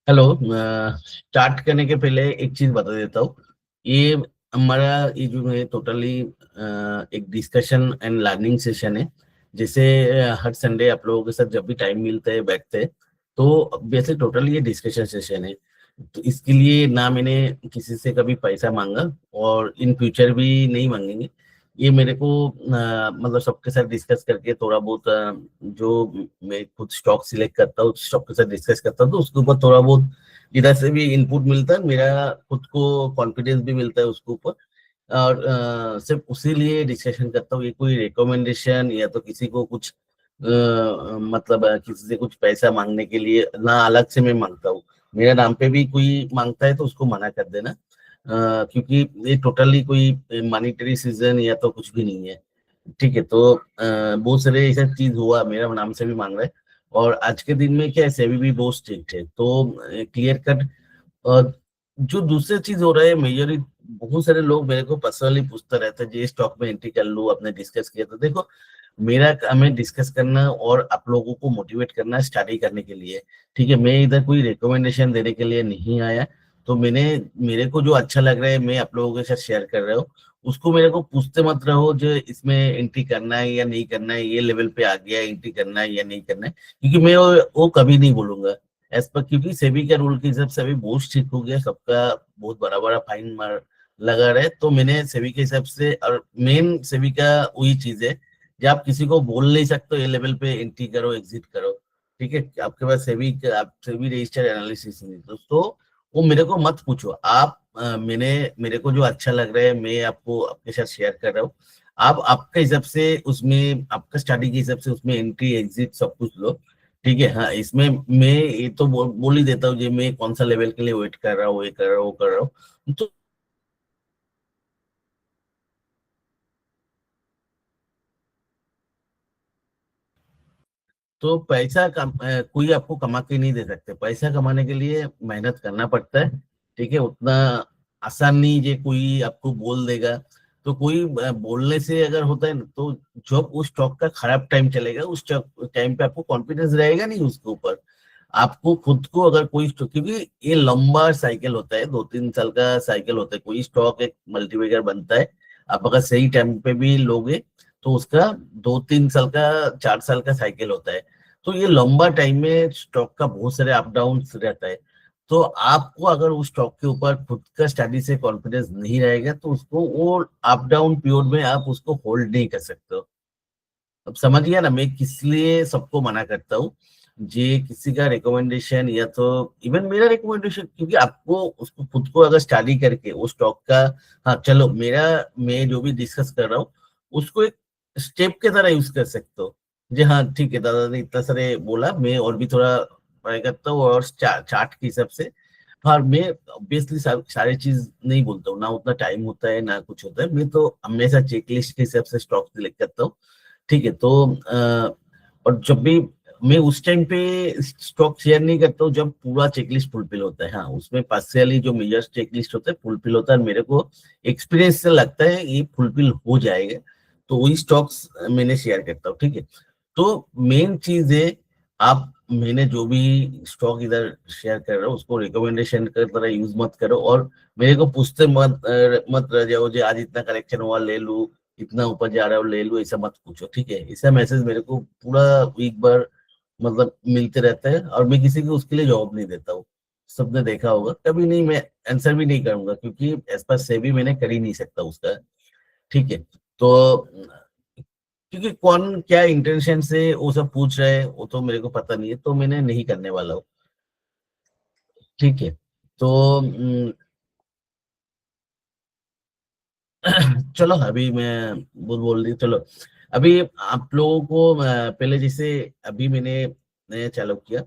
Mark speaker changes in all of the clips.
Speaker 1: Hello. Start करने के पहले एक चीज बता देता हूँ। ये हमारा ये जो है टोटली एक डिस्कशन एंड लर्निंग सेशन है। जैसे हर संडे आप लोगों के साथ जब भी टाइम मिलता है बैठते हैं, तो वैसे टोटली ये डिस्कशन सेशन है। तो इसके लिए ना मैंने किसी से कभी पैसा मांगा और इन फ्यूचर भी नहीं मांगेंगे। ये मेरे को मतलब सबके साथ डिस्कस करके थोड़ा बहुत जो मैं खुद स्टॉक सिलेक्ट करता हूँ, स्टॉक के साथ डिस्कस करता हूँ, तो उसके ऊपर थोड़ा बहुत इधर से भी इनपुट मिलता है, मेरा खुद को कॉन्फिडेंस भी मिलता है उसके ऊपर। और सिर्फ उसी लिए डिस्कशन करता हूँ। ये कोई रिकमेंडेशन या तो किसी को कुछ मतलब किसी से कुछ पैसा मांगने के लिए ना अलग से मैं मांगता हूँ। मेरे नाम पे भी कोई मांगता है तो उसको मना कर देना, क्योंकि ये टोटली कोई मॉनिटरी सीजन या तो कुछ भी नहीं है। ठीक है, तो बहुत सारे ऐसा चीज हुआ, मेरा नाम से भी मांग रहा है। और आज के दिन में क्या है, सेबी भी बहुत स्ट्रिक्ट है, तो क्लियर कट। और जो दूसरी चीज हो रहा है, मेजरली बहुत सारे लोग मेरे को पर्सनली पूछते रहते हैं, ये स्टॉक में एंट्री कर लूं, आपने डिस्कस किया। तो देखो, मेरा काम है डिस्कस करना और आप लोगों को मोटिवेट करना, स्टडी करने के लिए। ठीक है, मैं इधर कोई रिकमेंडेशन देने के लिए नहीं आया। तो मेरे को जो अच्छा लग रहा है मैं आप लोगों के साथ शेयर कर रहा हूँ। उसको मेरे को पूछते मत रहो जो इसमें एंट्री करना है या नहीं करना है, ये लेवल पे आ गया, एंट्री करना है या नहीं करना है, क्योंकि मैं वो कभी नहीं बोलूंगा एज पर। क्योंकि सेबी के रूल के हिसाब से अभी बहुत स्ट्रिक्ट हो गया, सबका बहुत बड़ा बड़ा फाइन मार लगा रहा है। तो मैंने सेबी के हिसाब से, और मेन सेबी का वही चीज है, जब आप किसी को बोल नहीं सकते ये लेवल पे एंट्री करो एग्जिट करो। ठीक है, आपके पास आप सेबी रजिस्टर एनालिसिस नहीं, तो वो मेरे को मत पूछो आप। मेरे को जो अच्छा लग रहा है मैं आपको आपके साथ शेयर कर रहा हूँ। आप आपके हिसाब से उसमें, आपका स्टडी के हिसाब से उसमें एंट्री एग्जिट सब कुछ लो। ठीक है, हाँ, इसमें मैं ये तो बोल ही देता हूँ, जो मैं कौन सा लेवल के लिए वेट कर रहा हूँ, ये कर रहा हूँ, वो कर रहा हूँ। तो पैसा कोई आपको कमा के नहीं दे सकते। पैसा कमाने के लिए मेहनत करना पड़ता है। ठीक है, उतना आसान नहीं जे कोई आपको बोल देगा। तो कोई बोलने से अगर होता है ना, तो जब उस स्टॉक का खराब टाइम चलेगा, उस टाइम पे आपको कॉन्फिडेंस रहेगा नहीं उसके ऊपर। आपको खुद को अगर कोई स्टॉक, क्योंकि ये लंबा साइकिल होता है, 2-3 साल का साइकिल होता है, कोई स्टॉक एक मल्टीबैगर बनता है। आप अगर सही टाइम पे भी लोगे तो उसका 2-3 साल का, 4 साल का साइकिल होता है। तो ये लंबा टाइम में स्टॉक का बहुत सारे अप डाउन रहता है। तो आपको अगर उस स्टॉक के ऊपर खुद का स्टडी से कॉन्फिडेंस नहीं रहेगा, तो उसको वो अप डाउन पीरियड में आप उसको होल्ड नहीं कर सकते हो। अब समझ गया ना मैं किस लिए सबको मना करता हूँ। जे किसी का रिकमेंडेशन या तो इवन मेरा रिकमेंडेशन, क्योंकि आपको उसको खुद को अगर स्टडी करके वो स्टॉक का, हाँ चलो, मैं जो भी डिस्कस कर रहा हूँ उसको एक स्टेप के तरह यूज कर सकते हो। जी हाँ, ठीक है, दादा ने इतना सारे बोला, मैं और भी थोड़ा ट्राई करता हूँ और चार्ट के हिसाब से। हाँ, मैं ऑब्वियसली सारी चीज नहीं बोलता हूँ, ना उतना टाइम होता है ना कुछ होता है। मैं तो हमेशा चेकलिस्ट के हिसाब से स्टॉक सिलेक्ट करता हूँ। ठीक है, तो और जब भी मैं उस टाइम पे स्टॉक शेयर नहीं करता हूँ जब पूरा चेकलिस्ट फुलफिल होता है। हाँ, उसमें पार्शियली जो मेजर चेकलिस्ट होता है फुलफिल होता है, और मेरे को एक्सपीरियंस से लगता है ये फुलफिल हो जाएगा, तो वही स्टॉक्स मैंने शेयर करता हूँ। ठीक है, तो मेन चीज है, आप मैंने जो भी स्टॉक इधर शेयर कर रहा हूँ उसको रिकमेंडेशन की तरह यूज मत करो। और मेरे को पूछते मत रह जाओ जो आज इतना करेक्शन हुआ ले लूं, इतना ऊपर जा रहा है ले लूं, ऐसा मत पूछो। ठीक है, ऐसा मैसेज मेरे को पूरा वीक भर मतलब मिलते रहता है, और मैं किसी को उसके लिए जवाब नहीं देता हूँ। सबने देखा होगा, कभी नहीं, मैं आंसर भी नहीं करूंगा, क्योंकि एज पर से भी मैंने कर ही नहीं सकता उसका। ठीक है, तो क्योंकि कौन क्या इंटेंशन से वो सब पूछ रहे हैं वो तो मेरे को पता नहीं है, तो मैंने नहीं करने वाला हूँ। ठीक है, तो चलो, अभी मैं बोल रही, चलो अभी आप लोगों को पहले जैसे अभी मैंने नया चालू किया,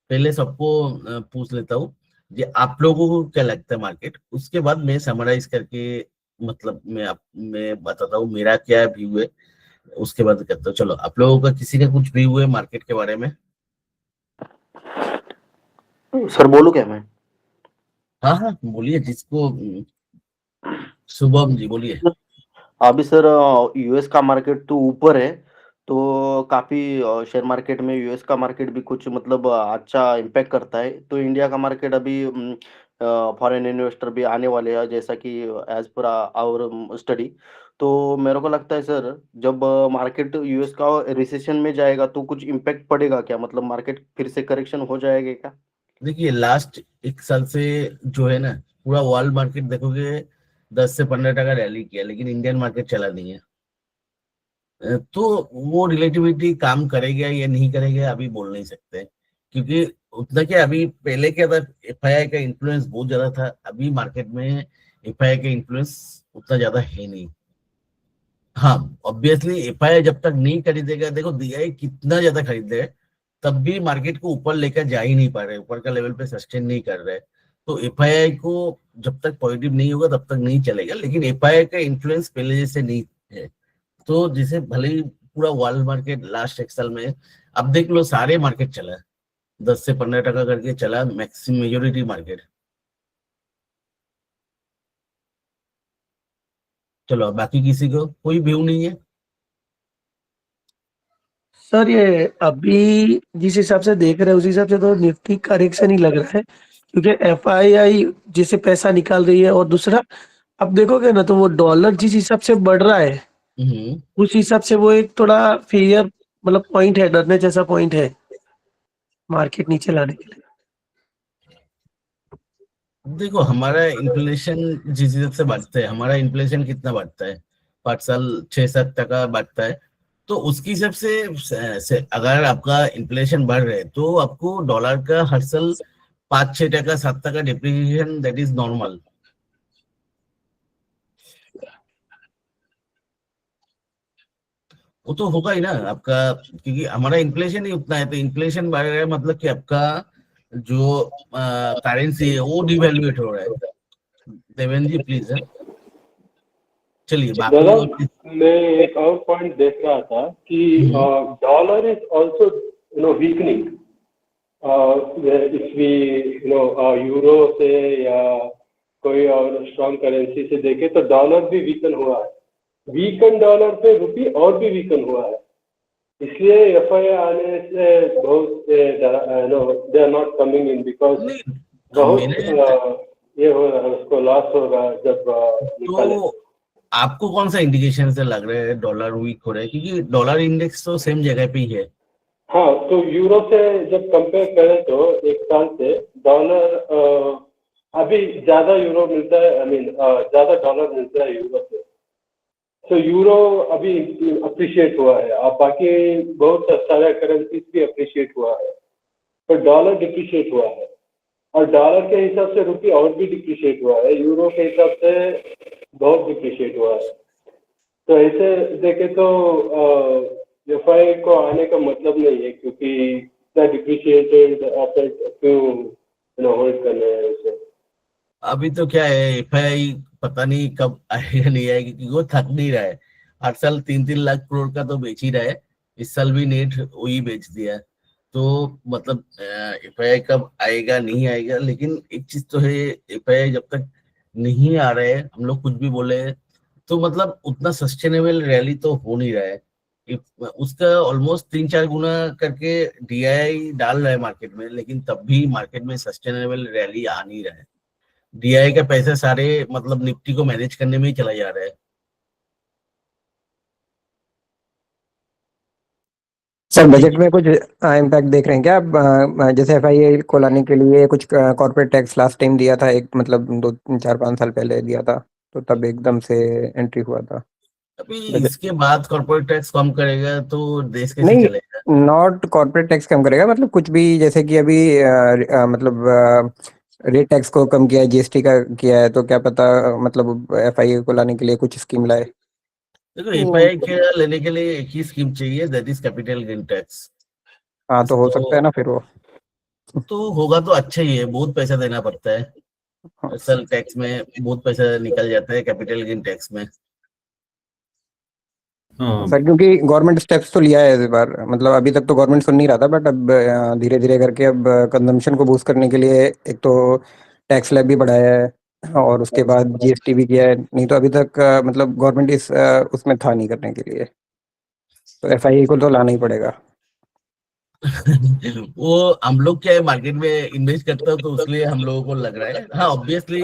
Speaker 1: पहले सबको पूछ लेता हूँ ये आप लोगों को क्या लगता है मार्केट, उसके बाद मैं समराइज करके, मतलब मैं बताता हूँ मेरा क्या व्यू है, उसके बाद करता हूँ। चलो, आप लोगों का किसी का कुछ व्यू है मार्केट के बारे में?
Speaker 2: सर बोलूं क्या मैं?
Speaker 1: हाँ हाँ, बोलिए, जिसको शुभम जी बोलिए।
Speaker 2: अभी सर यूएस का मार्केट तो ऊपर है, तो काफ़ी शेयर मार्केट में यूएस का मार्केट भी कुछ मतलब अच्छा इम्पैक्ट करता है। तो इंडिया का मार्केट अभी फॉरेन इन्वेस्टर भी आने वाले हैं जैसा कि एज़ पर आवर स्टडी। तो मेरे को लगता है सर जब मार्केट यूएस का रिसेशन में जाएगा तो कुछ इम्पैक्ट पड़ेगा क्या? मतलब मार्केट फिर से करेक्शन हो जाएगा क्या?
Speaker 1: देखिए लास्ट 1 साल से जो है ना, पूरा वर्ल्ड मार्केट देखोगे 10 से 15 टका रैली किया, लेकिन इंडियन मार्केट चला नहीं है। तो वो रिलेटिविटी काम करेगा या नहीं करेगा अभी बोल नहीं सकते, क्योंकि उतना क्या अभी पहले क्या था, एफआईआई का इन्फ्लुएंस बहुत ज्यादा था। अभी मार्केट में एफआईआई का इन्फ्लुएंस उतना ज्यादा है नहीं। हाँ, ऑब्वियसली एफआईआई जब तक नहीं खरीदेगा, देखो डीआई कितना ज्यादा खरीद रहे, तब भी मार्केट को ऊपर लेकर जा ही नहीं पा रहे, ऊपर का लेवल पे सस्टेन नहीं कर रहे। तो एफआईआई को जब तक पॉजिटिव नहीं होगा तब तक नहीं चलेगा, लेकिन एफआईआई का इन्फ्लुएंस पहले जैसे नहीं है। तो जैसे भले ही पूरा वर्ल्ड मार्केट लास्ट 1 साल में, अब देख लो सारे मार्केट चला है, 10 से 15 टका करके चला मैक्सिमम मेजोरिटी मार्केट। चलो अब बाकी किसी को कोई व्यू नहीं है।
Speaker 3: सर ये अभी जिस हिसाब से देख रहे हैं उस हिसाब से तो निफ्टी करेक्शन ही लग रहा है, क्योंकि एफआईआई जिसे पैसा निकाल रही है, और दूसरा अब देखोगे ना तो वो डॉलर जिस हिसाब से बढ़ रहा है
Speaker 1: हम्म।
Speaker 3: उस हिसाब से वो एक थोड़ा फेयर मतलब पॉइंट है, डरने जैसा पॉइंट है मार्केट नीचे लाने के लिए।
Speaker 1: देखो हमारा इन्फ्लेशन जिस हिसाब से बढ़ता है, हमारा इन्फ्लेशन कितना बढ़ता है, 5 साल 6-7 टका बढ़ता है। तो उसके हिसाब से अगर आपका इन्फ्लेशन बढ़ रहा है तो आपको डॉलर का हर साल 5-6 टका 7 टका डिप्रिसिएशन, दैट इज नॉर्मल। वो तो होगा ही ना आपका, क्योंकि हमारा इन्फ्लेशन ही उतना है। तो इन्फ्लेशन बढ़ रहा है मतलब कि आपका जो करेंसी है वो डिवेल्युएट हो रहा है। देवेंद्र जी प्लीज है, चलिए बाकी
Speaker 4: दादा,
Speaker 1: और
Speaker 4: मैं एक और पॉइंट देख रहा था कि
Speaker 1: hmm,
Speaker 4: dollar is also weakening. If we euro से या कोई और स्ट्रॉन्ग करेंसी से देखें तो डॉलर भी वीकन हुआ है। वीकन डॉलर पे रुपी और भी वीकन हुआ है। इसलिए एफआईआई आने से बहुत they are not coming in because
Speaker 1: नहीं
Speaker 4: बहुत
Speaker 1: मेरे
Speaker 4: ये हो रहा है, उसको लॉस होगा जब निकाले।
Speaker 1: तो आपको कौन सा इंडिकेशन से लग रहा है डॉलर वीक हो रहा है, क्योंकि डॉलर इंडेक्स तो सेम जगह पे ही है।
Speaker 4: हाँ, तो यूरो से जब कंपेयर करें तो एक साल से डॉलर अभी ज्यादा यूरो मिलता है, आई मीन ज्यादा डॉलर मिलता है यूरो से। तो यूरो अभी अप्रिशिएट हुआ है, और बाकी बहुत सारे करेंसीज भी अप्रिशिएट हुआ है, पर डॉलर डिप्रिशिएट हुआ है। और डॉलर के हिसाब से रुपये और भी डिप्रिशिएट हुआ है, यूरो के हिसाब से बहुत डिप्रिशिएट हुआ है। तो ऐसे देखे तो एफआई को आने का मतलब नहीं है, क्योंकि इतना डिप्रिशिएटेड एसेट क्यों होल्ड करना है उसे।
Speaker 1: अभी तो क्या है, एफआईआई पता नहीं कब आएगा नहीं आएगा, क्योंकि वो थक नहीं रहा है। हर साल 3-3 लाख करोड़ का तो बेच ही रहा है। इस साल भी नेट वही बेच दिया। तो मतलब एफआईआई कब आएगा नहीं आएगा, लेकिन एक चीज तो है, एफआईआई जब तक नहीं आ रहे हैं, हम लोग कुछ भी बोले, तो मतलब उतना सस्टेनेबल रैली तो हो नहीं रहा है। उसका ऑलमोस्ट 3-4 गुना करके डीआई डाल रहा है मार्केट में, लेकिन तब भी मार्केट में सस्टेनेबल रैली आ नहीं रहा है। डीआई का पैसा सारे मतलब निफ्टी को मैनेज करने में ही चला जा रहा है।
Speaker 5: सर बजट में कुछ इम्पैक्ट देख रहे हैं क्या आप? जैसे एफआईआई को लाने के लिए कुछ कॉर्पोरेट टैक्स लास्ट टाइम दिया था, एक मतलब 2 4 5 साल पहले दिया था, तो तब एकदम से एंट्री हुआ था
Speaker 1: अभी
Speaker 5: बजट।
Speaker 1: इसके बाद कॉर्पोरेट टैक्स कम करेगा तो देश कैसे
Speaker 5: नहीं,
Speaker 1: चलेगा।
Speaker 5: नॉट कॉर्पोरेट टैक्स कम करेगा, मतलब कुछ भी, जैसे कि अभी मतलब रेट टैक्स को कम किया है, जीएसटी का किया है, तो क्या पता मतलब एफआईआई को लाने के लिए कुछ स्कीम लाए।
Speaker 1: देखो एफआईआई के लेने के लिए एक ही स्कीम चाहिए, that is capital gain tax.
Speaker 5: हाँ, तो हो सकता है
Speaker 1: तो
Speaker 5: ना फिर वो।
Speaker 1: तो होगा तो अच्छा ही है, बहुत पैसा देना पड़ता है।
Speaker 5: हाँ,
Speaker 1: असल टैक्स में बहुत पैसा निकल जाता है कैपिटल गेन टैक्स में।
Speaker 5: सर क्योंकि गवर्नमेंट स्टेप्स तो लिया है इस बार, मतलब अभी तक तो गवर्नमेंट सुन नहीं रहा था, बट अब धीरे धीरे करके अब कंजम्पशन को बूस्ट करने के लिए एक तो टैक्स स्लैब भी बढ़ाया है, और उसके बाद जीएसटी भी किया है। नहीं तो अभी तक मतलब गवर्नमेंट इस उसमें था नहीं करने के लिए। तो एफआईआई को तो लाना ही पड़ेगा।
Speaker 1: वो हम लोग क्या है मार्केट में इन्वेस्ट करते हो तो इसलिए हम लोगों को लग रहा है। हाँ ऑब्वियसली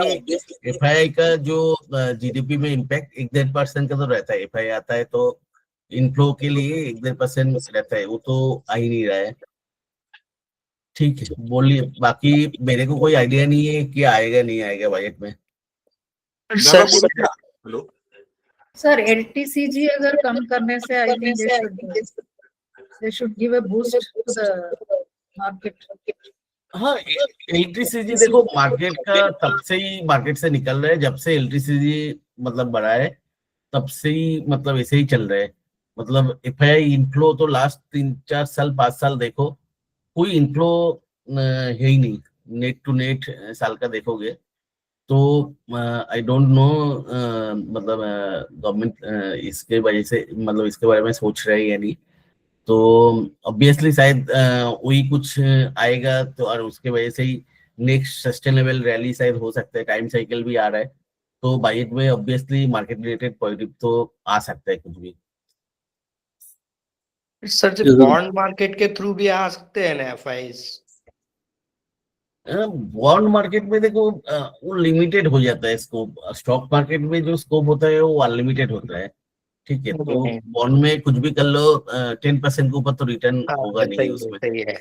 Speaker 1: एफआईआई का जो जीडीपी में इम्पैक्ट 1-1.5% का तो रहता है। एफआईआई आता है तो इनफ्लो के लिए 1-1.5% रहता है, वो तो आ ही नहीं रहा है। ठीक है बोलिए, बाकी मेरे को कोई आइडिया नहीं है कि आएगा नहीं आएगा बजट में।
Speaker 6: सर
Speaker 7: हेलो
Speaker 6: सर एलटीसीजी अगर कम करने से I think they should give a boost to the market.
Speaker 1: हाँ इलेक्ट्रिसिटी देखो मार्केट का तब से ही मार्केट से निकल रहा है, जब से इलेक्ट्रिसिटी मतलब बढ़ा है तब से ही मतलब ऐसे ही चल रहा है। मतलब एफआईआई इनफ्लो तो लास्ट 3-4 साल 5 साल देखो कोई इनफ्लो है ही नहीं। नेट टू नेट साल का देखोगे तो आई डोंट नो मतलब गवर्नमेंट इसके वजह से मतलब इसके बारे में सोच रहा है या नहीं। तो ऑब्वियसली शायद वही कुछ आएगा तो और उसके वजह से ही नेक्स्ट सस्टेनेबल रैली शायद हो सकता है। टाइम साइकिल भी आ रहा है तो बजट में ऑब्वियसली मार्केट रिलेटेड पॉजिटिव तो आ सकता है कुछ भी।
Speaker 7: सर जी बॉन्ड मार्केट के थ्रू भी आ सकते हैं ना एफआईआईस?
Speaker 1: बॉन्ड मार्केट में देखो वो लिमिटेड हो जाता है स्कोप। स्टॉक मार्केट में जो स्कोप होता है वो अनलिमिटेड होता है। ठीक है तो बॉन्ड में कुछ भी कर लो 10% के ऊपर तो रिटर्न होगा नहीं उसमें।
Speaker 7: सही है।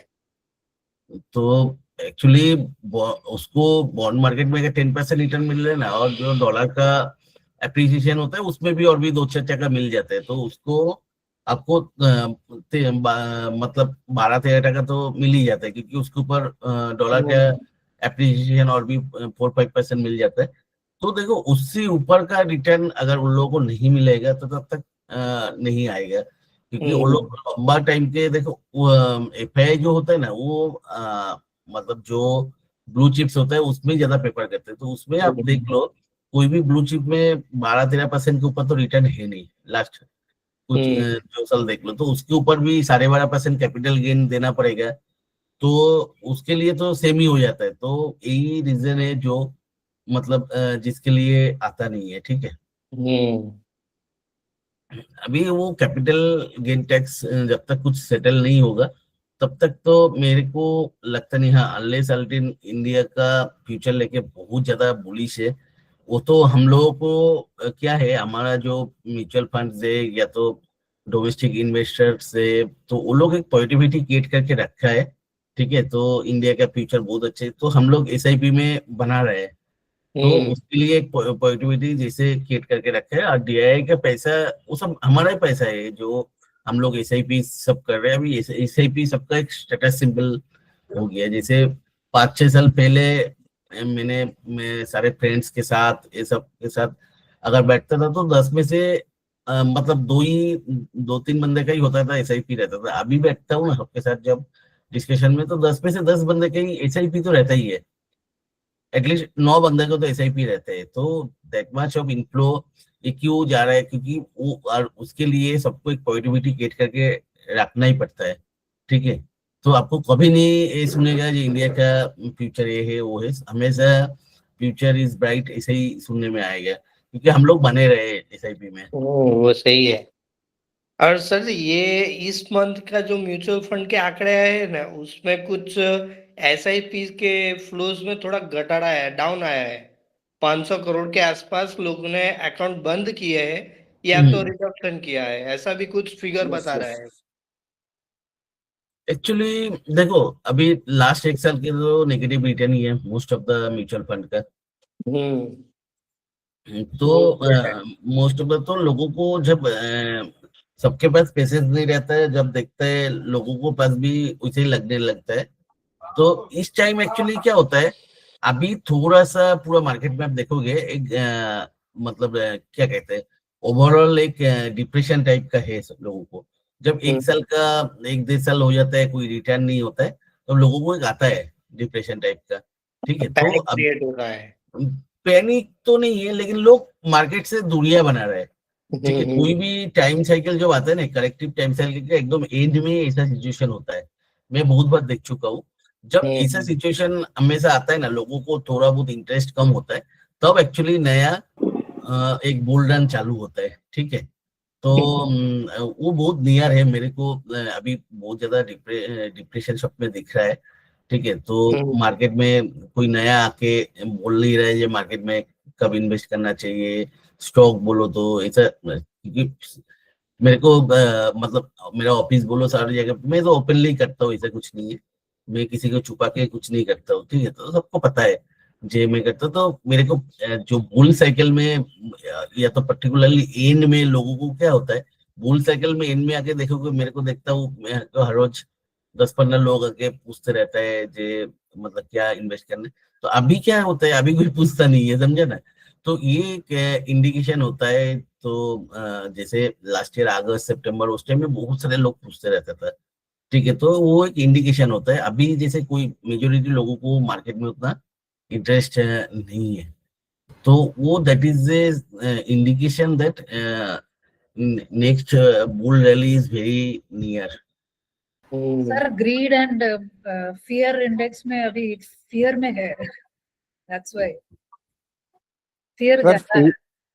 Speaker 1: तो एक्चुअली उसको बॉन्ड मार्केट में अगर 10% रिटर्न मिल रहा है ना और जो डॉलर का एप्रिसिएशन होता है उसमें भी और भी 2-4 टका मिल जाता है तो उसको आपको मतलब 12-13 टका तो मिल ही जाता है क्योंकि उसके ऊपर डॉलर का एप्रिसिएशन और भी 4-5% मिल जाता है। तो देखो उससे ऊपर का रिटर्न अगर उन लोगों को नहीं मिलेगा तो तब तक नहीं आएगा क्योंकि उन लोग लंबा टाइम के देखो एफआईआई जो होता है ना वो मतलब जो ब्लू चिप्स होता है उसमें ज्यादा प्रेफर करते हैं। तो उसमें आप देख लो कोई भी ब्लू चिप में 12-13% के ऊपर तो रिटर्न है नहीं। लास्ट कुछ जो साल देख लो तो उसके ऊपर भी 12.5% कैपिटल गेन देना पड़ेगा तो उसके लिए तो सेम ही हो जाता है। तो यही रीजन है जो मतलब जिसके लिए आता नहीं है। ठीक है अभी वो कैपिटल गेन टैक्स जब तक कुछ सेटल नहीं होगा तब तक तो मेरे को लगता नहीं। हाँ अनलेस अल्टिन इंडिया का फ्यूचर लेके बहुत ज्यादा बुलिश है। वो तो हम लोगों को क्या है हमारा जो म्यूचुअल फंड है या तो डोमेस्टिक इन्वेस्टर्स है तो वो लोग एक पॉजिटिविटी क्रिएट करके रखा है। ठीक है तो इंडिया का फ्यूचर बहुत अच्छे तो हम लोग एसआईपी में बना रहे हैं तो उसके लिए एक पॉजिटिविटी जैसे क्रिएट करके रखा है। और डीआईआई का पैसा वो सब हमारा ही पैसा है जो हम लोग एसआईपी सब कर रहे हैं। अभी एसआईपी सबका एक स्टेटस सिंबल हो गया। जैसे 5-6 साल पहले मैं सारे फ्रेंड्स के साथ ये सब के साथ अगर बैठता था तो 10 में से मतलब 2-3 बंदे का ही होता था एसआईपी रहता था। अभी बैठता हूँ ना सबके साथ जब डिस्कशन में तो 10 में से 10 बंदे का ही एसआईपी तो रहता ही है। एटलीस्ट 9 बंदे को तो एसआईपी रहते हैं। तो दैट मच ऑफ इनफ्लो ये क्यों जा रहा है क्योंकि वो और उसके लिए सबको एक पॉजिटिविटी क्रिएट करके रखना ही पड़ता है। ठीक है तो आपको कभी नहीं ये सुनेगा जो इंडिया का फ्यूचर ये है वो है। हमेशा फ्यूचर इज ब्राइट ऐसे ही सुनने में आएगा क्योंकि हम लोग बने रहे एसआईपी में।
Speaker 7: वो सही है। और सर ये इस मंथ का जो म्यूचुअल फंड के आंकड़े आए हैं ना उसमें कुछ एसआईपी के फ्लोज में थोड़ा घटाड़ा है, डाउन आया है। 500 करोड़ के आसपास लोगों ने अकाउंट बंद किए हैं या तो रिडक्शन किया है, ऐसा भी कुछ फिगर बता रहा है।
Speaker 1: एक्चुअली देखो अभी लास्ट 1 साल के तो नेगेटिव रिटर्न ही है most of the mutual fund का। तो मोस्ट ऑफ द तो लोगों को जब सबके पास पैसे नहीं रहता है जब देखते हैं लोगों को पास भी उसे ही लगने लगता है। तो इस टाइम एक्चुअली क्या होता है अभी थोड़ा सा पूरा मार्केट में आप देखोगे एक मतलब क्या कहते हैं ओवरऑल एक डिप्रेशन टाइप का है सब लोगों को। जब 1 साल का 1-1.5 साल हो जाता है कोई रिटर्न नहीं होता है तो लोगों को एक आता है डिप्रेशन टाइप का। ठीक है तो अब
Speaker 7: क्रिएट हो रहा है।
Speaker 1: पैनिक तो नहीं है लेकिन लोग मार्केट से दूरियां बना रहे हैं। ठीक है कोई भी टाइम साइकिल जो आता है ना करेक्टिव टाइम साइकिल का एकदम एंड में ऐसा सिचुएशन होता है। मैं बहुत बार देख चुका हूँ जब ऐसा सिचुएशन हमेशा आता है ना लोगों को थोड़ा बहुत इंटरेस्ट कम होता है तब एक्चुअली नया एक बुल रन चालू होता है। ठीक है तो वो बहुत नियर है मेरे को। अभी बहुत ज्यादा डिप्रेशन शॉप में दिख रहा है। ठीक है, तो मार्केट में कोई नया आके बोल नहीं रहा है ये मार्केट में कब इन्वेस्ट करना चाहिए, स्टॉक बोलो तो ऐसा। क्योंकि मेरे को मतलब मेरा ऑफिस बोलो सारी जगह मैं तो ओपनली करता हूँ, ऐसा कुछ नहीं है। मैं किसी को छुपा के कुछ नहीं करता हूँ, ठीक है, तो सबको पता है जे मैं करता हूँ। तो मेरे को जो बुल साइकिल में या तो पर्टिकुलरली एंड में लोगों को क्या होता है, बुल साइकिल में एंड में आके देखोगे मेरे को देखता हूँ मैं तो हर रोज 10-15 लोग आके पूछते रहता है जे मतलब क्या इन्वेस्ट करना है। तो अभी क्या होता है, अभी कोई पूछता नहीं है, समझे ना। तो ये एक इंडिकेशन होता है। तो जैसे लास्ट ईयर अगस्त सितंबर उस टाइम में बहुत सारे लोग पूछते रहता था। ठीक है, तो वो एक इंडिकेशन होता है। अभी जैसे कोई मेजोरिटी लोगों को मार्केट में उतना इंटरेस्ट नहीं है, तो वो that is a indication that next bull rally is very near.
Speaker 6: Sir grid and fear index में अभी फियर में है, दैट्स व्हाई फियर
Speaker 5: सर
Speaker 6: ज्यादा है।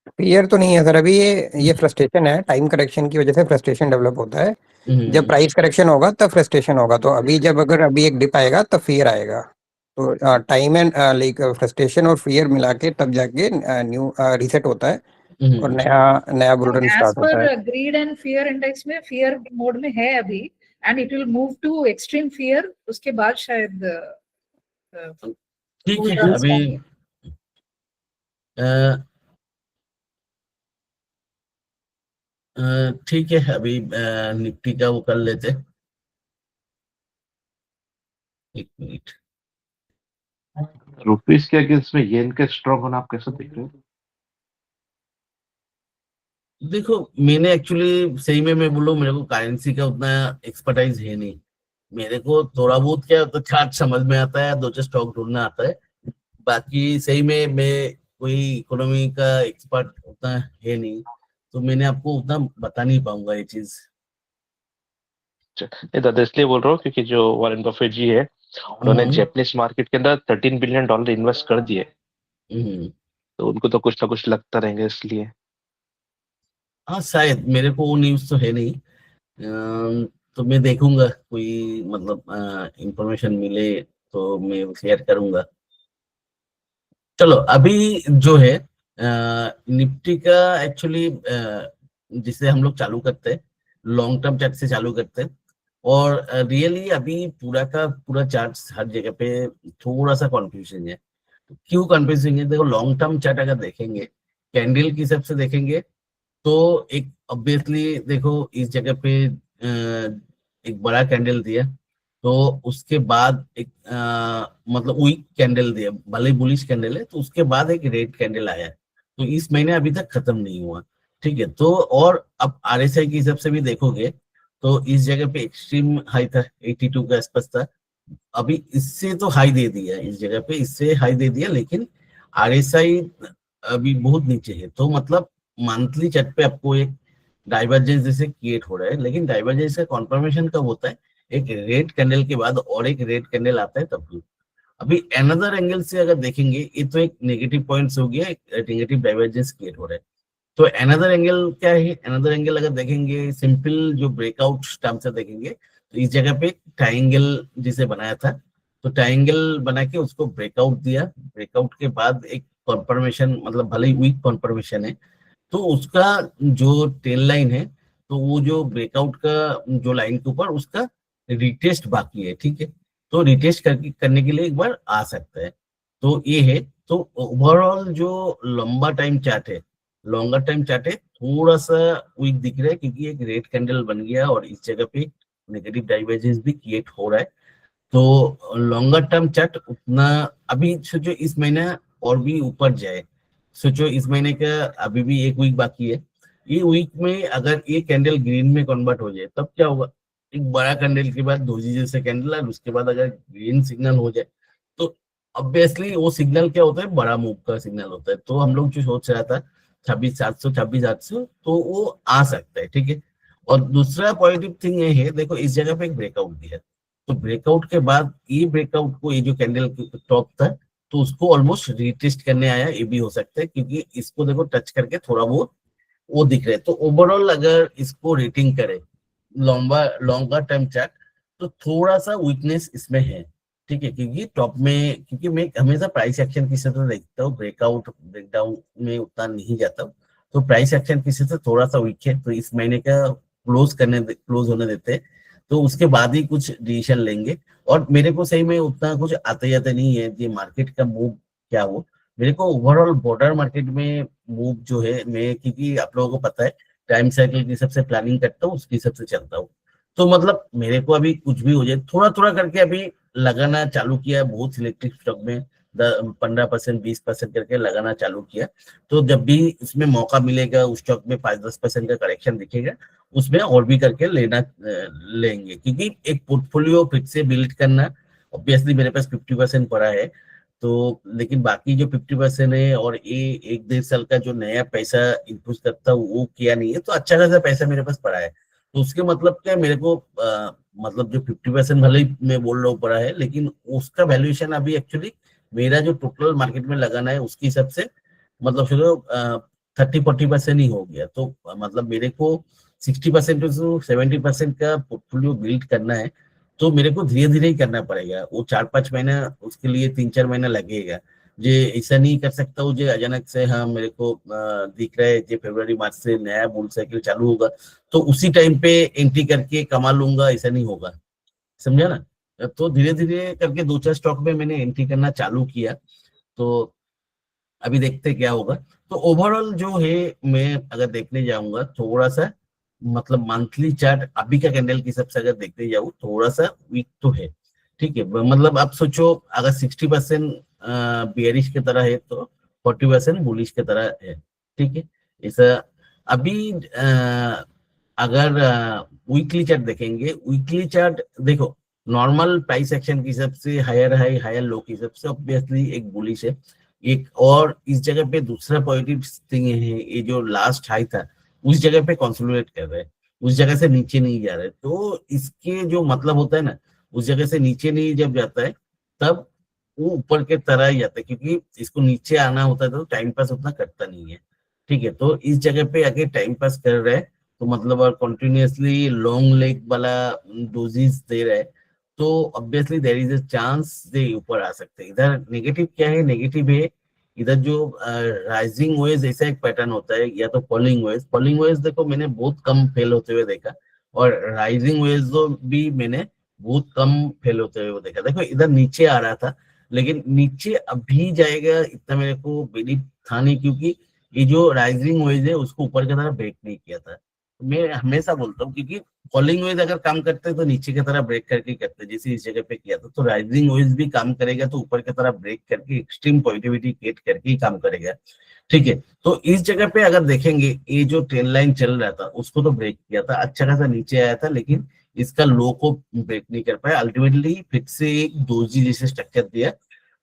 Speaker 5: फियर तो नहीं है सर, अभी ये फ्रस्ट्रेशन है, टाइम करेक्शन की वजह से फ्रस्ट्रेशन डेवलप होता है। जब प्राइस करेक्शन होगा तब फ्रस्ट्रेशन होगा। तो अभी जब अगर अभी एक डिप आएगा तब फियर आएगा। तो टाइम एंड लाइक फ्रस्ट्रेशन और फियर मिला के तब जाके न्यू रीसेट होता है और नया नया बुल रन
Speaker 6: एज
Speaker 5: स्टार्ट होता है।
Speaker 6: पर ग्रीड एंड फियर इंडेक्स में फियर मोड में है अभी, and it will move to extreme fear, उसके बाद शायद
Speaker 1: ठीक है।
Speaker 6: bull run
Speaker 1: अभी
Speaker 6: start
Speaker 1: ठीक है, अभी निफ्टी का वो कर लेते। एक मिनट।
Speaker 8: रुपीस के अगेंस्ट में येन का स्ट्रॉन्ग होना आप कैसे देख रहे हो?
Speaker 1: देखो मैंने एक्चुअली सही में मैं बोलूं, मेरे को करेंसी का उतना एक्सपर्टाइज है नहीं। मेरे को थोड़ा बहुत क्या तो चार्ट समझ में आता है, दो चार स्टॉक ढूंढना आता है। बाकी सही में मैं कोई इकोनॉमी का एक्सपर्ट उतना है नहीं, तो मैंने आपको उतना बता नहीं पाऊंगा ये चीज।
Speaker 8: नहीं दादा, इसलिए बोल रहा हूँ क्योंकि जो वॉरेन बफेट जी है उन्होंने जैपनीज मार्केट के अंदर $13 बिलियन इन्वेस्ट कर दिए, तो उनको तो कुछ ना कुछ लगता रहेंगे इसलिए।
Speaker 1: हाँ शायद, मेरे को वो न्यूज तो है नहीं। तो मैं देखूंगा कोई मतलब इंफॉर्मेशन मिले तो मैं शेयर करूंगा। चलो अभी जो है निफ्टी का एक्चुअली जिसे हम लोग चालू करते हैं लॉन्ग टर्म चार्ट से चालू करते हैं। और रियली अभी पूरा का पूरा चार्ट हर जगह पे थोड़ा सा कंफ्यूजन है। क्यों कंफ्यूजन है, देखो लॉन्ग टर्म चार्ट अगर देखेंगे कैंडल के हिसाब से देखेंगे तो एक ऑब्वियसली देखो इस जगह पे एक बड़ा कैंडल दिया, तो उसके बाद एक मतलब वीक कैंडल दिया, भले बुलिश कैंडल है, तो उसके बाद एक रेड कैंडल आया। तो इस महीने अभी तक खत्म नहीं हुआ। ठीक है, तो और अब आरएसआई के हिसाब से भी देखोगे तो इस जगह पे एक्सट्रीम हाई था 82 के आसपास था। अभी इससे तो हाई दे दिया, इस जगह पे इससे हाई दे दिया, लेकिन आरएसआई अभी बहुत नीचे है। तो मतलब मंथली चार्ट पे आपको एक डाइवर्जेंस जैसे क्रिएट हो रहा है, लेकिन डाइवर्जेंस का कॉन्फर्मेशन कब होता है, एक रेड कैंडल के बाद और एक रेड कैंडल आता है तब। अभी अनदर एंगल से अगर देखेंगे ये तो एक नेगेटिव पॉइंट्स हो गया, एक नेगेटिव डाइवर्जेंस क्रिएट हो रहा है। तो अनदर एंगल क्या है, अनदर एंगल अगर देखेंगे सिंपल जो ब्रेकआउट टर्म से देखेंगे तो इस जगह पे ट्राइंगल जिसे बनाया था, तो ट्राइंगल बना के उसको ब्रेकआउट दिया। ब्रेकआउट के बाद एक कॉन्फर्मेशन, मतलब भले ही वीक कॉन्फर्मेशन है, तो उसका जो टेल लाइन है, तो वो जो ब्रेकआउट का जो लाइन के ऊपर उसका रिटेस्ट बाकी है। ठीक है, तो रिटेस्ट करने के लिए एक बार आ सकता है। तो ये है। तो ओवरऑल जो लंबा टाइम चार्ट है, लॉन्गर टाइम चार्ट है, थोड़ा सा वीक दिख रहा है क्योंकि एक रेड कैंडल बन गया और इस जगह पे नेगेटिव डाइवर्जेंस भी क्रिएट हो रहा है। तो लॉन्गर टर्म चार्ट उतना अभी सोचो इस महीना और भी ऊपर जाए, सोचो इस महीने का अभी भी एक वीक बाकी है, ये वीक में अगर ये कैंडल ग्रीन में कन्वर्ट हो जाए तब क्या होगा, एक बड़ा कैंडल के बाद दोजी जैसे कैंडल और उसके बाद अगर ग्रीन सिग्नल हो जाए तो ऑब्वियसली वो सिग्नल क्या होता है, बड़ा मूव का सिग्नल होता है। तो हम लोग जो सोच रहा था 26,700 26,800, तो वो आ सकता है। ठीक है, और दूसरा पॉजिटिव थिंग ये है, देखो इस जगह पे एक ब्रेकआउट दिया, तो ब्रेकआउट के बाद ये ब्रेकआउट को, ये जो कैंडल टॉप था, तो उसको ऑलमोस्ट रिटेस्ट करने आया, ये भी हो सकता है क्योंकि इसको देखो टच करके थोड़ा बहुत वो दिख रहे हैं। तो ओवरऑल अगर इसको रेटिंग करें लॉन्गर टर्म चार्ट, तो थोड़ा सा वीकनेस इसमें है, ठीक है, क्योंकि टॉप में, क्योंकि मैं हमेशा प्राइस एक्शन की तरह देखता हूँ, ब्रेकआउट ब्रेकडाउन में उतना नहीं जाता हूँ, तो प्राइस एक्शन की से थोड़ा सा वीक है, तो इस महीने का क्लोज होने देते हैं, तो उसके बाद ही कुछ डिसीजन लेंगे। और मेरे को सही में उतना कुछ आते जाते नहीं है ये मार्केट का मूव क्या हो, मेरे को ओवरऑल बॉर्डर मार्केट में मूव जो है, मैं क्योंकि आप लोगों को पता है टाइम साइकिल की सबसे प्लानिंग करता हूँ, उसकी सबसे चलता हूँ, तो मतलब मेरे को अभी कुछ भी हो जाए थोड़ा थोड़ा करके अभी लगाना चालू किया है, बहुत सिलेक्टिव स्टॉक में 15% 20% करके लगाना चालू किया। तो जब भी इसमें मौका मिलेगा, उस स्टॉक में 5-10% का करेक्शन दिखेगा, उसमें और भी करके लेंगे, क्योंकि एक पोर्टफोलियो फिर से बिल्ड करना, ऑब्वियसली मेरे पास 50% पड़ा है, तो लेकिन बाकी जो 50% है और ये 1-1.5 साल का जो नया पैसा इनपुट करता हूँ वो किया नहीं है, तो अच्छा खासा पैसा मेरे पास पड़ा है। तो उसके मतलब क्या, मेरे को मतलब जो 50% भले ही मैं बोल रहा हूँ पड़ा है, लेकिन उसका वैल्यूएशन अभी एक्चुअली मेरा जो टोटल मार्केट में लगाना है उसके हिसाब से मतलब चलो 30-40% ही हो गया। तो मतलब मेरे को 60% टू 70% का पोर्टफोलियो बिल्ड करना है, तो मेरे को धीरे धीरे ही करना पड़ेगा। वो 4-5 महीना, उसके लिए 3-4 महीना लगेगा। जे ऐसा नहीं कर सकता हूँ जो अचानक से हाँ मेरे को दिख रहा है जो फरवरी मार्च से नया बुल साइकिल चालू होगा तो उसी टाइम पे एंट्री करके कमा लूंगा, ऐसा नहीं होगा, समझा ना। तो धीरे धीरे करके 2-4 स्टॉक में मैंने एंट्री करना चालू किया, तो अभी देखते क्या होगा। तो ओवरऑल जो है, मैं अगर देखने जाऊंगा थोड़ा सा मतलब मंथली चार्ट अभी का कैंडल की सबसे अगर देखने जाऊँ थोड़ा सा वीक तो है, ठीक है। मतलब आप सोचो अगर 60% बियरिश की तरह है तो 40% बुलिश की तरह है, ठीक है। ऐसा अभी अगर वीकली चार्ट देखेंगे, वीकली चार्ट देखो नॉर्मल प्राइस एक्शन की हिसाब से हायर हाई हायर लो की हिसाब से ऑब्वियसली एक बुलिश है। एक और इस जगह पे दूसरा पॉजिटिव थिंग है, ये जो लास्ट हाई था उस जगह पे कंसोलिडेट कर रहे हैं, उस जगह से नीचे नहीं जा रहे, तो इसके जो मतलब होता है ना, उस जगह से नीचे नहीं जब जाता है तब वो ऊपर के तरह ही जाता है, क्योंकि इसको नीचे आना होता है तो टाइम पास उतना करता नहीं है, ठीक है। तो इस जगह पे आके टाइम पास कर रहे हैं, तो मतलब और कंटिन्यूअसली लॉन्ग लेग वाला डोजेस दे रहे हैं, तो obviously there is a chance they ऊपर आ सकते हैं। इधर नेगेटिव क्या है, नेगेटिव है इधर जो राइजिंग वेज ऐसा एक पैटर्न होता है, या तो फॉलिंग वेज देखो मैंने बहुत कम फेल होते हुए देखा, और राइजिंग वेज तो भी मैंने बहुत कम फेल होते हुए देखा। देखो इधर नीचे आ रहा था, लेकिन नीचे अभी जाएगा इतना मेरे को बिलीव था नहीं, क्योंकि ये जो राइजिंग वेज है उसको ऊपर की तरफ ब्रेक नहीं किया था। मैं हमेशा बोलता हूँ क्योंकि फॉलिंग वेज अगर काम करते हैं तो नीचे की तरफ ब्रेक करके करते हैं, जैसे इस जगह पे किया था, तो राइजिंग वेज भी काम करेगा तो ऊपर की तरफ ब्रेक करके एक्सट्रीम पॉजिटिविटी क्रिएट करके ही काम करेगा, ठीक है। तो इस जगह पे अगर देखेंगे ये जो ट्रेंड लाइन चल रहा था उसको तो ब्रेक किया था, अच्छा खासा नीचे आया था, लेकिन इसका लो को ब्रेक नहीं कर पाया, अल्टीमेटली फिर से एक डोजी जैसे स्ट्रक्चर दिया,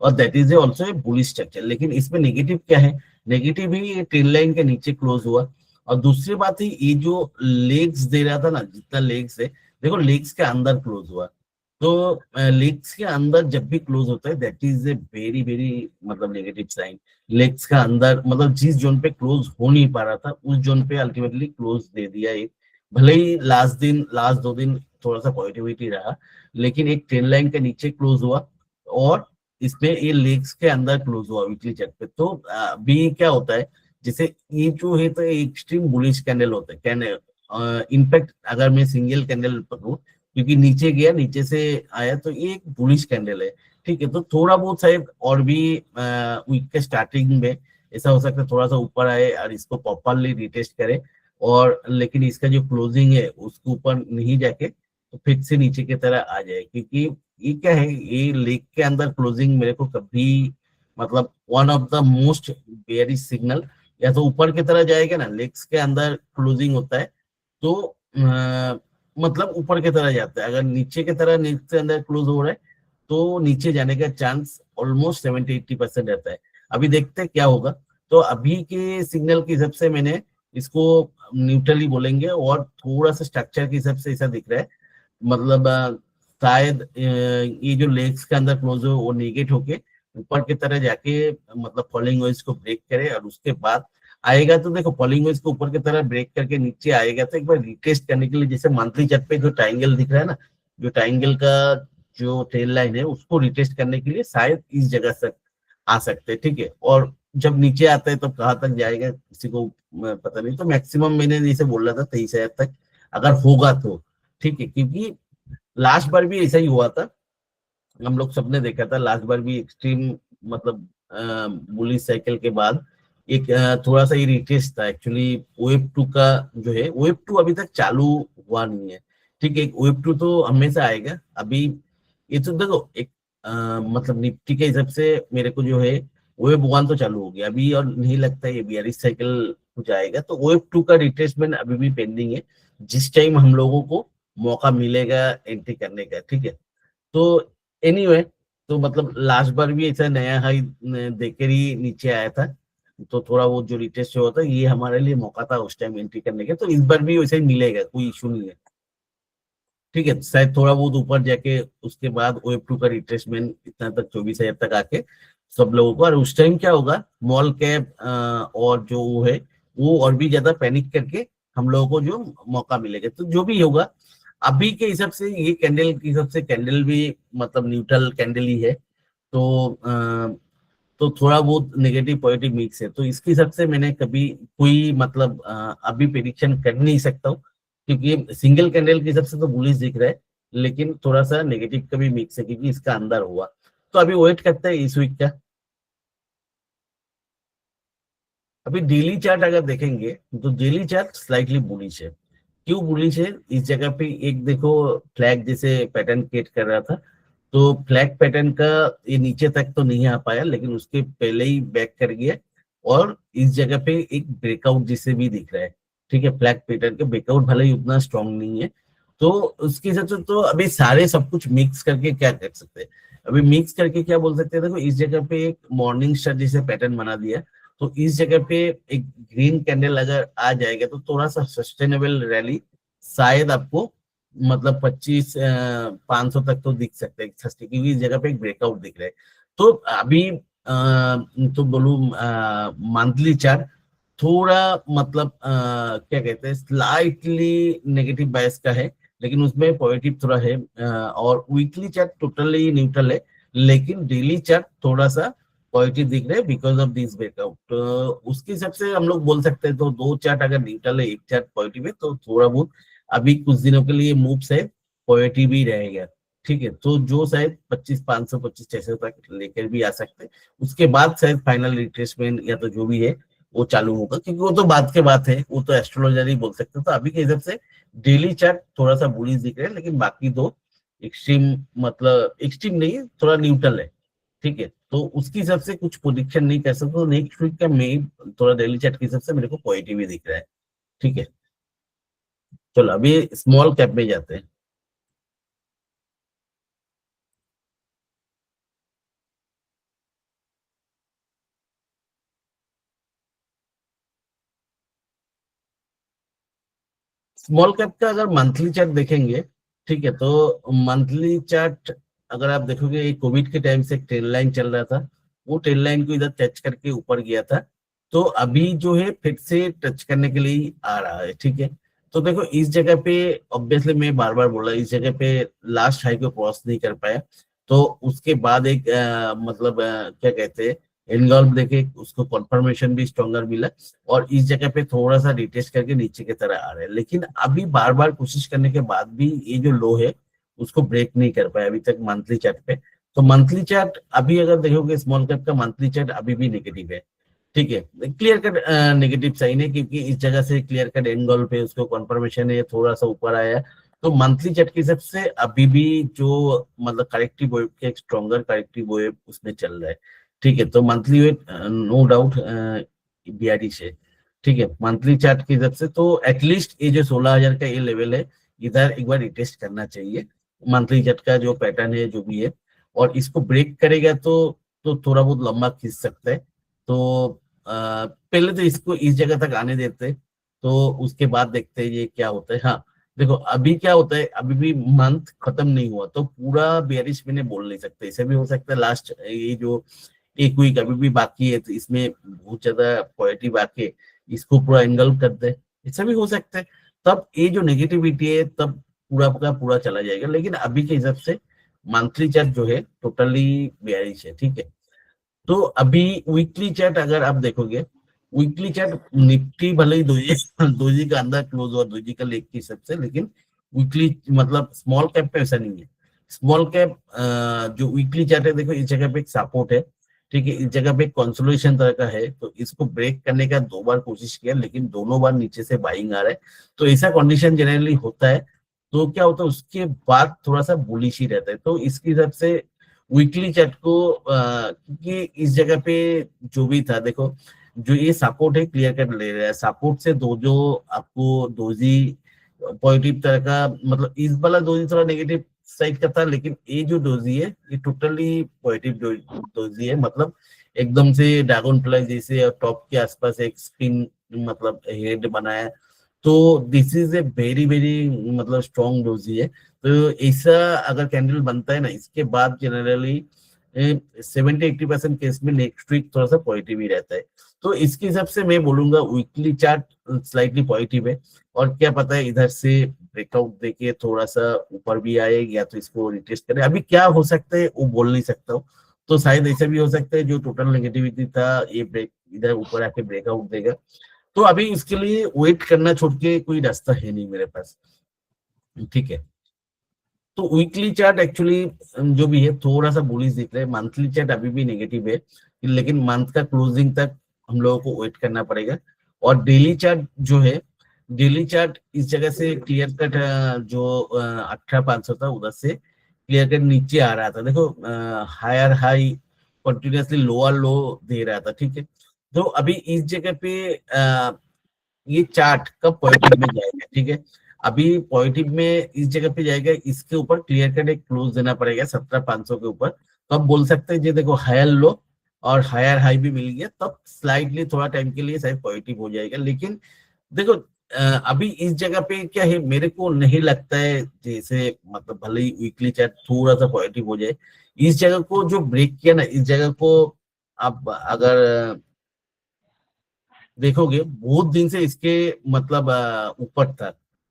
Speaker 1: और that is also a bullish structure. लेकिन इसमें नेगेटिव क्या है, नेगेटिव ही ये ट्रेंड लाइन के नीचे क्लोज हुआ, और दूसरी बात है ये जो लेग्स दे रहा था ना, जितना लेग्स है देखो लेग्स के अंदर क्लोज हुआ, तो लेग्स के अंदर जब भी क्लोज होता है that is a very very मतलब नेगेटिव साइन। लेग्स का अंदर मतलब जिस जोन पे क्लोज हो नहीं पा रहा था उस जोन पे अल्टीमेटली क्लोज दे दिया एक, भले ही लास्ट 2 दिन थोड़ा सा पॉजिटिविटी रहा, लेकिन एक ट्रेंड लाइन के नीचे क्लोज हुआ और इसमें ये लेग्स के अंदर क्लोज हुआ वीकली चार्ट पे। तो अभी क्या होता है, जैसे ये जो है तो एक्सट्रीम बुलिश कैंडल होता है कैंडल, इनफैक्ट अगर मैं सिंगल कैंडल पकड़ूं क्योंकि नीचे गया नीचे से आया तो ये एक बुलिश कैंडल है, ठीक है। तो थोड़ा बहुत शायद और भी वीक के स्टार्टिंग में ऐसा हो सकता है थोड़ा सा ऊपर आए और इसको प्रॉपरली रिटेस्ट करे, और लेकिन इसका जो क्लोजिंग है उसके ऊपर नहीं जाके तो फिर से नीचे की तरह आ जाए, क्योंकि ये क्या है, ये लेग के अंदर क्लोजिंग मेरे को कभी मतलब one of the most bearish signal, या तो ऊपर की तरह जाएगा ना, लेग्स के अंदर क्लोजिंग होता है तो मतलब ऊपर की तरह जाता है, अगर नीचे की तरह नीचे के अंदर क्लोज हो रहा है तो नीचे जाने का चांस ऑलमोस्ट 70-80% रहता है। अभी देखते हैं क्या होगा। तो अभी के सिग्नल के हिसाब से मैंने इसको न्यूट्रली बोलेंगे, और थोड़ा सा स्ट्रक्चर के हिसाब से ऐसा दिख रहा है, मतलब शायद ये जो लेग्स के अंदर क्लोज हो वो नेगेट होके ऊपर की तरह जाके मतलब फॉलिंग वेज को ब्रेक करे, और उसके बाद आएगा तो देखो फॉलिंग वेज को ऊपर की तरह ब्रेक करके नीचे आएगा तो एक बार रिटेस्ट करने के लिए, जैसे मंथली चार्ट पे जो ट्राइंगल दिख रहा है ना, जो ट्राइंगल का जो ट्रेल लाइन है उसको रिटेस्ट करने के लिए शायद इस जगह तक आ सकते हैं, ठीक है। और जब नीचे आता है तो कहाँ तक जाएगा किसी को पता नहीं, तो मैक्सिमम मैंने जैसे बोल रहा था 23,000 तक अगर होगा तो ठीक है, क्योंकि लास्ट बार भी ऐसा ही हुआ था, हम लोग सबने देखा था लास्ट बार भी एक्सट्रीम मतलब बुलिश साइकिल के बाद एक थोड़ा सा ये रिटेस्ट था एक्चुअली। वेव 2 का जो है, वेव 2 अभी तक चालू हुआ नहीं है, ठीक है। वेव 2 तो हमेशा आएगा। अभी ये तो देखो एक मतलब निफ्टी के हिसाब से मेरे को जो है वेव 1 तो चालू हो गया अभी, और नहीं लगता है ये बियरिश साइकिल कुछ आएगा, तो वेव 2 का रिट्रेसमेंट अभी भी पेंडिंग है, जिस टाइम हम लोगों को मौका मिलेगा एंट्री करने का, ठीक है। तो एनीवे तो मतलब लास्ट बार भी ऐसा नया हाई देकर ही नीचे आया था, तो थोड़ा वो जो रिटेस्ट हुआ था ये हमारे लिए मौका था उस टाइम एंट्री करने का, तो इस बार भी वैसे ही मिलेगा, कोई इशू नहीं है, ठीक है। शायद थोड़ा बहुत ऊपर जाके उसके बाद वेब 2 का रिट्रेसमेंट इतना तक 24,000 तक आके सब लोगों को, और उस टाइम क्या होगा मॉल कैप और जो वो है वो और भी ज्यादा पैनिक करके हम लोगों को जो मौका मिलेगा, तो जो भी होगा अभी के हिसाब से ये कैंडल के हिसाब से कैंडल भी मतलब न्यूट्रल कैंडल ही है, तो थोड़ा बहुत नेगेटिव पॉजिटिव मिक्स है, तो इसके हिसाब से मैंने कभी कोई मतलब अभी प्रेडिक्शन कर नहीं सकता हूँ, क्योंकि सिंगल कैंडल के हिसाब से तो बुलिश दिख रहा है, लेकिन थोड़ा सा नेगेटिव का भी मिक्स है क्योंकि इसका अंदर हुआ, तो अभी वेट करते हैं इस वीक का। अभी डेली चार्ट अगर देखेंगे तो डेली चार्ट स्लाइटली बुलिश है। क्यों बुलिश है? इस जगह पे एक देखो फ्लैग जैसे पैटर्न क्रिएट कर रहा था, तो फ्लैग पैटर्न का ये नीचे तक तो नहीं आ पाया, लेकिन उसके पहले ही बैक कर गया, और इस जगह पे एक ब्रेकआउट जिसे भी दिख रहा है, ठीक है। फ्लैग पैटर्न का ब्रेकआउट भले ही उतना स्ट्रांग नहीं है, तो उसके हिसाब से तो अभी सारे सब कुछ मिक्स करके क्या कर सकते हैं, अभी मिक्स करके क्या बोल सकते हैं, देखो इस जगह पे एक मॉर्निंग स्टार जैसे पैटर्न बना दिया, तो इस जगह पे एक ग्रीन कैंडल अगर आ जाएगा तो थोड़ा सा सस्टेनेबल रैली शायद आपको मतलब 25,500 तक तो दिख सकता है, क्योंकि इस जगह पे एक ब्रेकआउट दिख रहा है। तो अभी तो बोलूं मंथली चार्ट थोड़ा मतलब क्या कहते हैं स्लाइटली नेगेटिव बायस का है, लेकिन उसमें पॉजिटिव थोड़ा है, और वीकली चार्ट टोटली न्यूट्रल है, लेकिन डेली चार्ट थोड़ा सा पॉजिटिव दिख रहे हैं बिकॉज ऑफ दिस ब्रेकआउट, तो उसके हिसाब से हम लोग बोल सकते हैं तो दो चार्ट अगर न्यूट्रल है एक चार्ट पॉजिटिव है तो थोड़ा बहुत अभी कुछ दिनों के लिए मूव से पॉजिटिव ही रहेगा, ठीक है। तो जो शायद 25,500 25,600 तक लेकर भी आ सकते हैं, उसके बाद शायद फाइनल रिट्रेसमेंट या तो जो भी है वो चालू होगा, क्योंकि वो तो बात के बात है, वो तो एस्ट्रोलॉजर ही बोल सकते हैं। तो अभी के हिसाब से डेली चार्ट थोड़ा सा बुलिश दिख रहे हैं, लेकिन बाकी दो एक्सट्रीम मतलब एक्सट्रीम नहीं थोड़ा न्यूट्रल है, ठीक है। तो उसके हिसाब से कुछ प्रोडिक्शन नहीं कर सकते, तो नेक्स्ट वीक का मैं थोड़ा डेली चार्ट के हिसाब से मेरे को पॉजिटिव ही दिख रहा है, ठीक है। चलो अभी स्मॉल कैप में जाते हैं। स्मॉल कैप का अगर मंथली चार्ट देखेंगे, ठीक है, तो मंथली चार्ट अगर आप देखोगे ये कोविड के टाइम से एक ट्रेंड लाइन चल रहा था, वो ट्रेंड लाइन को इधर टच करके ऊपर गया था, तो अभी जो है फिर से टच करने के लिए आ रहा है, ठीक है। तो देखो इस जगह पे ऑब्वियसली मैं बार बार बोला इस जगह पे लास्ट हाई को क्रॉस नहीं कर पाया, तो उसके बाद एक मतलब क्या कहते हैं एनगल्फ देखे उसको कंफर्मेशन भी स्ट्रॉन्गर मिला, और इस जगह पे थोड़ा सा रिटेस्ट करके नीचे की तरह आ रहे हैं, लेकिन अभी बार बार कोशिश करने के बाद भी ये जो लो है उसको ब्रेक नहीं कर पाया अभी तक मंथली चार्ट पे। तो मंथली चार्ट अभी अगर देखोगे स्मॉल कैप का मंथली चार्ट अभी भी नेगेटिव है, ठीक है, क्लियर कट नेगेटिव साइन है, क्योंकि इस जगह से क्लियर कट एंगल पे उसको कंफर्मेशन है थोड़ा सा ऊपर आया, तो मंथली चार्ट के हिसाब से अभी भी जो मतलब करेक्टिव वेव के एक स्ट्रॉन्गर करेक्टिव वेव उसमें चल रहा है, ठीक है। तो monthly wave no doubt bearish है, ठीक है, मंथली चार्ट के हिसाब से तो एटलीस्ट ये जो 16,000 का ये लेवल है इधर एक बार रिटेस्ट करना चाहिए मंथली चार्ट का जो पैटर्न है जो भी है, और इसको ब्रेक करेगा तो थोड़ा बहुत लंबा खींच सकता है, तो पहले तो इसको इस जगह तक आने देते, तो उसके बाद देखते हैं ये क्या होता है। हाँ देखो अभी क्या होता है, अभी भी मंथ खत्म नहीं हुआ तो पूरा बेयरिश मैंने बोल नहीं सकते, इसे भी हो सकता है लास्ट ये जो एक वीक अभी भी बाकी है, तो इसमें बहुत ज्यादा पॉजिटिव आके इसको पूरा एंगल कर दे, ऐसा भी हो सकता है। तब ये जो नेगेटिविटी है तब पूरा का पूरा चला जाएगा। लेकिन अभी के हिसाब से मंथली चार्ट जो है टोटली बेयरिश है, ठीक है। तो अभी वीकली चार्ट अगर आप देखोगे, वीकली चार्ट निफ्टी भले ही दोजी का अंदर क्लोज हुआ दोजी का लेग के हिसाब से, लेकिन वीकली मतलब स्मॉल कैप पे ऐसा नहीं है। स्मॉल कैप जो वीकली चार्ट है, देखो इस जगह पे एक सपोर्ट है, ठीक है, इस जगह पे कंसोलिडेशन तरह का है, तो इसको ब्रेक करने का 2 बार कोशिश किया, लेकिन दोनों बार नीचे से बाइंग आ रहा है। तो ऐसा कंडीशन जनरली होता है। तो क्या होता है उसके बाद थोड़ा सा बुलिश ही रहता है। तो इसके हिसाब से वीकली चार्ट को क्योंकि इस जगह पे जो भी था, देखो जो ये सपोर्ट है क्लियर कट ले रहा है, सपोर्ट से दो जो आपको दोजी पॉजिटिव तरह का, मतलब इस वाला दोजी थोड़ा नेगेटिव साइड का था, लेकिन ये जो दोजी है ये टोटली पॉजिटिव दोजी है, मतलब एकदम से ड्रैगन फ्लाई जैसे टॉप के आसपास एक स्पिन मतलब हेड बनाया। तो this is a very very मतलब स्ट्रॉन्ग डोजी है। तो ऐसा अगर कैंडल बनता है ना, इसके बाद जनरली 70-80% केस में नेक्स्ट वीक थोड़ा सा पॉजिटिव ही रहता है। तो इसके हिसाब से मैं बोलूंगा वीकली चार्ट स्लाइटली पॉजिटिव है, और क्या पता है इधर से ब्रेकआउट देके थोड़ा सा ऊपर भी आए, या तो इसको रिटेस्ट करे। अभी क्या हो सकता है वो बोल नहीं सकता हूँ। तो शायद ऐसा भी हो सकता है जो टोटल नेगेटिविटी था ये ब्रेक इधर ऊपर आके ब्रेकआउट देगा। तो अभी इसके लिए वेट करना छोड़ के कोई रास्ता है नहीं मेरे पास, ठीक है। तो वीकली चार्ट एक्चुअली जो भी है थोड़ा सा बुलिश दिख रहा है। मंथली चार्ट अभी भी नेगेटिव है, लेकिन मंथ का क्लोजिंग तक हम लोगों को वेट करना पड़ेगा। और डेली चार्ट जो है, डेली चार्ट इस जगह से क्लियर कट जो 18,500 था उधर से क्लियर कट नीचे आ रहा था। देखो higher high continuously lower low दे रहा था, ठीक है। तो अभी इस जगह पे ये चार्ट कब पॉजिटिव में जाएगा, ठीक है। अभी पॉजिटिव में इस जगह पे जाएगा, इसके ऊपर क्लियर कट एक क्लोज देना पड़ेगा 17,500 के ऊपर। तो अब बोल सकते हैं जी देखो हायर लो और हायर हाई भी मिल गया, तब स्लाइडली थोड़ा टाइम के लिए शायद पॉजिटिव हो जाएगा। लेकिन देखो अभी इस जगह पे क्या है, मेरे को नहीं लगता है जैसे मतलब भले ही वीकली चार्ट थोड़ा सा पॉजिटिव हो जाए, इस जगह को जो ब्रेक किया ना, इस जगह को आप अगर देखोगे बहुत दिन से इसके मतलब ऊपर था,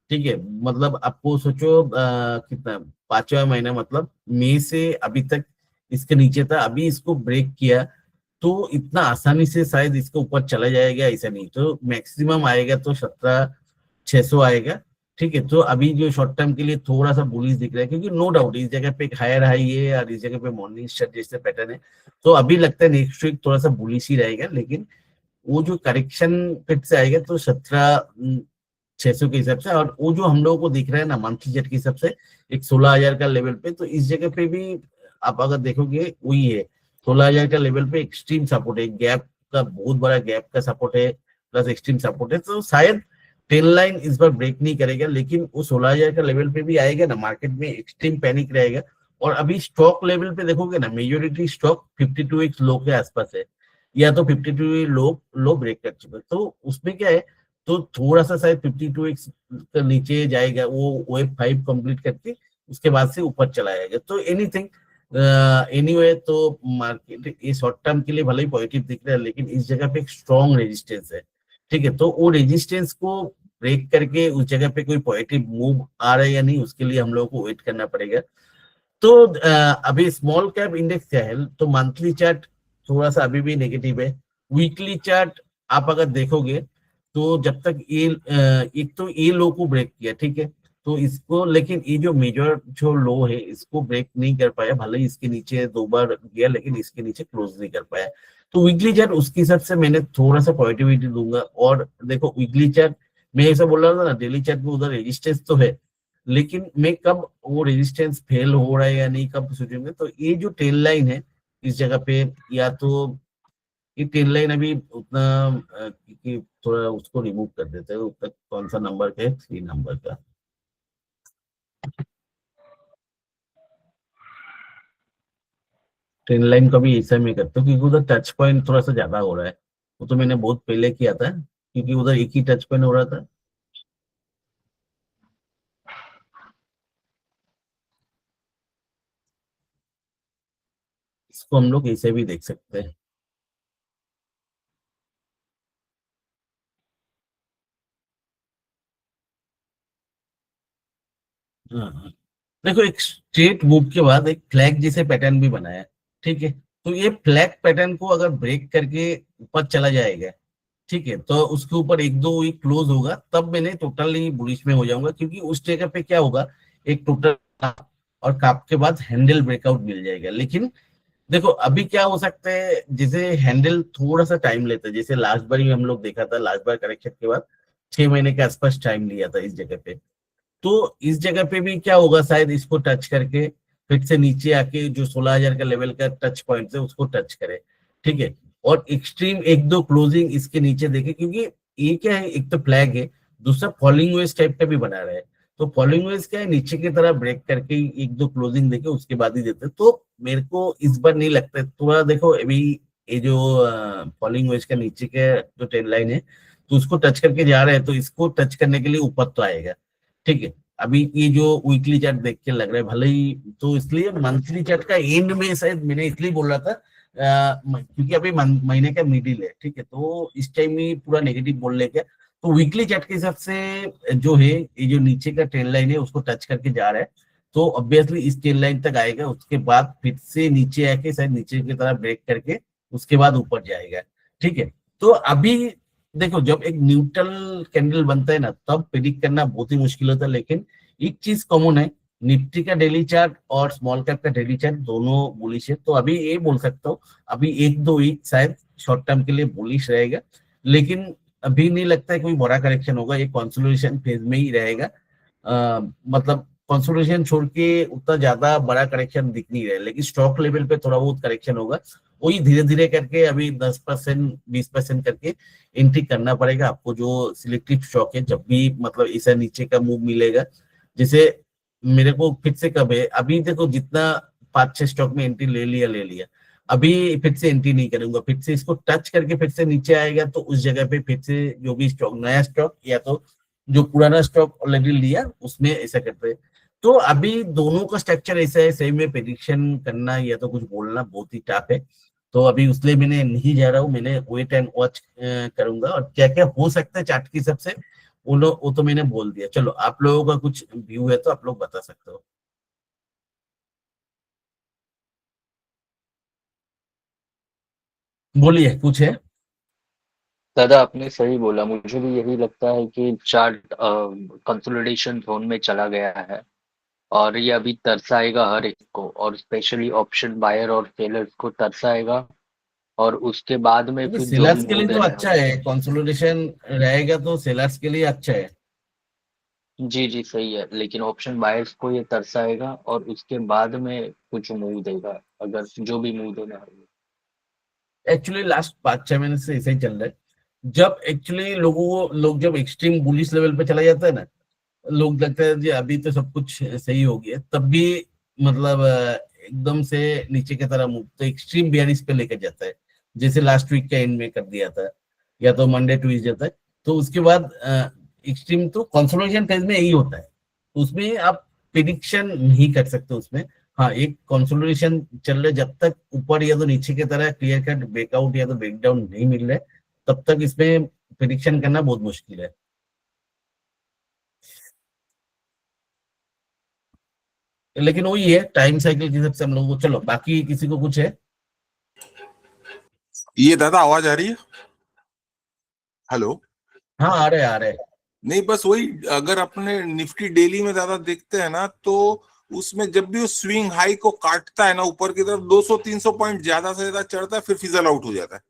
Speaker 1: ठीक है। मतलब आपको सोचो कितना 5वां महीना मतलब मई से अभी तक इसके नीचे था, अभी इसको ब्रेक किया तो इतना आसानी से शायद इसके ऊपर चला जाएगा ऐसा नहीं, तो मैक्सिमम आएगा तो 17,600 आएगा, ठीक है। तो अभी जो शॉर्ट टर्म के लिए थोड़ा सा बुलिश दिख रहा है, क्योंकि नो डाउट इस जगह पे एक हायर हाई है और इस जगह पे मॉर्निंग स्टार जैसे पैटर्न है। तो अभी लगता है नेक्स्ट वीक थोड़ा सा बुलिश ही रहेगा, लेकिन वो जो करेक्शन फिर से आएगा तो 17,600 के हिसाब से। और वो जो हम लोगों को दिख रहा है ना मंथली चार्ट के हिसाब से एक 16,000 का लेवल पे, तो इस जगह पे भी आप अगर देखोगे वही है 16,000 का लेवल पे एक्सट्रीम सपोर्ट है, गैप का बहुत बड़ा गैप का सपोर्ट है, प्लस एक्सट्रीम सपोर्ट है। तो शायद 10 लाइन इस बार ब्रेक नहीं करेगा, लेकिन वो 16,000 का लेवल पे भी आएगा ना, मार्केट में एक्सट्रीम पैनिक रहेगा। और अभी स्टॉक लेवल पे देखोगे ना, मेजोरिटी स्टॉक 52x लो के आसपास है, या तो 52 लो ब्रेक कर चुका है। तो उसमें क्या है, तो थोड़ा सा शायद 52x के नीचे जाएगा, वो वेब 5 कंप्लीट करके उसके बाद से ऊपर चला जाएगा। तो एनीथिंग एनीवे, तो मार्केट ये शॉर्ट टर्म के लिए भले ही पॉजिटिव दिख रहा है, लेकिन इस जगह पे एक स्ट्रॉन्ग रेजिस्टेंस है, ठीक है। तो वो रेजिस्टेंस को ब्रेक करके उस जगह पे कोई पॉजिटिव मूव आ रहा है या नहीं, उसके लिए हम लोगों को वेट करना पड़ेगा। तो अभी स्मॉल कैप इंडेक्स क्या है, तो मंथली चार्ट थोड़ा सा अभी भी नेगेटिव है। वीकली चार्ट आप अगर देखोगे तो जब तक ये एक तो ये लो को ब्रेक किया, ठीक है, तो इसको, लेकिन ये जो मेजर जो लो है इसको ब्रेक नहीं कर पाया, भले ही इसके नीचे 2 बार गया लेकिन इसके नीचे क्लोज नहीं कर पाया। तो वीकली चार्ट उसके हिसाब से मैंने थोड़ा सा पॉजिटिविटी दूंगा। और देखो वीकली चार्ट मैं ऐसा बोल रहा था ना, डेली चार्ट में उधर रेजिस्टेंस तो है, लेकिन मैं कब वो रेजिस्टेंस फेल हो रहा है या नहीं कब सोचेंगे। तो ये जो टेल लाइन है इस जगह पे, या तो ये टेल लाइन अभी उतना कि थोड़ा उसको रिमूव कर देते हैं, उतना कौन सा नंबर का है, 3 नंबर का। टेल लाइन का भी ऐसा मैं करता हूँ, क्योंकि उधर टच पॉइंट थोड़ा सा ज्यादा हो रहा है। वो तो मैंने बहुत पहले किया था, क्योंकि उधर एक ही टच पॉइंट हो रहा था। इसको हम लोग ऐसे भी देख सकते हैं। हाँ। देखो, एक स्ट्रेट मूव के बाद एक फ्लैग जैसे पैटर्न भी बनाया, ठीक है। तो ये फ्लैग पैटर्न को अगर ब्रेक करके ऊपर चला जाएगा, ठीक है, तो उसके ऊपर एक दो वीक क्लोज होगा, तब मैंने टोटली बुलिश में हो जाऊंगा, क्योंकि उस जगह पे क्या होगा, एक टोटल और काप के बाद हैंडल ब्रेकआउट मिल जाएगा। लेकिन देखो अभी क्या हो सकता है, जैसे हैंडल थोड़ा सा टाइम लेता है, जैसे लास्ट बार ही हम लोग देखा था, लास्ट बार करेक्शन के बाद 6 महीने के आसपास टाइम लिया था इस जगह पे। तो इस जगह पे भी क्या होगा, शायद इसको टच करके फिर से नीचे आके जो 16,000 का लेवल का टच पॉइंट है उसको टच करे, ठीक है। और एक्सट्रीम एक दो क्लोजिंग इसके नीचे देखे, क्योंकि ये क्या है, एक तो फ्लैग है, दूसरा फॉलिंग वेज टाइप का भी बना रहा है। तो फॉलिंग वेज क्या है, नीचे की तरह ब्रेक करके एक दो क्लोजिंग देके उसके बाद ही देते हैं। तो मेरे को इस बार नहीं लगता है। थोड़ा देखो अभी ये जो फॉलिंग वेज का नीचे के जो ट्रेंड लाइन है, तो उसको टच करके जा रहे हैं, तो इसको टच करने के लिए ऊपर तो आएगा, ठीक है। अभी ये जो वीकली चार्ट देख के लग रहा है भले ही, तो इसलिए मंथली चार्ट का एंड में शायद मैंने इसलिए बोल रहा था, क्योंकि अभी महीने का मिडिल है, ठीक है, तो इस टाइम में पूरा नेगेटिव बोल ले क्या। तो वीकली चार्ट के हिसाब से जो है, ये जो नीचे का ट्रेंड लाइन है उसको टच करके जा रहा है, तो ऑब्वियसली इस ट्रेंड लाइन तक आएगा, उसके बाद फिर से नीचे आके शायद नीचे की तरह ब्रेक करके उसके बाद ऊपर जाएगा, ठीक है। तो अभी देखो, जब एक न्यूट्रल कैंडल बनता है ना, तब प्रिडिक्ट करना बहुत ही मुश्किल होता है। लेकिन एक चीज कॉमन है, निफ्टी का डेली चार्ट और स्मॉल कैप का डेली चार्ट दोनों बुलिश है। तो अभी ये बोल सकता हूँ, अभी एक दो वीक शायद शॉर्ट टर्म के लिए बुलिश रहेगा, लेकिन अभी नहीं लगता है कोई बड़ा करेक्शन होगा, ये कंसोलिडेशन फेज में ही रहेगा। मतलब कंसोलिडेशन छोड़ के उतना ज्यादा बड़ा करेक्शन दिख नहीं रहा है, लेकिन स्टॉक लेवल पे थोड़ा बहुत करेक्शन होगा, वही धीरे धीरे करके अभी 10% 20% करके एंट्री करना पड़ेगा आपको, जो सिलेक्टिव स्टॉक है। जब भी मतलब ऐसा नीचे का मूव मिलेगा, जैसे मेरे को फिर से कब है, अभी देखो जितना 5-6 स्टॉक में एंट्री ले लिया, अभी फिर से एंट्री नहीं करूंगा, फिर से इसको टच करके फिर से नीचे आएगा, तो उस जगह पे फिर से जो भी स्टॉक, नया स्टॉक या तो जो पुराना स्टॉक ऑलरेडी लिया उसमें ऐसा करते हैं। तो अभी दोनों का स्ट्रक्चर ऐसा है, सही में प्रेडिक्शन करना या तो कुछ बोलना बहुत ही टफ है। तो अभी उसलिए मैंने नहीं जा रहा हूँ, मैंने वेट एंड वॉच करूंगा, और क्या क्या हो सकता है चार्ट की हिसाब से वो तो मैंने बोल दिया। चलो, आप लोगों का कुछ व्यू है तो आप लोग बता सकते हो। बोलिए, कुछ है?
Speaker 9: दादा आपने सही बोला, मुझे भी यही लगता है कि चार्ट कंसोलिडेशन जोन में चला गया है और ये अभी तरसाएगा हर एक को, और स्पेशली ऑप्शन बायर और सेलर्स को तरसाएगा, और उसके बाद में फिर जो भी
Speaker 1: सेलर्स के लिए
Speaker 9: मूव
Speaker 1: तो
Speaker 9: देना
Speaker 1: अच्छा
Speaker 9: है।
Speaker 1: है, कंसोलिडेशन रहेगा तो सेलर्स के लिए अच्छा है।
Speaker 9: जी जी सही है, लेकिन ऑप्शन बायर्स को ये तरसाएगा और उसके बाद में कुछ मूव देगा, अगर जो भी मूव देना है।
Speaker 1: एक्चुअली लास्ट 5-6 महीने से ऐसे ही चल रहा है। जब एक्चुअली लोग जब एक्सट्रीम बुलिश लेवल पे चला जाता है ना, लोग लगता है जी अभी तो सब कुछ सही हो गया, तब भी मतलब एकदम से नीचे की तरह मूव तो एक्सट्रीम बियरिश पे लेकर जाता है, जैसे लास्ट वीक का एंड में कर दिया था, या तो मंडे ट्यूजडे जाता है। तो उसके बाद एक्सट्रीम तो कंसोलिडेशन फेज में यही होता है, उसमें आप प्रिडिक्शन नहीं कर सकते उसमें। हाँ, एक कंसोलिडेशन चल रहा है, जब तक ऊपर या तो नीचे की तरह क्लियर कट ब्रेकआउट या तो ब्रेकडाउन नहीं मिल रहा है, तब तक इसमें प्रिडिक्शन करना बहुत मुश्किल है। लेकिन वही है, टाइम साइकिल के हिसाब से हम लोग को। चलो, बाकी किसी को कुछ है?
Speaker 10: ये दादा आवाज आ रही है? हेलो?
Speaker 1: हाँ, आ रहे।
Speaker 10: नहीं, बस वही, अगर अपने निफ्टी डेली में ज्यादा देखते हैं ना, तो उसमें जब भी वो स्विंग हाई को काटता है ना ऊपर की तरफ, 200-300 पॉइंट ज्यादा से ज्यादा चढ़ता है, फिर फिजल आउट हो जाता है।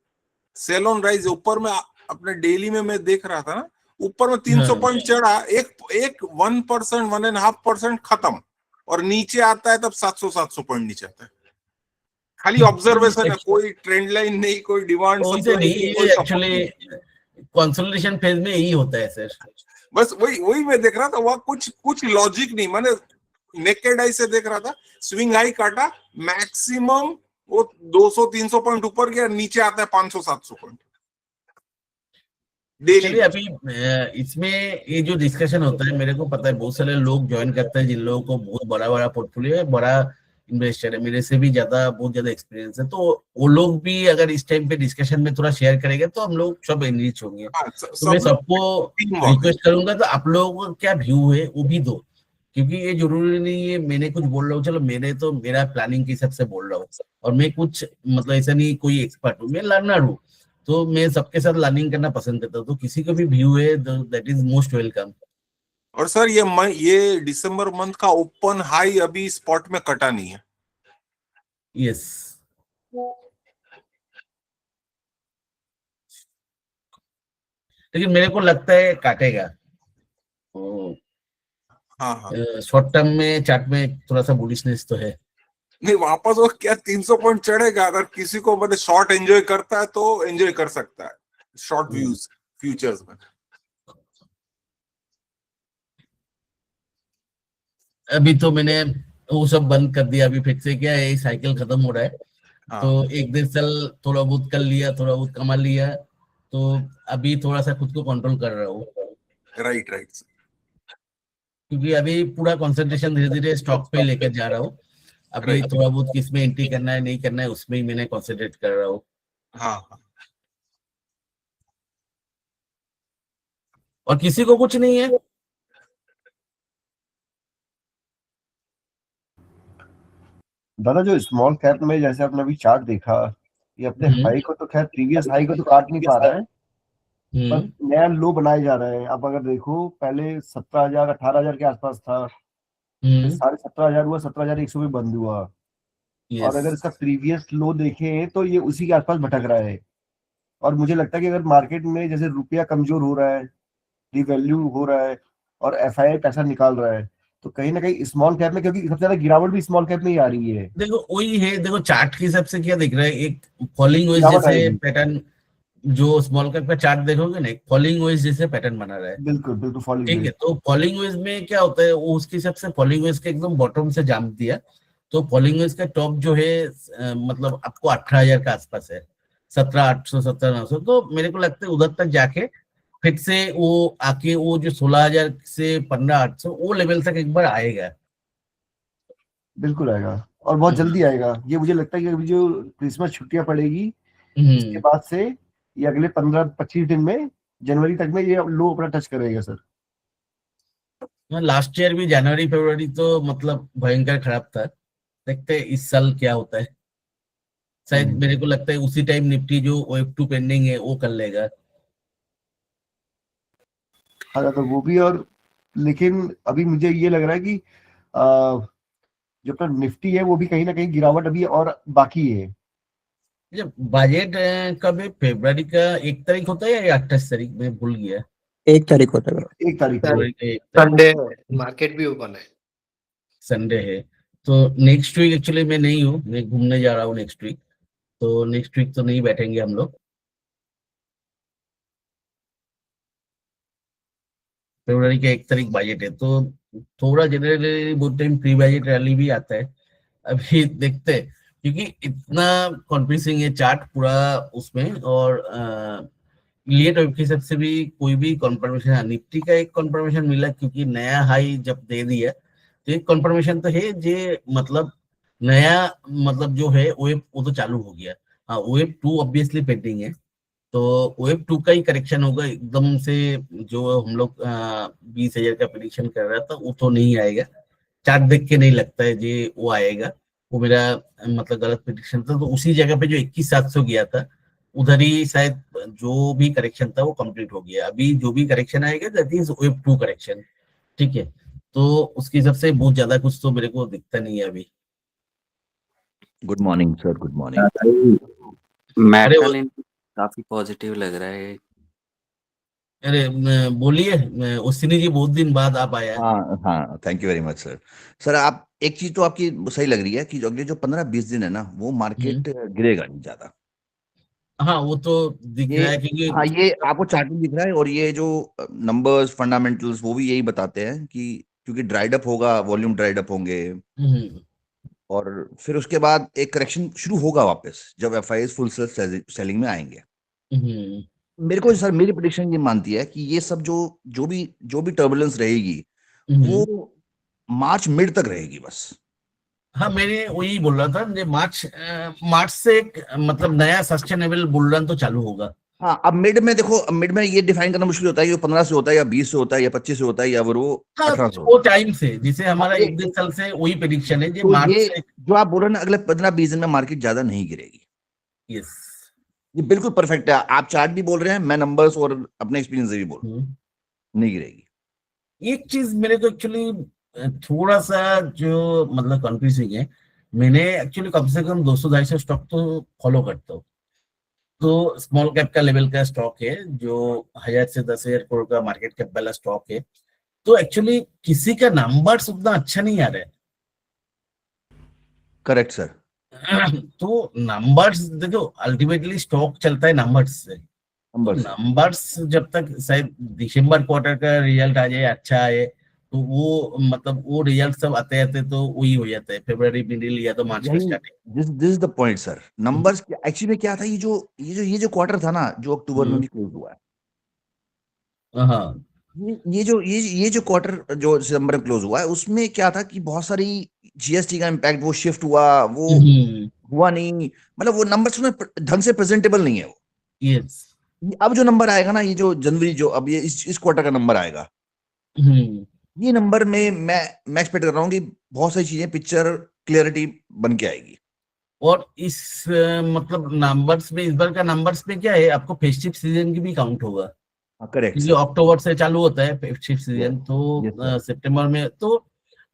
Speaker 10: सेल ऑन राइज ऊपर में अपने डेली में मैं देख रहा था ना, ऊपर में 300 पॉइंट चढ़ा, एक 1%, 1.5% खत्म, और नीचे आता है तब 700 पॉइंट नीचे आता है। खाली ऑब्जर्वेशन है, कोई ट्रेंड लाइन नहीं, कोई डिमांड सप्लाई नहीं, कोई
Speaker 1: एक्चुअली कंसोलिडेशन फेज में यही होता है सर।
Speaker 10: बस वही मैं देख रहा था, वहां कुछ लॉजिक नहीं, मैंने नेकेड आई से देख रहा था। स्विंग हाई काटा, मैक्सिमम वो 200-300 पॉइंट ऊपर गया, नीचे आता है 500-700 पॉइंट डेली।
Speaker 1: चलिए, अभी इसमें ये जो डिस्कशन होता है, मेरे को पता है बहुत सारे लोग ज्वाइन करते हैं जिन लोगों को बहुत बड़ा पोर्टफोलियो है, बड़ा इन्वेस्टर है, मेरे से भी बहुत ज्यादा एक्सपीरियंस है। तो वो लोग भी अगर इस टाइम पे डिस्कशन में थोड़ा शेयर करेंगे तो हम लोग सब एनरिच होंगे। तो मैं सबको रिक्वेस्ट करूंगा, तो आप लोगों का क्या व्यू है वो भी दो, क्योंकि ये जरूरी नहीं है मैंने कुछ बोल रहा हूँ, चलो मैंने तो मेरा प्लानिंग के हिसाब से बोल रहा हूँ, और मैं कुछ मतलब ऐसा नहीं कोई एक्सपर्ट हूँ, मैं लर्नर हूँ, तो मैं सबके साथ लर्निंग करना पसंद करता हूँ, तो किसी का भी व्यू है दैट इज मोस्ट वेलकम।
Speaker 10: और सर ये दिसंबर मंथ का ओपन हाई अभी स्पॉट में कटा नहीं है।
Speaker 1: यस, लेकिन मेरे को लगता है काटेगा।
Speaker 10: हाँ हाँ,
Speaker 1: शॉर्ट टर्म में चार्ट में थोड़ा सा बुलिशनेस तो है।
Speaker 10: नहीं वापस वो क्या 300 पॉइंट चढ़ेगा, अगर किसी को मतलब शॉर्ट एंजॉय करता है तो एंजॉय कर सकता है शॉर्ट व्यूज फ्यूचर्स में।
Speaker 1: अभी तो मैंने वो सब बंद कर दिया, अभी फिर से क्या है साइकिल खत्म हो रहा है,
Speaker 10: हाँ,
Speaker 1: तो एक दिन साल थोड़ा बहुत कर लिया, थोड़ा बहुत कमा लिया, तो अभी थोड़ा सा खुद को कंट्रोल कर रहा हूँ,
Speaker 10: राइट राइट।
Speaker 1: क्योंकि अभी पूरा कंसंट्रेशन धीरे धीरे स्टॉक पे लेकर जा रहा हूँ। अभी
Speaker 10: Right.
Speaker 1: थोड़ा बहुत किसमें एंट्री करना है नहीं करना है उसमें ही मैंने कंसंट्रेट कर रहा हूँ।
Speaker 10: हाँ हाँ,
Speaker 1: और किसी को कुछ नहीं है।
Speaker 11: दादा जो स्मॉल कैप में जैसे आपने अभी चार्ट देखा, ये अपने
Speaker 1: हम्म।
Speaker 11: हाई को तो खैर प्रीवियस हाई को तो काट नहीं पा रहा है, पर
Speaker 1: हम्म।
Speaker 11: नया लो बनाए जा रहे हैं। आप अगर देखो पहले 17,000 18,000 के आसपास था, फिर 17,500 हुआ, 17,100 में बंद हुआ, और अगर
Speaker 1: यस,
Speaker 11: इसका प्रीवियस लो देखें तो ये उसी के आसपास भटक रहा है। और मुझे लगता है कि अगर मार्केट में जैसे रुपया कमजोर हो रहा है, डिवैल्यू हो रहा है, और एफआईआई पैसा निकाल रहा है, तो कहीं ना कहीं स्मॉल कैप में, क्योंकि सबसे ज्यादा गिरावट भी स्मॉल कैप में ही आ रही है,
Speaker 1: देखो वही है, देखो चार्ट के हिसाब से क्या दिख रहा है, एक फॉलिंग वेज
Speaker 11: गिरावट
Speaker 1: जैसे
Speaker 11: आएगी।
Speaker 1: पैटर्न, जो स्मॉल कैप का चार्ट देखोगे ना, फॉलिंग वेज जैसे पैटर्न बना रहा है।
Speaker 11: बिल्कुल बिल्कुल फॉलिंग
Speaker 1: ठीक है, तो फॉलिंग वेज में क्या होता है, वो उसके हिसाब से फॉलिंग वेज के एकदम बॉटम से जाम दिया, तो फॉलिंग वेज का टॉप जो है मतलब आपको 18,000 के आसपास है, 17,800 17,900, तो मेरे को लगता है उधर तक जाके फिर से वो आके वो जो 16,000 से 15,800 वो लेवल तक एक बार आएगा।
Speaker 11: बिल्कुल आएगा, और बहुत जल्दी आएगा। ये मुझे लगता है कि अभी जो क्रिसमस छुट्टियां पड़ेगी इसके बाद से ये अगले 15-25 दिन में, जनवरी तक में ये लो अपना टच करेगा सर।
Speaker 1: लास्ट ईयर भी जनवरी फरवरी तो मतलब भयंकर खराब था, देखते हैं इस साल क्या होता है। शायद मेरे को लगता है उसी टाइम निफ्टी जो OF2 पेंडिंग है वो कर लेगा।
Speaker 11: हाँ तो वो भी, और लेकिन अभी मुझे ये लग रहा है कि जो अपना निफ्टी है वो भी कहीं ना कहीं गिरावट अभी और बाकी है।
Speaker 1: जब बजट कब है, फरवरी का 1 तारीख होता है या 28 तारीख, मैं भूल गया।
Speaker 5: 1 तारीख होता है।
Speaker 11: 1 तारीख को
Speaker 1: फरवरी का 1 तारीख
Speaker 7: संडे मार्केट भी ओपन है।
Speaker 1: संडे है, तो नेक्स्ट वीक एक्चुअली मैं नहीं हूँ, मैं घूमने जा रहा हूँ नेक्स्ट वीक, तो नेक्स्ट वीक तो नहीं बैठेंगे हम लोग। फरवरी का 1 तारीख बजट है, तो थोड़ा जनरली बहुत टाइम प्री बजट रैली भी आता है। अभी देखते हैं, क्योंकि इतना कॉन्फ्यूजिंग है चार्ट पूरा उसमें, और लिए तो के हिसाब से भी कोई भी कंफर्मेशन, निफ्टी का एक कंफर्मेशन मिला क्योंकि नया हाई जब दे दिया, तो एक कंफर्मेशन तो है जे मतलब नया मतलब जो है वो तो चालू हो गया। हाँ, OF2 ऑब्वियसली पेंडिंग है, तो OF2 का ही करेक्शन होगा एकदम से। जो हम लोग 20,000 का प्रेडिक्शन कर रहा था वो तो नहीं आएगा, चार्ट देख के नहीं लगता है जे वो आएगा, वो मेरा मतलब गलत प्रेडिक्शन था। तो उसी जगह पे जो 21,700 गया था उधर ही शायद जो भी करेक्शन था वो कंप्लीट हो गया। अभी जो भी करेक्शन आएगा दैट इज OF2 करेक्शन, ठीक है, तो उसके हिसाब से बहुत ज्यादा कुछ तो मेरे को दिखता नहीं है अभी।
Speaker 12: Good morning sir, good morning.
Speaker 13: Metal काफी पॉजिटिव लग रहा है।
Speaker 1: अरे बोलिए, उस्नी जी बहुत दिन बाद आप आया है।
Speaker 12: हाँ हाँ, thank you very much sir. Sir आप एक चीज तो आपकी सही लग रही है कि अगले जो 15-20 दिन है ना, वो मार्केट गिरेगा नहीं ज्यादा।
Speaker 1: हाँ वो तो दिख रहा है क्योंकि
Speaker 12: हाँ, ये आपको चार्ट में दिख रहा है, और ये जो नंबर्स फंडामेंटल्स वो भी यही बताते हैं कि क्योंकि ड्राइड अप होगा, वॉल्यूम ड्राइड अप होंगे, और फिर उसके बाद एक करेक्शन शुरू होगा वापस जब एफआईआईज फुल सेलिंग में आएंगे। मेरे को सर, मेरी प्रेडिक्शन ये मानती है कि ये सब जो भी टर्बुलेंस रहेगी वो मार्च मिड तक रहेगी बस।
Speaker 1: हाँ, मैंने वही बोल रहा था, मार्च से एक मतलब नया सस्टेनेबल बुल रन तो चालू होगा,
Speaker 12: हाँ, अब मिड में देखो, अब मिड में ये डिफाइन करना मुश्किल होता है कि वो 15 से होता है या 20 से होता है या 25 से होता है या वो
Speaker 1: हाँ
Speaker 12: 18 से
Speaker 1: वो
Speaker 12: होता
Speaker 1: टाइम से जिसे हमारा
Speaker 12: है।
Speaker 1: 1-2 साल से वही प्रेडिक्शन है, ये
Speaker 12: तो
Speaker 1: मार्च
Speaker 12: ये
Speaker 1: से।
Speaker 12: जो आप बोल रहे हैं ना, अगले 15-20 दिन में मार्केट ज्यादा नहीं गिरेगी,
Speaker 1: यस।
Speaker 12: ये बिल्कुल परफेक्ट है। आप चार्ट भी बोल रहे हैं, मैं नंबर्स और अपने एक्सपीरियंस से भी बोल रहा हूं, नहीं गिरेगी।
Speaker 1: एक चीज मेरे को एक्चुअली थोड़ा सा जो मतलब कंफ्यूजिंग है, मैंने एक्चुअली कम से कम 200-250 स्टॉक तो फॉलो करता हूँ। तो स्मॉल कैप का लेवल का स्टॉक है जो 1000 से 10,000 करोड़ का मार्केट कैप वाला स्टॉक है। तो एक्चुअली किसी का नंबर्स उतना अच्छा नहीं आ रहा है।
Speaker 12: Correct sir.
Speaker 1: तो नंबर्स देखो, अल्टीमेटली स्टॉक चलता है नंबर्स से। तो
Speaker 12: नंबर से
Speaker 1: नंबर्स जब तक शायद दिसंबर क्वार्टर का रिजल्ट आ जाए, अच्छा आए, तो वो मतलब वो रिजल्ट सब आते आते तो वही हो जाता है फरवरी मिडिल या तो मार्च का
Speaker 12: यही,
Speaker 1: starting.
Speaker 12: This is the point sir. Numbers actually में क्या था, ये जो क्वार्टर था ना, जो अक्टूबर में भी क्लोज हुआ है,
Speaker 1: हाँ।
Speaker 12: ये जो क्वार्टर जो दिसंबर में क्लोज हुआ है, उसमें क्या था कि बहुत सारी जीएसटी का इम्पैक्ट, वो शिफ्ट हुआ, वो हुआ नहीं, मतलब वो नंबर्स में ढंग से प्रेजेंटेबल नहीं है वो।
Speaker 1: यस।
Speaker 12: अब जो नंबर आएगा ना, ये जो जनवरी, जो अब ये इस क्वार्टर का नंबर आएगा, ये नंबर में मैं एक्सपेक्ट कर रहा हूँ कि बहुत सारी चीजें, पिक्चर क्लियरिटी बन के आएगी।
Speaker 1: और इस मतलब नंबर्स में, इस बार का नंबर्स में क्या है, आपको फेस्टिव सीजन की भी काउंट होगा,
Speaker 12: करेक्ट
Speaker 1: क्योंकि
Speaker 12: सर।
Speaker 1: अक्टूबर से चालू होता है फेस्टिव सीजन।
Speaker 12: Yes,
Speaker 1: तो
Speaker 12: sir.
Speaker 1: सितंबर में, तो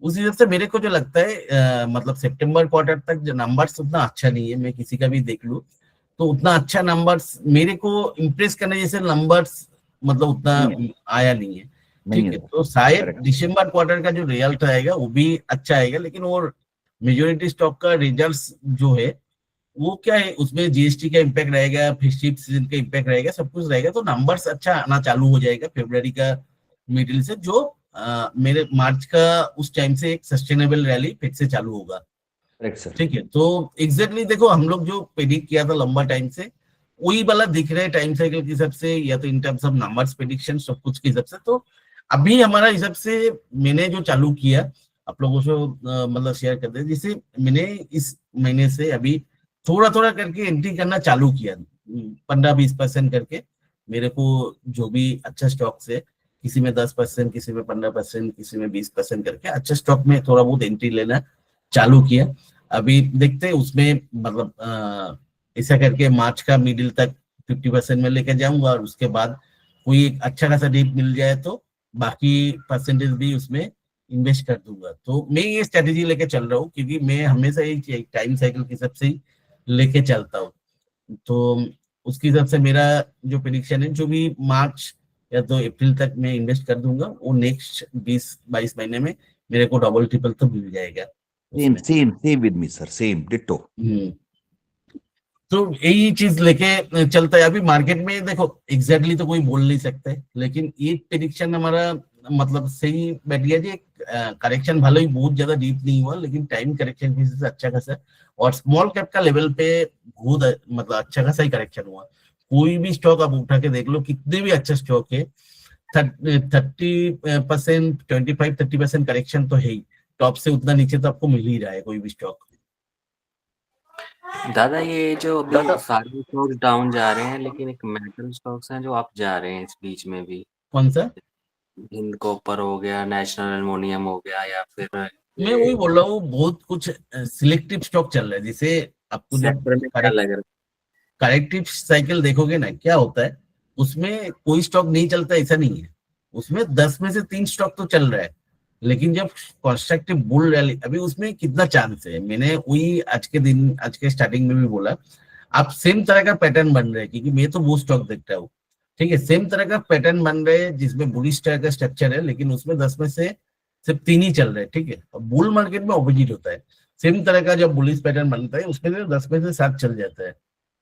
Speaker 1: उस हिसाब से मेरे को जो लगता है मतलब सितंबर क्वार्टर तक जो नंबर्स उतना अच्छा नहीं है, मैं किसी का भी देख लूं तो उतना अच्छा नंबर्स मेरे को इम्प्रेस करने जैसे नंबर्स मतलब उतना आया नहीं है। ठीक है, तो शायद दिसंबर क्वार्टर का जो रिजल्ट आएगा वो भी अच्छा आएगा, लेकिन वो मेजोरिटी स्टॉक का रिजल्ट्स जो है वो क्या है, उसमें जीएसटी का इम्पैक्ट रहेगा, फेस्टिव सीजन का इम्पैक्ट रहेगा, सब कुछ रहेगा, तो नंबर्स अच्छा आना चालू हो जाएगा फरवरी का मिडिल से, जो मेरे मार्च का उस टाइम से एक सस्टेनेबल रैली फिर से चालू होगा। ठीक है, तो एग्जैक्टली देखो हम लोग जो प्रेडिक्ट किया था लंबा टाइम से, वही वाला दिख रहा है टाइम साइकिल के हिसाब से, या तो in terms of numbers prediction सब कुछ के हिसाब से। तो अभी हमारा हिसाब से मैंने जो चालू किया आप लोगों से मतलब शेयर करते हैं, जैसे मैंने इस महीने से अभी थोड़ा थोड़ा करके एंट्री करना चालू किया, 15-20% करके। मेरे को जो भी अच्छा स्टॉक से, किसी में 10%, किसी में 15%, किसी में 20% करके अच्छा स्टॉक में थोड़ा बहुत एंट्री लेना चालू किया। अभी देखते हैं उसमें मतलब ऐसा करके मार्च का मिडिल तक 50% में लेकर जाऊंगा, और उसके बाद कोई एक अच्छा खासा डीप मिल जाए तो बाकी परसेंटेज भी उसमें इन्वेस्ट कर दूंगा। तो मैं ये स्ट्रेटेजी लेके चल रहा हूँ, क्योंकि मैं हमेशा एक टाइम साइकिल के हिसाब से ही लेके चलता हूँ। तो उसके हिसाब से मेरा जो प्रेडिक्शन है, जो भी मार्च या तो अप्रैल तक मैं इन्वेस्ट कर दूंगा, वो नेक्स्ट 20-22 महीने में मेरे को डबल ट्रिपल तो मिल जाएगा।
Speaker 12: Same with me sir, same ditto.
Speaker 1: तो यही चीज लेके चलता है। अभी मार्केट में देखो एग्जैक्टली तो कोई बोल नहीं सकते, लेकिन ये प्रेडिक्शन हमारा मतलब सही बैठ गया जी। करेक्शन भले ही बहुत ज्यादा डीप नहीं हुआ, लेकिन टाइम करेक्शन की वजह से अच्छा खासा, और स्मॉल कैप का लेवल पे बहुत मतलब अच्छा खासा ही करेक्शन हुआ। कोई भी स्टॉक आप उठा के देख लो, कितने भी अच्छा स्टॉक है, 30%, 25-30% करेक्शन तो है ही, टॉप से उतना नीचे तो आपको मिल ही रहा है कोई भी स्टॉक।
Speaker 13: दादा ये जो अभी सारे स्टॉक्स डाउन जा रहे हैं, लेकिन एक मेटल स्टॉक्स हैं जो अप जा रहे हैं इस बीच में भी।
Speaker 1: कौन सा?
Speaker 13: हिंद कॉपर हो गया, नेशनल एल्युमिनियम हो गया, या फिर
Speaker 1: मैं वही बोल रहा हूँ, बहुत कुछ सिलेक्टिव स्टॉक चल रहा है। जैसे आपको जब
Speaker 13: सेक्टर में क्या लग रहा है?
Speaker 1: करेक्टिव साइकिल देखोगे ना, क्या होता है उसमें, कोई स्टॉक नहीं चलता ऐसा नहीं है, उसमें 10 में से 3 स्टॉक तो चल रहा है। लेकिन जब कंस्ट्रक्टिव बुल रैली, अभी उसमें कितना चांस है, मैंने वही आज के स्टार्टिंग में भी बोला, आप सेम तरह का पैटर्न बन रहे हैं, क्योंकि मैं तो वो स्टॉक देख रहा हूँ। ठीक है, सेम तरह का पैटर्न बन रहे हैं जिसमें बुलिश तरह का स्ट्रक्चर है, लेकिन उसमें 10 में से सिर्फ 3 ही चल रहे हैं। ठीक है, बुल मार्केट में ऑपोजिट होता है, सेम तरह का जब बुलिश पैटर्न बनता है उसमें 10 में से 7 चल जाता है।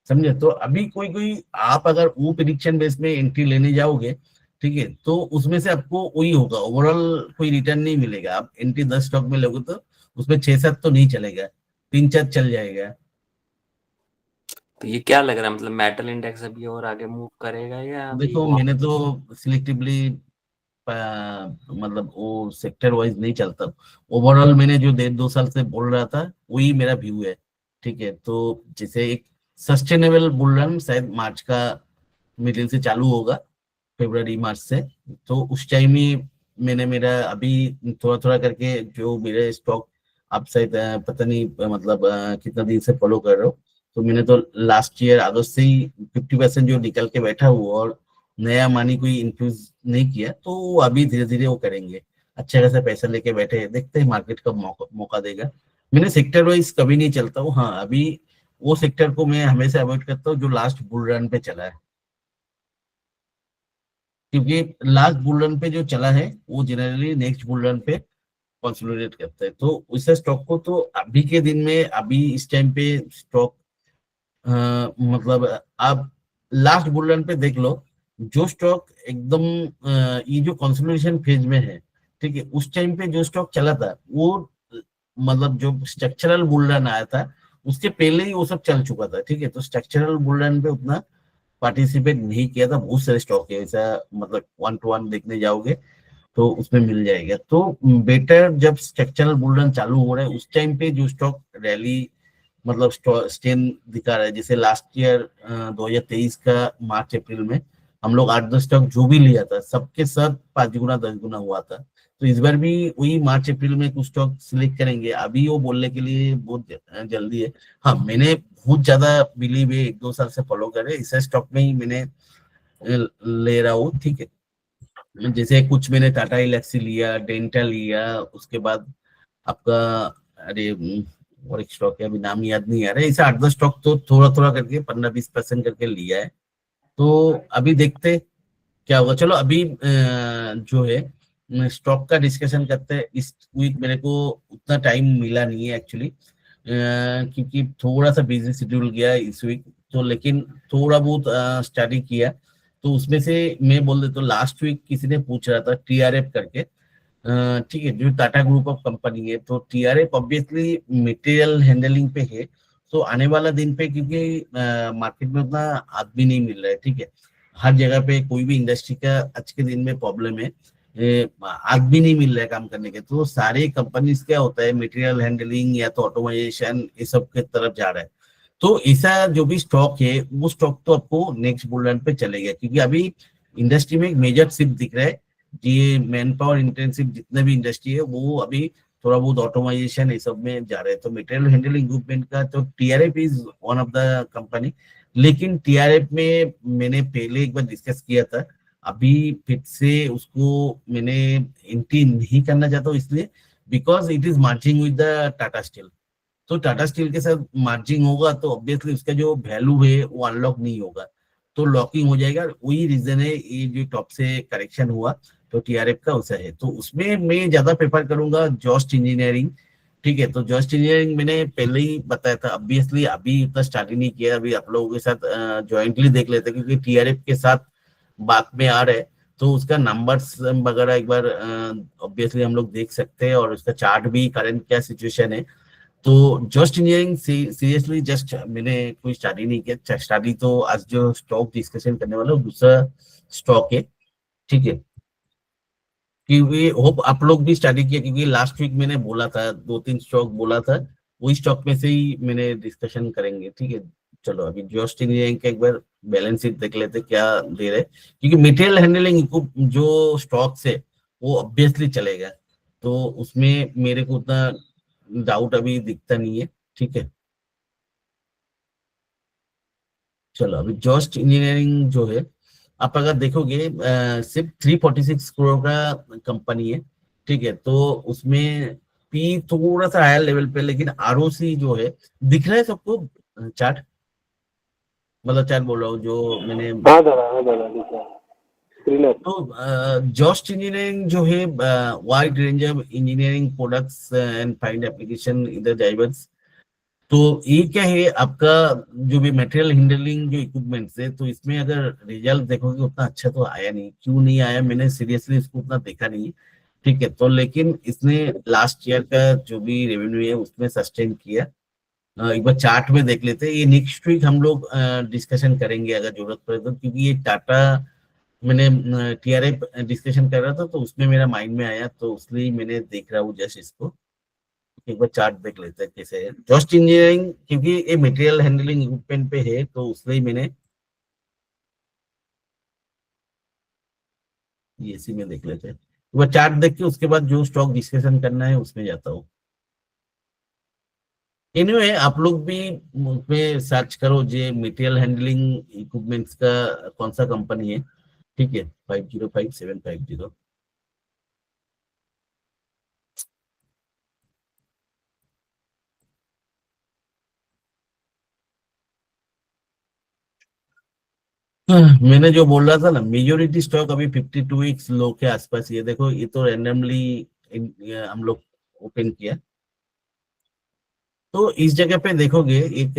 Speaker 1: समझे? तो अभी कोई कोई आप अगर वो प्रेडिक्शन बेस में एंट्री लेने जाओगे, ठीक है, तो उसमें से आपको वही होगा, ओवरऑल कोई रिटर्न नहीं मिलेगा। आप एंट्री 10 स्टॉक में लोगे तो उसमें 6-7 तो नहीं चलेगा, 3-4 चल जाएगा।
Speaker 13: तो ये क्या लग रहा है, मतलब मेटल इंडेक्स अभी और आगे मूव करेगा या अभी
Speaker 1: देखो मैंने तो सिलेक्टिवली मतलब वो सेक्टर वाइज नहीं चलता, ओवरऑल मैंने जो 1.5-2 साल से बोल रहा था वही मेरा व्यू है। ठीक है, तो जैसे एक सस्टेनेबल बुल रन शायद मार्च का मिडिल से चालू होगा, फरवरी मार्च से, तो उस टाइम ही मैंने मेरा अभी थोड़ा थोड़ा करके जो मेरे स्टॉक आप शायद पता नहीं मतलब कितना दिन से फॉलो कर रहे हो, तो मैंने तो लास्ट ईयर अगस्त से ही 50% जो निकल के बैठा हुआ और नया मनी कोई इन्फ्यूज नहीं किया, तो वो अभी धीरे धीरे वो करेंगे। अच्छा खासा पैसा लेके बैठे हैं, देखते हैं मार्केट कब मौका देगा। मैंने सेक्टर वाइज कभी नहीं चलता हूँ। हाँ, अभी वो सेक्टर को मैं हमेशा अवॉइड करता हूँ जो लास्ट बुल रन पे चला है, क्योंकि लास्ट बुल रन पे जो चला है वो जनरली नेक्स्ट बुल रन पे कंसोलिडेट करता है। तो उस स्टॉक को तो अभी के दिन में, अभी इस टाइम पे स्टॉक मतलब आप लास्ट बुल रन पे देख लो, जो स्टॉक एकदम ये जो कंसोलिडेशन फेज में है, ठीक है, उस टाइम पे जो स्टॉक चला था वो मतलब जो स्ट्रक्चरल बुल रन आया था उसके पहले ही वो सब चल चुका था, ठीक है। तो स्ट्रक्चरल बुल रन पे उतना पार्टिसिपेट नहीं किया था। बहुत सारे स्टॉक है ऐसा, मतलब 1 to 1 देखने जाओगे तो उसमें मिल जाएगा। तो बेटर जब स्ट्रक्चरल बुल रन चालू हो रहा है उस टाइम पे जो स्टॉक रैली मतलब स्टेन दिखा रहा है, जैसे लास्ट ईयर 2023 का मार्च अप्रैल में हम लोग 8-10 स्टॉक जो भी लिया था सबके सब 5 गुना 10 गुना हुआ था। तो इस बार भी वही मार्च अप्रैल में कुछ स्टॉक सिलेक्ट करेंगे, अभी वो बोलने के लिए बहुत जल्दी है। हाँ, मैंने बहुत ज्यादा बिलीव है, 1-2 साल से फॉलो कर रहे, इस स्टॉक में ही मैंने ले रहा हूँ, ठीक है। जैसे कुछ मैंने टाटा इलेक्सी लिया, डेंटल लिया, उसके बाद आपका अरे और एक स्टॉक है अभी नाम याद नहीं आ रहा है, ऐसे 8-10 स्टॉक तो थोड़ा थोड़ा करके 15-20% करके लिया है। तो अभी देखते क्या होगा। चलो अभी जो है स्टॉक का डिस्कशन करते हैं। इस वीक मेरे को उतना टाइम मिला नहीं है एक्चुअली, क्योंकि थोड़ा सा बिजी शेड्यूल गया इस वीक, तो लेकिन थोड़ा बहुत स्टडी किया। तो उसमें से मैं बोल देता हूँ, लास्ट वीक किसी ने पूछ रहा था टीआरएफ करके, ठीक है, जो टाटा ग्रुप ऑफ कंपनी है, तो टीआरएफ ऑब्वियसली मटेरियल हैंडलिंग पे है। तो आने वाला दिन पे, क्योंकि मार्केट में उतना आदमी नहीं मिल रहा है, ठीक है, हर जगह पे कोई भी इंडस्ट्री का आज के दिन में प्रॉब्लम है, आदमी नहीं मिल रहा है काम करने के, तो सारे कंपनीज क्या होता है मटेरियल हैंडलिंग या तो ऑटोमाइजेशन ये सब के तरफ जा रहा है। तो ऐसा जो भी स्टॉक है वो स्टॉक तो आपको नेक्स्ट बुल रन पे चलेगा, क्योंकि अभी इंडस्ट्री में एक मेजर शिफ्ट दिख रहा है। ये मैन पावर इंटेंसिव जितने भी इंडस्ट्री है वो अभी थोड़ा बहुत ऑटोमाइजेशन ये सब में जा रहे हैं। तो मटेरियल हैंडलिंग इक्विपमेंट का तो TRF is one of the company, लेकिन टीआरएफ में मैंने पहले एक बार डिस्कस किया था, अभी फिर से उसको मैंने एंट्री नहीं करना चाहता हूँ, इसलिए because it is margin with the Tata steel. तो टाटा स्टील के साथ मार्जिंग होगा तो ऑब्वियसली उसका जो वैल्यू है वो अनलॉक नहीं होगा, तो लॉकिंग हो जाएगा। वही रीजन है ये जो टॉप से करेक्शन हुआ तो टीआरएफ का वैसा है। तो उसमें मैं ज्यादा प्रेफर करूंगा जॉस्ट इंजीनियरिंग, ठीक है। तो जॉस्ट इंजीनियरिंग मैंने पहले ही बताया था, ऑब्वियसली अभी उतना स्टार्ट ही नहीं किया, अभी आप लोगों के साथ ज्वाइंटली देख लेते हैं, क्योंकि टीआरएफ के साथ बात में आ रहे हैं, तो उसका नंबर्स वगैरह एक बार ऑब्वियसली हम लोग देख सकते हैं, और उसका चार्ट भी करंट क्या सिचुएशन है। तो जस्ट इंजीनियरिंग सीरियसली जस्ट मैंने कोई स्टडी नहीं किया, स्टडी तो आज जो स्टॉक डिस्कशन करने वाला दूसरा स्टॉक है, ठीक है, क्योंकि होप आप लोग भी स्टडी किया, क्योंकि लास्ट वीक मैंने बोला था 2-3 स्टॉक बोला था, वही स्टॉक में से ही मैंने डिस्कशन करेंगे, ठीक है। चलो अभी जस्ट इंजीनियरिंग का एक बार बैलेंस शीट देख लेते क्या दे रहे, क्योंकि मटेरियल हैंडलिंग जो स्टॉक्स है वो ऑब्वियसली चलेगा, तो उसमें मेरे को उतना डाउट अभी दिखता नहीं है, ठीक है। चलो अभी जॉस्ट इंजीनियरिंग जो है, आप अगर देखोगे सिर्फ 346 करोड़ का कंपनी है, ठीक है। तो उसमें पी थोड़ा सा हायर लेवल पे, लेकिन आरओसी जो है दिख रहा है सबको चार्ट, मतलब चार्ट बोल रहा हूँ जो मैंने।
Speaker 4: हाँ दादा दिख रहा है स्क्रीन है।
Speaker 1: तो जॉस्ट इंजीनियरिंग जो है wide range of engineering products and find application इधर डाइवर्स। तो ये क्या है आपका जो भी मटेरियल हैंडलिंग जो इक्विपमेंट्स है, तो इसमें अगर रिजल्ट देखोगे उतना अच्छा तो आया नहीं, क्यों नहीं आया मैंने सीरियसली इसको उतना देखा नहीं, ठीक है। तो लेकिन इसने लास्ट ईयर का जो भी रेवेन्यू है उसमें सस्टेन किया। एक बार चार्ट में देख लेते हैं, ये नेक्स्ट वीक हम लोग डिस्कशन करेंगे अगर जरूरत पड़े तो, क्योंकि ये टाटा मैंने टीआरएफ डिस्कशन कर रहा था तो उसमें मेरा माइंड में आया, तो इसलिए मैंने देख रहा हूँ जस्ट इसको। एक बार चार्ट देख लेते हैं कैसे है जॉस्ट इंजीनियरिंग, क्योंकि ये मटेरियल हैंडलिंग इक्विपमेंट पे है तो उसलिए मैंने इसी में देख लेते हैं, वो चार्ट देख के उसके बाद जो स्टॉक डिस्कशन करना है उसमें जाता हूँ। एनीवे आप लोग भी उसमें सर्च करो जे मटेरियल हैंडलिंग इक्विपमेंट्स का कौन सा कंपनी है, ठीक है, 505750। मैंने जो बोल रहा था ना, मेजोरिटी स्टॉक अभी 52 लो के आसपास, ये देखो ये तो रैंडमली हम लोग ओपन किया, तो इस जगह पे देखोगे एक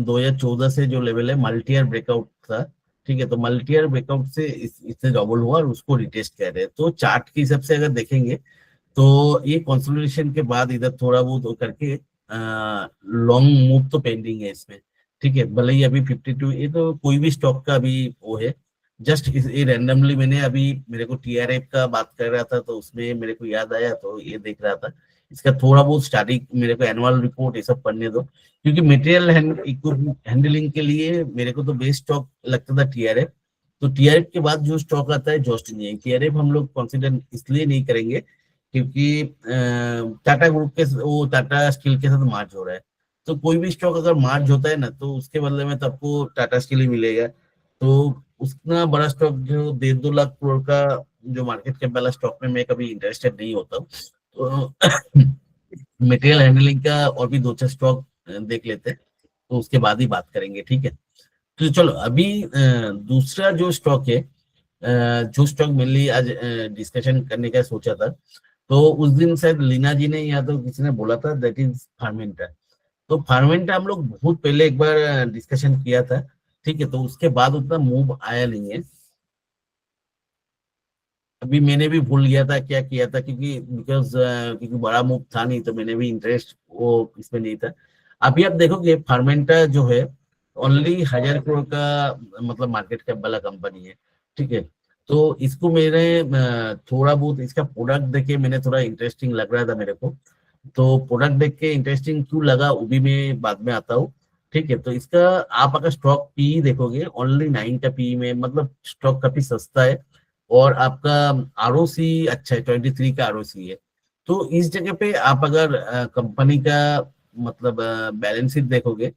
Speaker 1: 2014 से जो लेवल है मल्टी ईयर ब्रेकआउट था, ठीक है, तो मल्टी ईयर ब्रेकआउट से इससे डबल हुआ और उसको रिटेस्ट कर रहे हैं। तो चार्ट के हिसाब से अगर देखेंगे तो ये कंसोलिडेशन के बाद इधर थोड़ा बहुत करके लॉन्ग मूव तो पेंडिंग है इसमें, ठीक है, भले ही अभी 52, ये तो कोई भी स्टॉक का अभी वो है, जस्ट ये रैंडमली मैंने अभी, मेरे को टीआरएफ का बात कर रहा था तो उसमें मेरे को याद आया तो ये देख रहा था। इसका थोड़ा बहुत स्टडी, मेरे को एनुअल रिपोर्ट ये सब पढ़ने दो, क्योंकि मटेरियल हैंडलिंग के लिए मेरे को तो बेस्ट स्टॉक लगता था टीआरएफ। तो टीआरएफ के बाद जो स्टॉक आता है जॉस्ट इंजीनियरिंग, टीआरएफ हम लोग कंसिडर इसलिए नहीं करेंगे क्योंकि टाटा ग्रुप के, वो टाटा स्टील के साथ मार्च हो रहा है, तो कोई भी स्टॉक अगर मार्च होता है ना तो उसके बदले में तो आपको टाटा स्टील ही मिलेगा। तो उतना बड़ा स्टॉक जो 1.5-2 लाख करोड़ का जो मार्केट कैप वाला स्टॉक में मैं कभी इंटरेस्टेड नहीं होता हूँ। तो मटेरियल हैंडलिंग का और भी 2-4 स्टॉक देख लेते हैं, तो उसके बाद ही बात करेंगे, ठीक है। तो चलो अभी दूसरा जो स्टॉक है, जो स्टॉक मेनली आज डिस्कशन करने का सोचा था, तो उस दिन शायद लीना जी ने या तो किसी ने बोला था, दैट इज फार्मेंटा। तो फार्मेंटा हम लोग बहुत पहले एक बार डिस्कशन किया था, ठीक है, तो उसके बाद उतना मूव आया नहीं है। अभी मैंने भी भूल गया था क्या किया था, क्योंकि क्योंकि बड़ा मूव था नहीं तो मैंने भी इंटरेस्ट वो इसमें नहीं था। अभी आप देखोगे फार्मेंटा जो है ओनली 1000 करोड़ का मतलब मार्केट कैप वाला कंपनी है, ठीक है। तो इसको मैंने थोड़ा बहुत इसका प्रोडक्ट देखे, मैंने थोड़ा इंटरेस्टिंग लग रहा था मेरे को, तो प्रोडक्ट देख के इंटरेस्टिंग क्यों लगा वो भी मैं बाद में आता हूँ, ठीक है। तो इसका आप अगर स्टॉक पी देखोगे ओनली 9 का पी में, मतलब स्टॉक काफी सस्ता है और आपका आरओसी अच्छा है, 23 का आरओसी है। तो इस जगह पे आप अगर कंपनी का मतलब बैलेंस शीट देखोगे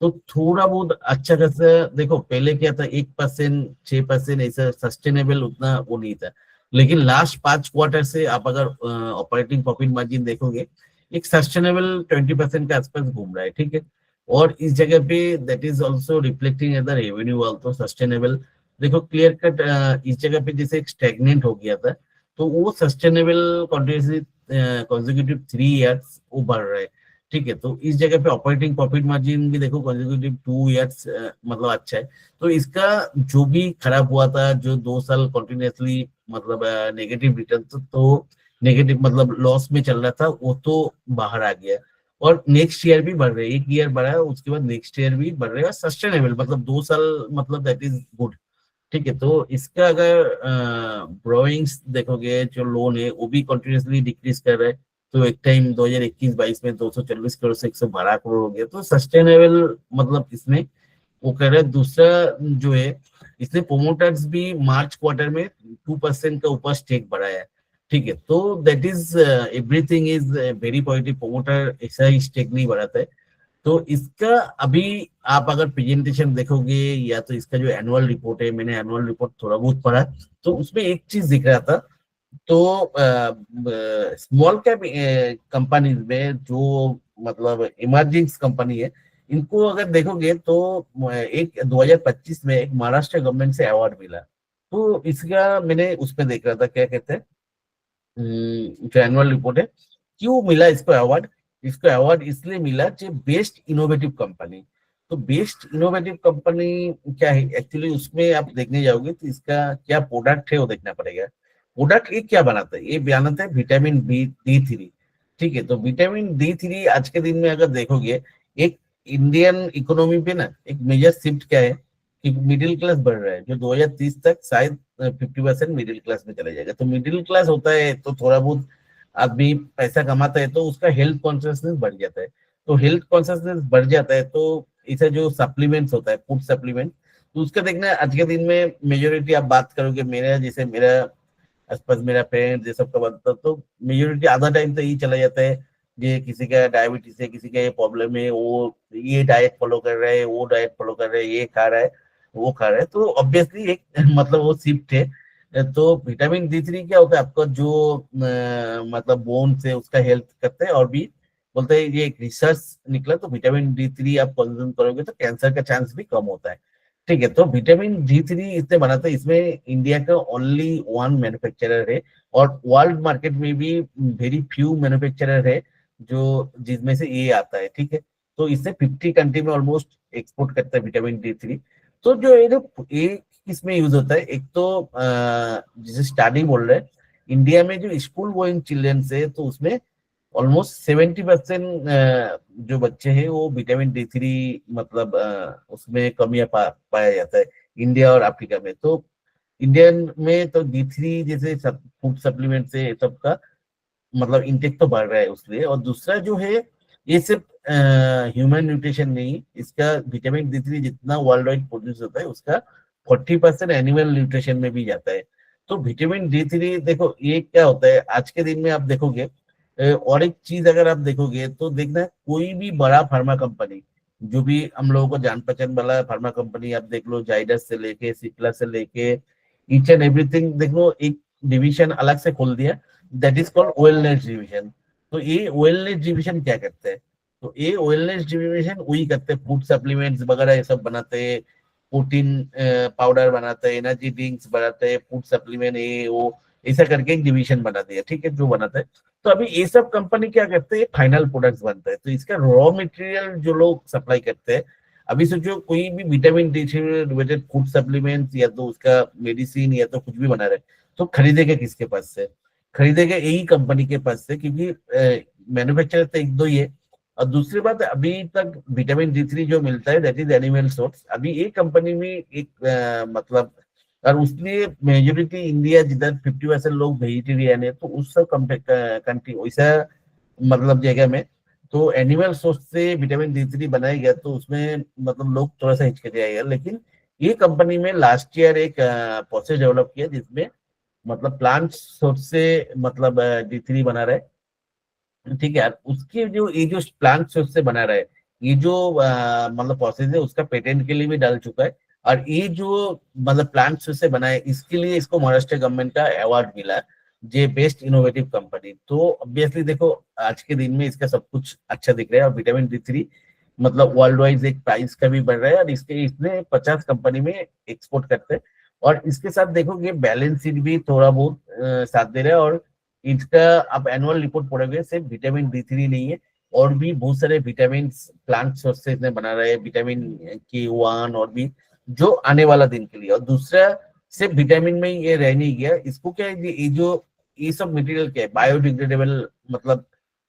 Speaker 1: तो थोड़ा बहुत अच्छा खासा, देखो पहले क्या था 1%, 6% ऐसा सस्टेनेबल उतना वो नहीं था, लेकिन लास्ट 5 क्वार्टर से आप अगर ऑपरेटिंग प्रॉफिट मार्जिन देखोगे एक सस्टेनेबल 20% के आसपास घूम रहा है, ठीक है। और इस जगह पे that is also reflecting as the revenue also sustainable. देखो क्लियर कट इस जगह पे जैसे एक स्टेगनेंट हो गया था, तो वो सस्टेनेबल कंटिन्यूसली कंसेक्यूटिव 3 ईयर्स वो बढ़ रहा है, ठीक है। तो इस जगह पे ऑपरेटिंग प्रॉफिट मार्जिन भी देखो कंसेक्यूटिव 2 ईयर्स मतलब अच्छा है। तो इसका जो भी खराब हुआ था, जो 2 साल कंटिन्यूसली मतलब नेगेटिव रिटर्न, तो नेगेटिव मतलब लॉस में चल रहा था, वो तो बाहर आ गया। और नेक्स्ट ईयर भी बढ़ रहे हैं, 1 ईयर बढ़ा है उसके बाद नेक्स्ट ईयर भी बढ़ रहे हैं, सस्टेनेबल मतलब 2 साल मतलब दैट इज गुड, ठीक है। तो इसका अगर ब्रोइंग्स देखोगे, जो लोन है वो भी कंटिन्यूसली डिक्रीज कर रहा है, तो एक टाइम 2021-22 में 240 करोड़ से 112 करोड़ हो गया, तो सस्टेनेबल मतलब इसमें वो कर रहा है। दूसरा जो है, इसने प्रोमोटर्स भी मार्च क्वार्टर में 2% का ऊपर स्टेक बढ़ाया है, ठीक है। तो that is everything is very positive, promoter ऐसा ही स्टेक नहीं बढ़ाता है। तो इसका अभी आप अगर प्रेजेंटेशन देखोगे या तो इसका जो एनुअल रिपोर्ट है, मैंने एनुअल रिपोर्ट थोड़ा बहुत पढ़ा, तो उसमें एक चीज दिख रहा था, तो स्मॉल कैप कंपनीज में जो मतलब इमर्जिंग कंपनी है, इनको अगर देखोगे तो एक 2025 में एक महाराष्ट्र गवर्नमेंट से अवार्ड मिला। तो इसका मैंने उसमें देख रहा था क्या कहते हैं, जो एनुअल रिपोर्ट है, क्यों मिला इसको अवार्ड। इसको अवार्ड इसलिए मिला कि बेस्ट इनोवेटिव कंपनी। तो बेस्ट इनोवेटिव कंपनी क्या है एक्चुअली, उसमें आप देखने जाओगे तो इसका क्या प्रोडक्ट है वो देखना पड़ेगा। प्रोडक्ट ये क्या बनाता है, ये बनाता है विटामिन D3, ठीक है। तो विटामिन D3 आज के दिन में अगर देखोगे, एक इंडियन इकोनॉमी पे ना एक मेजर शिफ्ट क्या है कि मिडिल क्लास बढ़ रहा है, जो 2030 तक शायद 50% मिडिल क्लास में चला जाएगा। तो मिडिल क्लास होता है तो थोड़ा बहुत आदमी पैसा कमाता है तो उसका हेल्थ कॉन्शियसनेस बढ़ जाता है। तो हेल्थ कॉन्शियसनेस बढ़ जाता है तो इसे जो सप्लीमेंट्स होता है, फूड सप्लीमेंट, तो उसका देखना आज के दिन में मेजोरिटी आप बात करोगे, मेरा जैसे मेरा आसपास मेरा पेरेंट्स ये सब का बनता, तो मेजोरिटी आधा टाइम तो यही चला जाता है, ये किसी का डायबिटीज है, किसी का ये प्रॉब्लम है, वो ये डाइट फॉलो कर रहा है, वो डाइट फॉलो कर रहा है, ये खा रहा है, वो खा रहा है, तो ऑब्वियसली एक मतलब वो शिफ्ट है। तो विटामिन D3 क्या होता है आपका जो मतलब बोन से उसका हेल्थ करता है, और भी बोलते हैं ये एक रिसर्च निकला, तो विटामिन D3 आप कंज्यूम करोगे तो कैंसर का चांस भी कम होता है। ठीक है, तो विटामिन D3 इसने बनाता है, इसमें इंडिया का ओनली वन मैन्युफैक्चरर है, और वर्ल्ड मार्केट में भी वेरी फ्यू मैन्युफैक्चरर है जो जिसमें से ये आता है। ठीक है, तो इससे 50 कंट्री में ऑलमोस्ट एक्सपोर्ट करता है विटामिन D3। तो जो ये किसमें यूज होता है, एक तो जिसे स्टडी बोल रहे हैं, इंडिया में जो स्कूल गोइंग चिल्ड्रन है तो उसमें ऑलमोस्ट 70% जो बच्चे हैं वो विटामिन D3 मतलब उसमें कमियां पाया जाता है इंडिया और अफ्रीका में। तो इंडियन में तो D3 जैसे फूड सप्लीमेंट से सबका मतलब इंटेक तो बढ़ रहा है उसलिए। और दूसरा जो है, ये सिर्फ ह्यूमन न्यूट्रिशन नहीं, इसका विटामिन D3 जितना वर्ल्ड वाइड प्रोड्यूस होता है उसका 40% एनिमल न्यूट्रिशन में भी जाता है। तो विटामिन D3 देखो ये क्या होता है आज के दिन में आप देखोगे, और एक चीज अगर आप देखोगे तो देखना कोई भी बड़ा फार्मा कंपनी, जो भी हम लोगों को जान पहचान वाला फार्मा कंपनी आप देख लो, जाइडस से लेके सिप्ला से लेके ईच एंड एवरीथिंग देख लो, एक डिवीजन अलग से खोल दिया, that is called wellness division. तो ये वेलनेस डिवीजन क्या करते हैं, तो ये वेलनेस डिवीजन वही करते हैं, फूड सप्लीमेंट्स वगैरह ये सब बनाते हैं, प्रोटीन पाउडर बनाते हैं, एनर्जी ड्रिंक्स बनाते हैं, फूड सप्लीमेंट ये वो ऐसा करके एक डिवीजन बना दिया। ठीक है, जो बनाता है, तो अभी ये सब कंपनी क्या करते हैं, फाइनल प्रोडक्ट्स बनता है, तो इसका रॉ मटेरियल जो लोग सप्लाई करते हैं, अभी सोचो कोई भी विटामिन D से रिलेटेड फूड सप्लीमेंट्स या तो उसका मेडिसिन या तो कुछ भी बना रहे, तो खरीदेगा किसके पास से, खरीदेगा यही कंपनी के पास से, क्योंकि मैन्युफैक्चरर तो एक दो ही है। और दूसरी बात, अभी तक विटामिन D3 जो मिलता है दैट इज एनिमल सोर्स, अभी एक कंपनी में एक मतलब, और उसलिए मेजोरिटी इंडिया जिधर 50% लोग वेजिटेरियन है, तो उस सब कंट्री वैसा मतलब जगह में तो एनिमल सोर्स से विटामिन D3 बनाया गया, तो उसमें मतलब लोग थोड़ा सा हिचकिचाएगा। लेकिन ये कंपनी में लास्ट ईयर एक प्रोसेस डेवलप किया जिसमें मतलब प्लांट सोर्स से मतलब D3 बना रहे। ठीक है यार, उसके जो ये जो प्लांट सोर्स से बना रहा है, ये जो मतलब प्रोसेस है उसका पेटेंट के लिए भी डाल चुका है, और ये जो मतलब प्लांट सोर्स से बना है इसके लिए इसको महाराष्ट्र गवर्नमेंट का अवार्ड मिला, जे बेस्ट इनोवेटिव कंपनी। तो ऑब्वियसली देखो आज के दिन में इसका सब कुछ अच्छा दिख रहा है, और विटामिन D3 मतलब वर्ल्ड वाइज एक प्राइस का भी बढ़ रहा है, और इसके इसने 50 कंपनी में एक्सपोर्ट करते हैं। और इसके साथ देखोगे बैलेंस शीट भी थोड़ा बहुत साथ दे रहा है, और इसका आप एनुअल रिपोर्ट पढ़ोगे सिर्फ विटामिन D3 नहीं है, और भी बहुत सारे विटामिन प्लांट सोर्स से इसने बना रहे हैं, विटामिन K1 और भी जो आने वाला दिन के लिए। और दूसरा सिर्फ विटामिन में ये रह नहीं गया, इसको क्या है, ये जो ये सब मटेरियल क्या है, बायोडिग्रेडेबल, मतलब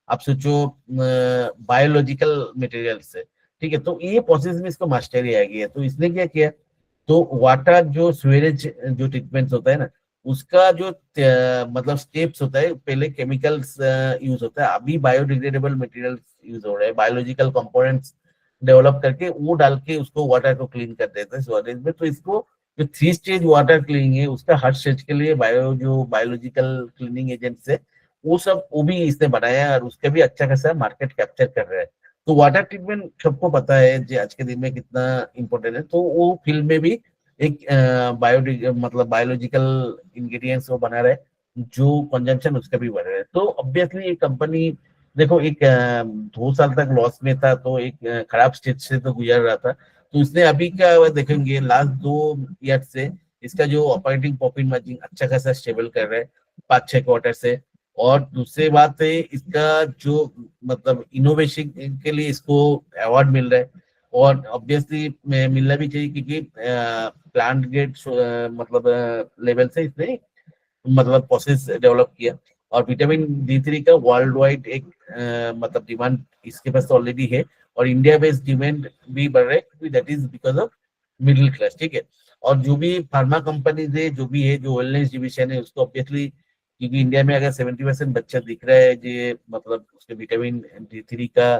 Speaker 1: आप सोचो बायोलॉजिकल मटेरियल से। ठीक है, तो ये प्रोसेस में इसको मास्टरी आ गई है। तो इसने क्या किया, तो वाटर जो स्वेरेज जो ट्रीटमेंट होता है ना, उसका जो मतलब स्टेप्स होता है, पहले केमिकल्स यूज होता है, अभी बायोडिग्रेडेबल मटेरियल्स यूज हो रहे हैं, बायोलॉजिकल कंपोनेंट्स डेवलप करके वो डाल के उसको वाटर को क्लीन कर देते हैं स्टोरेज में। तो इसको जो 3 स्टेज वाटर क्लीनिंग है उसका हर स्टेज के लिए जो बायोलॉजिकल क्लीनिंग एजेंट्स है वो भी इसने बनाया है, और उसका भी अच्छा खासा मार्केट कैप्चर कर रहा है। तो वाटर ट्रीटमेंट सबको पता है जो आज के दिन में कितना इंपॉर्टेंट है, तो वो फील्ड में भी एक मतलब बायोलॉजिकल इंग्रेडिएंट्स वो बना रहे हैं, जो कंजम्पशन उसका भी बढ़ रहा है। तो ऑब्वियसली ये कंपनी देखो एक 2 साल तक लॉस में था, तो एक खराब स्टेज से तो गुजर रहा था। तो इसने अभी क्या हुआ देखेंगे, लास्ट 2 ईयर से इसका जो ऑपरेटिंग प्रॉफिट मार्जिन अच्छा खासा स्टेबल कर रहा है 5-6 क्वार्टर से। और दूसरी बात है, इसका जो मतलब इनोवेशन के लिए इसको अवार्ड मिल रहा है, और ऑब्वियसली मिलना भी चाहिए, क्योंकि प्लांट ग्रेड मतलब लेवल से इसने मतलब प्रोसेस डेवलप किया। और विटामिन D3 का वर्ल्ड वाइड एक मतलब डिमांड इसके पास ऑलरेडी है, और इंडिया बेस्ड डिमांड भी बढ़ रहा है, क्योंकि that is because of middle class. ठीक है, और जो भी फार्मा कंपनीज है, जो भी है, जो वेलनेस डिवीजन है, उसको ऑब्वियसली, क्योंकि इंडिया में अगर 70% बच्चा दिख रहा है जो मतलब उसके विटामिन D3 का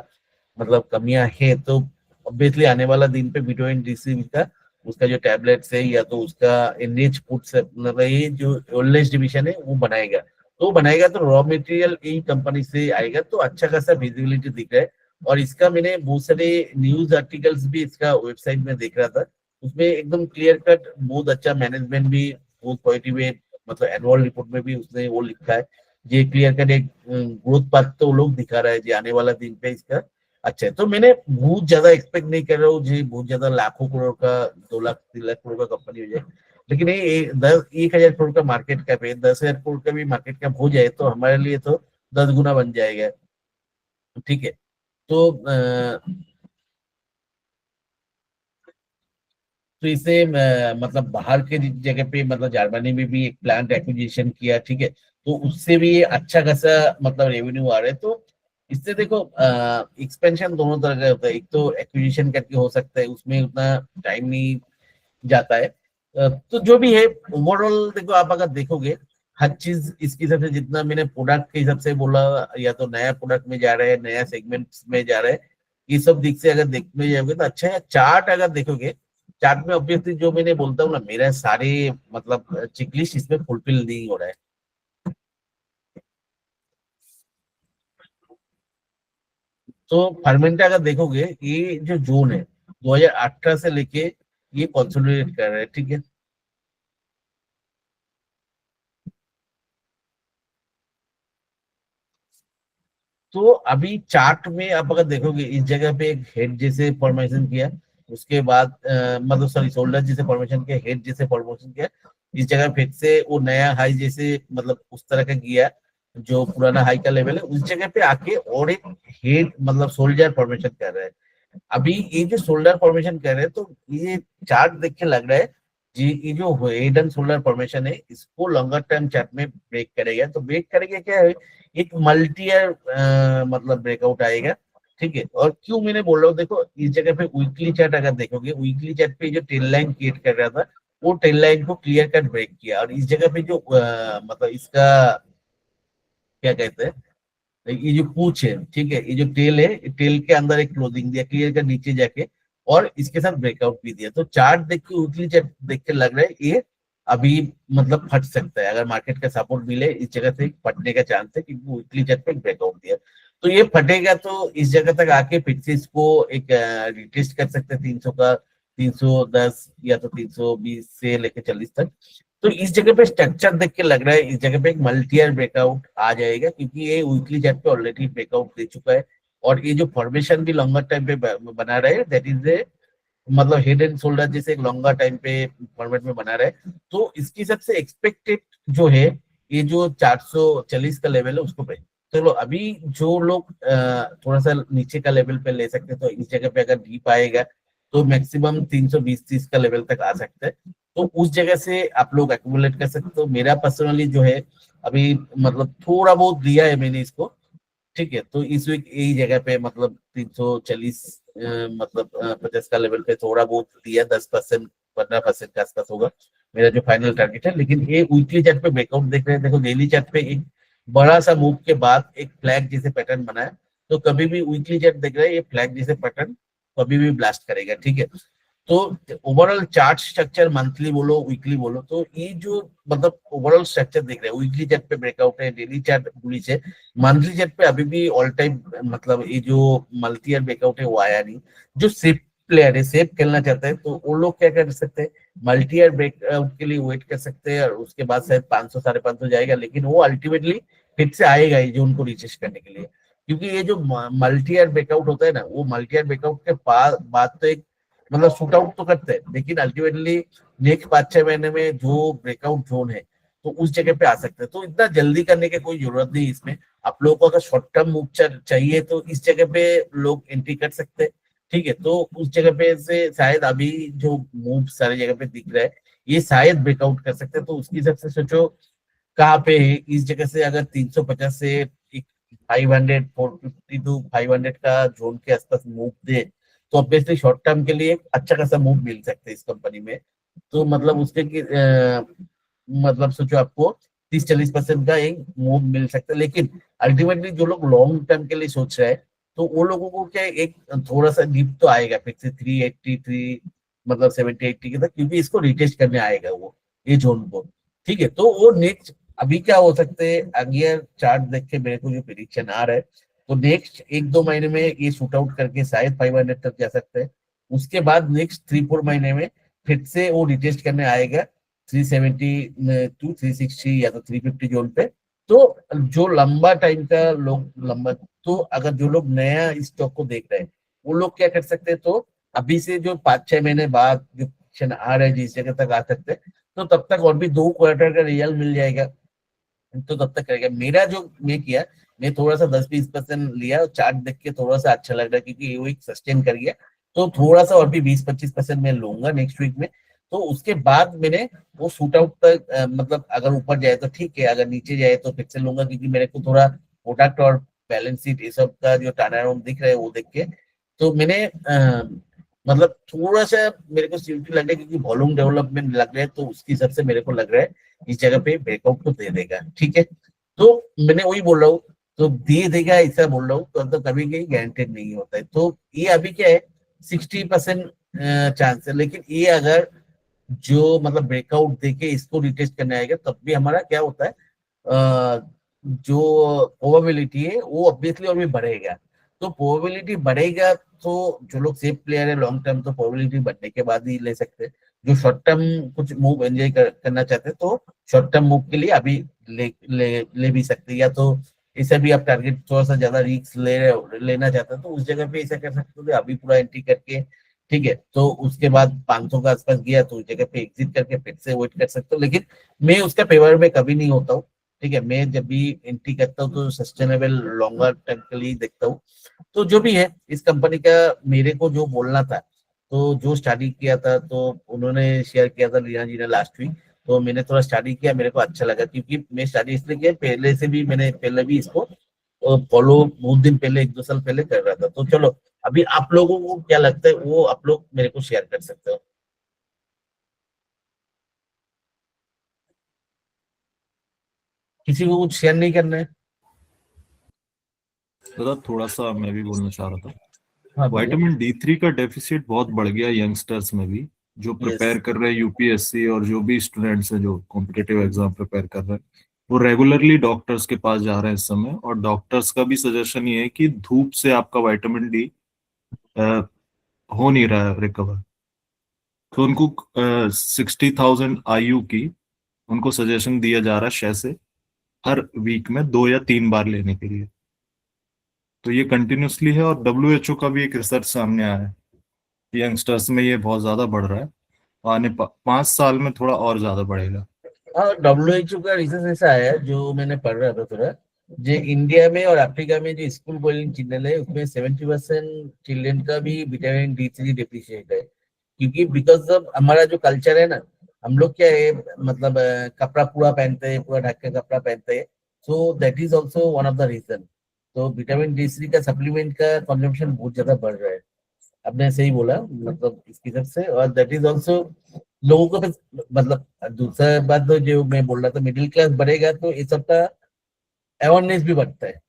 Speaker 1: मतलब कमियां है, तो ऑब्वियसली आने वाला दिन पे विटामिन D3 का उसका जो टैबलेट्स है या तो उसका एनरिच फूड्स मतलब ये जो ओल्डेज डिवीजन है वो बनाएगा, तो बनाएगा तो रॉ मटेरियल यही कंपनी से आएगा, तो अच्छा खासा विजिबिलिटी दिख रहा है। और इसका मैंने बहुत सारे न्यूज आर्टिकल्स भी इसका वेबसाइट में देख रहा था, उसमें एकदम क्लियर कट बहुत अच्छा मैनेजमेंट भी बहुत पॉजिटिव है, मतलब एनुअल रिपोर्ट में भी उसने वो लिखा है, ये क्लियर कट एक ग्रोथ पाथ तो लोग दिखा रहा है जी आने वाला दिन पे इसका अच्छा है। तो मैंने बहुत ज्यादा एक्सपेक्ट नहीं कर रहा हूँ जी बहुत ज्यादा लाखों करोड़ का 2 लाख 3 लाख करोड़ का कंपनी हो जाए, लेकिन ये 1,000 करोड़ का मार्केट कैप है, 10,000 करोड़ का भी मार्केट कैप हो जाए तो हमारे लिए तो 10 गुना बन जाएगा। ठीक है, तो तो इसे मतलब बाहर के जगह पे मतलब जर्मनी में भी एक प्लांट एक्विजिशन किया, ठीक है, तो उससे भी अच्छा खासा मतलब रेवेन्यू आ रहा है। तो इससे देखो एक्सपेंशन दोनों तरह का होता है, एक तो एक्विजिशन करके हो सकता है, उसमें उतना टाइम नहीं जाता है। तो जो भी है ओवरऑल देखो आप अगर देखोगे हर चीज इसके हिसाब से, जितना मैंने प्रोडक्ट के हिसाब से बोला या तो नया प्रोडक्ट में जा रहे हैं, नया सेगमेंट्स में जा रहे हैं, ये सब दिख से अगर देखने जाओगे तो अच्छा है। चार्ट अगर देखोगे, चार्ट में ऑब्वियसली जो मैंने बोलता हूँ ना, मेरा सारे मतलब चेकलिस्ट इसमें फुलफिल नहीं हो रहा है। तो फर्मेंटा अगर देखोगे ये जो जोन है 2018 से लेके ये कंसोलिडेट कर रहा है, ठीक है। तो अभी चार्ट में आप अगर देखोगे इस जगह पे एक हेड जैसे फॉर्मेशन किया, उसके बाद मतलब सॉरी शोल्डर जैसे फॉर्मेशन किया, हेड जैसे फॉर्मेशन किया, इस जगह फिर से वो नया हाई जैसे मतलब उस तरह का किया जो पुराना हाई का लेवल है, उस जगह पे आके और एक हेड मतलब शोल्डर फॉर्मेशन कर रहा है। अभी ये जो शोल्डर फॉर्मेशन कर रहे हैं तो ये चार्ट देख के लग रहा है जी ये जो हेड एंड शोल्डर फॉर्मेशन है इसको लॉन्गर टर्म चार्ट में ब्रेक करेगा। तो ब्रेक करेगा क्या है, एक मल्टी ईयर मतलब ब्रेकआउट आएगा, ठीक है। और क्यों मैंने बोल रहा हूँ, देखो इस जगह पे वीकली चार्ट अगर देखोगे, वीकली चार्ट पे जो टेल लाइन क्रिएट कर रहा था वो टेल लाइन को क्लियर कट ब्रेक किया, और इस जगह पे जो मतलब इसका क्या कहते हैं, ये जो पूछ है, ठीक है, ये जो टेल है, टेल के अंदर एक क्लोजिंग दिया क्लियर का नीचे जाके, और इसके साथ ब्रेकआउट भी दिया। तो चार्ट देख के वीकली चार्ट देख के लग रहा है ये अभी मतलब फट सकता है, अगर मार्केट का सपोर्ट मिले इस जगह से फटने का चांस है, क्योंकि वीकली चार्ट पे ब्रेकआउट दिया। तो ये फटेगा तो इस जगह तक आके फिर से इसको एक रिटेस्ट कर सकते हैं 300 का, 310 या तो 320 से लेकर 40 तक। तो इस जगह पे स्ट्रक्चर देख के लग रहा है इस जगह पे एक मल्टी ईयर ब्रेकआउट आ जाएगा, क्योंकि ये वीकली चार्ट पे ऑलरेडी ब्रेकआउट दे चुका है, और ये जो फॉर्मेशन भी लॉन्गर टाइम पे बना रहा है दैट इज ए मतलब हेड एंड शोल्डर जैसे एक लॉन्गर टाइम पे फॉर्मेट में बना रहा है। तो इसकी सबसे एक्सपेक्टेड जो है ये जो 440 का लेवल है उसको पे, चलो अभी जो लोग थोड़ा सा नीचे का लेवल पे ले सकते हैं, तो इस जगह पे अगर डीप आएगा तो मैक्सिमम 320-30 का लेवल तक आ सकता है, तो उस जगह से आप लोग एक्यूमुलेट कर सकते हो। मेरा पर्सनली जो है अभी मतलब थोड़ा बहुत दिया है मैंने इसको, ठीक है। तो इस वीक यही जगह पे मतलब 340 मतलब 50 का लेवल पे थोड़ा बहुत दिया, 10% 15% के आसपास होगा मेरा जो फाइनल टारगेट है। लेकिन ये वीकली चार्ट पे ब्रेकआउट देख रहे हैं, देखो डेली चार्ट पे एक बड़ा सा मूव के बाद एक फ्लैग जैसे पैटर्न बना है, तो कभी भी वीकली चार्ट देख रहे हैं ये फ्लैग जैसे पैटर्न कभी भी ब्लास्ट करेगा, ठीक है। तो ओवरऑल चार्ट स्ट्रक्चर मंथली बोलो वीकली बोलो, तो ये जो मतलब ओवरऑल स्ट्रक्चर देख रहे हैं, वीकली चार्ट पे ब्रेकआउट है, डेली चार्ट बुलिश है, मंथली चार्ट पे अभी भी ऑल टाइम मतलब ये जो मल्टी ईयर ब्रेकआउट है वो आया नहीं। जो सेफ प्लेयर है, सेफ खेलना चाहते हैं, तो वो लोग क्या कर सकते हैं, मल्टी ईयर ब्रेकआउट के लिए वेट कर सकते हैं, और उसके बाद शायद 500 550 जाएगा, लेकिन वो अल्टीमेटली फिर से आएगा ये जो उनको रिचेस्ट करने के लिए, क्योंकि ये जो मल्टी ईयर ब्रेकआउट होता है ना, वो मल्टी ईयर ब्रेकआउट के बाद तो एक मतलब शूट आउट तो करते हैं, लेकिन अल्टीमेटली नेक्स्ट 5-6 महीने में जो ब्रेकआउट जोन है तो उस जगह पे आ सकते हैं। तो इतना जल्दी करने की कोई जरूरत नहीं इसमें, आप लोगों को अगर शॉर्ट टर्म मूव चाहिए तो इस जगह पे लोग एंट्री कर सकते हैं, ठीक है। तो उस जगह पे से शायद अभी जो मूव सारी जगह पे दिख रहा है ये शायद ब्रेकआउट कर सकते हैं, तो उसकी हिसाब से सोचो कहाँ पे है। इस जगह से अगर 350 से 500 450 टू 500 का जोन के आसपास मूव दे, तो ऑब्वियसली शॉर्ट टर्म के लिए एक अच्छा खासा मूव मिल सकता है इस कंपनी में। तो मतलब उसके मतलब सोचो आपको 30-40% का एक मूव मिल सकता है, लेकिन अल्टीमेटली जो लोग लॉन्ग टर्म के लिए सोच रहे हैं तो वो लोगों को क्या एक थोड़ा सा डिप तो आएगा फिर से 383 मतलब 70-80 के तक, क्योंकि इसको रिटेस्ट करने आएगा वो ये जोन को। ठीक है, तो वो नेक्स्ट अभी क्या हो सकते हैं, अगर चार्ट देख के मेरे को जो प्रिडिक्शन आ रहा है, तो नेक्स्ट 1-2 महीने में ये शूट आउट करके शायद 500 तक जा सकते हैं। उसके बाद नेक्स्ट 3-4 महीने में फिर से वो रिटेस्ट करने आएगा 370 टू 360 या तो 350 जोन पे। तो जो लंबा टाइम का लोग लंबा, तो अगर जो लोग नया इस स्टॉक को देख रहे हैं वो लोग क्या कर सकते हैं, तो अभी से जो 5-6 महीने बाद जो प्रिडिक्शन आ रहे हैं जिस जगह तक आ सकते हैं, तो तब तक और भी 2 क्वार्टर का रिजल्ट मिल जाएगा, तो तब तक करेगा। मेरा जो मैं किया, मैं थोड़ा सा 10-20% लिया, चार्ट देख के थोड़ा सा अच्छा लग रहा है क्योंकि वो एक सस्टेन कर गया, तो थोड़ा सा और भी 20-25% मैं लूंगा नेक्स्ट वीक में। तो उसके बाद मैंने वो शूट आउट तक मतलब अगर ऊपर जाए तो ठीक है, अगर नीचे जाए तो फिर से लूंगा, क्योंकि मेरे को थोड़ा प्रोडक्ट और बैलेंस शीट ये सब का जो टर्न अराउंड दिख रहा है वो देख के, तो मैंने मतलब थोड़ा सा मेरे को सिक्योरिटी लग रहा है, क्योंकि वॉल्यूम डेवलपमेंट लग रहा है, तो उसके हिसाब से मेरे को लग रहा है इस जगह पे ब्रेकआउट तो दे देगा। ठीक है, तो मैंने वही बोल रहा हूँ, तो दे देगा ऐसा बोल रहा हूँ, तो कभी कहीं गारंटेड नहीं होता है। तो ये अभी क्या है, 60% चांस है, लेकिन ये अगर जो मतलब ब्रेकआउट देके इसको रिटेस्ट करने आएगा, तब भी हमारा क्या होता है, जो प्रोबेबिलिटी है वो ऑब्वियसली और भी बढ़ेगा। तो प्रोबेबिलिटी बढ़ेगा, तो जो लोग सेफ प्लेयर है लॉन्ग टर्म, तो प्रोबेबिलिटी बढ़ने के बाद ही ले सकते हैं। जो शॉर्ट टर्म कुछ मूव एंजॉय करना चाहते हैं, तो शॉर्ट टर्म मूव के लिए अभी ले भी सकते हैं, या तो इसे भी आप टारगेट थोड़ा सा ज्यादा रिस्क लेना चाहते हैं, तो उस जगह पे ऐसा कर सकते हो कि अभी पूरा एंट्री करके, ठीक है, तो उसके बाद 500 के आसपास गया तो उस जगह पे एग्जिट करके फिर से वेट कर सकते हो। लेकिन मैं उसका फेवर में कभी नहीं होता हूँ। ठीक है, मैं जब भी एंट्री करता हूँ तो सस्टेनेबल लॉन्गर टर्म के लिए देखता हूँ। तो जो भी है इस कंपनी का, मेरे को जो बोलना था, तो जो स्टडी किया था, तो उन्होंने शेयर किया था लीना जी ने लास्ट वीक, तो मैंने थोड़ा स्टडी किया, मेरे को अच्छा लगा, क्योंकि मैं स्टडी इसलिए किया, पहले से भी मैंने पहले भी इसको फॉलो बहुत दिन पहले 1-2 साल पहले कर रहा था। तो चलो, अभी आप लोगों को क्या लगता है वो आप लोग मेरे को शेयर कर सकते हो। किसी को कुछ शेयर नहीं करना है?
Speaker 14: दादा थोड़ा सा मैं भी बोलना चाह रहा था।
Speaker 1: हाँ, बोलिए।
Speaker 14: विटामिन D3 का डेफिसिट बहुत बढ़ गया यंगस्टर्स में भी, जो प्रिपेयर कर रहे हैं यूपीएससी, और जो भी स्टूडेंट्स हैं जो कॉम्पिटिटिव एग्जाम प्रिपेयर कर रहे हैं, वो रेगुलरली डॉक्टर्स के पास जा रहे हैं इस समय। और डॉक्टर्स का भी सजेशन ये है कि धूप से आपका विटामिन डी हो नहीं रहा है रिकवर, तो उनको 60,000 IU की उनको सजेशन दिया जा रहा है 6 से हर वीक में 2 या 3 बार लेने के लिए। तो ये कंटिन्यूसली है, और WHO का भी एक रिसर्च सामने आया है कि यंगस्टर्स में ये बहुत ज्यादा बढ़ रहा है, आने 5 साल में थोड़ा और ज्यादा बढ़ेगा।
Speaker 1: हाँ, WHO का रिसर्च ऐसा आया है, जो मैंने पढ़ रहा था थोड़ा, जो इंडिया में और अफ्रीका में जो स्कूल गोइंग चिल्ड्रन है, उसमें 70% चिल्ड्रन का भी विटामिन D3 डेफिशिएंट है। क्योंकि बिकॉज ऑफ हमारा जो कल्चर है ना, हम लोग क्या है, मतलब कपड़ा पूरा पहनते हैं, पूरा ढक के कपड़ा पहनते हैं, so that is also one of the reason. तो विटामिन D3 का सप्लीमेंट का कंजम्पशन बहुत ज्यादा बढ़ रहा है। आपने सही बोला, मतलब इसकी तरफ से, और दैट इज ऑल्सो लोगों को मतलब दूसरा बात, तो जो मैं बोल रहा था, मिडिल क्लास बढ़ेगा तो इस सब का अवेयरनेस भी बढ़ता है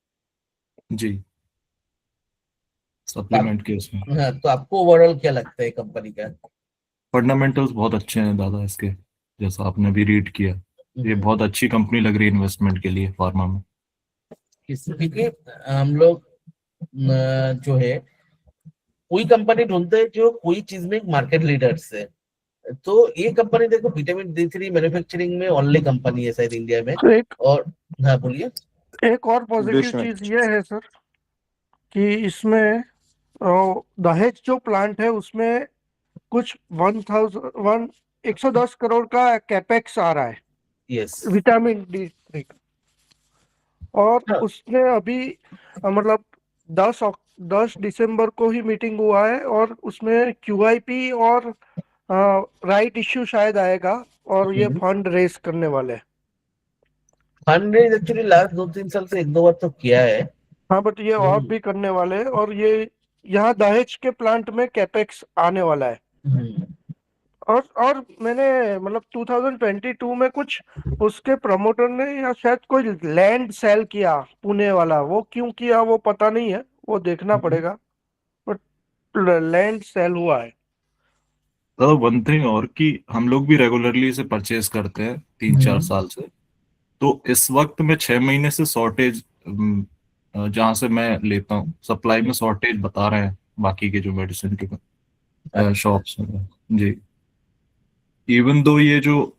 Speaker 14: जी, सप्लीमेंट के उसमें।
Speaker 1: हाँ, तो आपको ओवरऑल क्या लगता है कंपनी का?
Speaker 14: फंडामेंटल्स बहुत अच्छे हैं दादा इसके, जैसा आपने भी रीड किया, ये बहुत अच्छी कंपनी लग रही है इन्वेस्टमेंट के लिए फार्मा में।
Speaker 1: क्योंकि हम लोग जो है कोई कंपनी ढूंढते हैं जो कोई चीज में मार्केट लीडर्स है, तो ये कंपनी देखो विटामिन D3 मैन्युफैक्चरिंग में ओनली कंपनी है शायद इंडिया में।
Speaker 3: तो
Speaker 1: और हाँ, बोलिए।
Speaker 3: एक और पॉजिटिव चीज ये है सर कि इसमें दहेज जो प्लांट है उसमें कुछ 110 करोड़ का कैपेक्स आ रहा है
Speaker 1: यस,
Speaker 3: विटामिन D3 का। और उसने अभी मतलब 10 दिसंबर को ही मीटिंग हुआ है, और उसमें QIP और राइट इश्यू शायद आएगा, और ये फंड रेज करने वाले हैं।
Speaker 1: फंड रेज एक्चुअली लास्ट 2-3 साल से 1-2 बार तो किया है।
Speaker 3: हाँ, बट ये और भी करने वाले हैं, और ये यहाँ दहेज के प्लांट में कैपेक्स आने वाला है। और मैंने मतलब 2022 में कुछ उसके प्रमोटर ने या शायद कोई लैंड सेल किया पुणे वाला, वो क्यों किया वो पता नहीं है, वो देखना पड़ेगा, बट लैंड सेल हुआ है।
Speaker 14: तो वन थिंग और कि हम लोग भी रेगुलरली इसे परचेज करते हैं 3-4 साल से। तो इस वक्त में 6 महीने से शॉर्टेज, जहां से मैं लेता हूँ सप्लाई में शॉर्टेज बता रहे हैं बाकी के जो मेडिसिन के शॉप्स हैं जी। इवन दो ये जो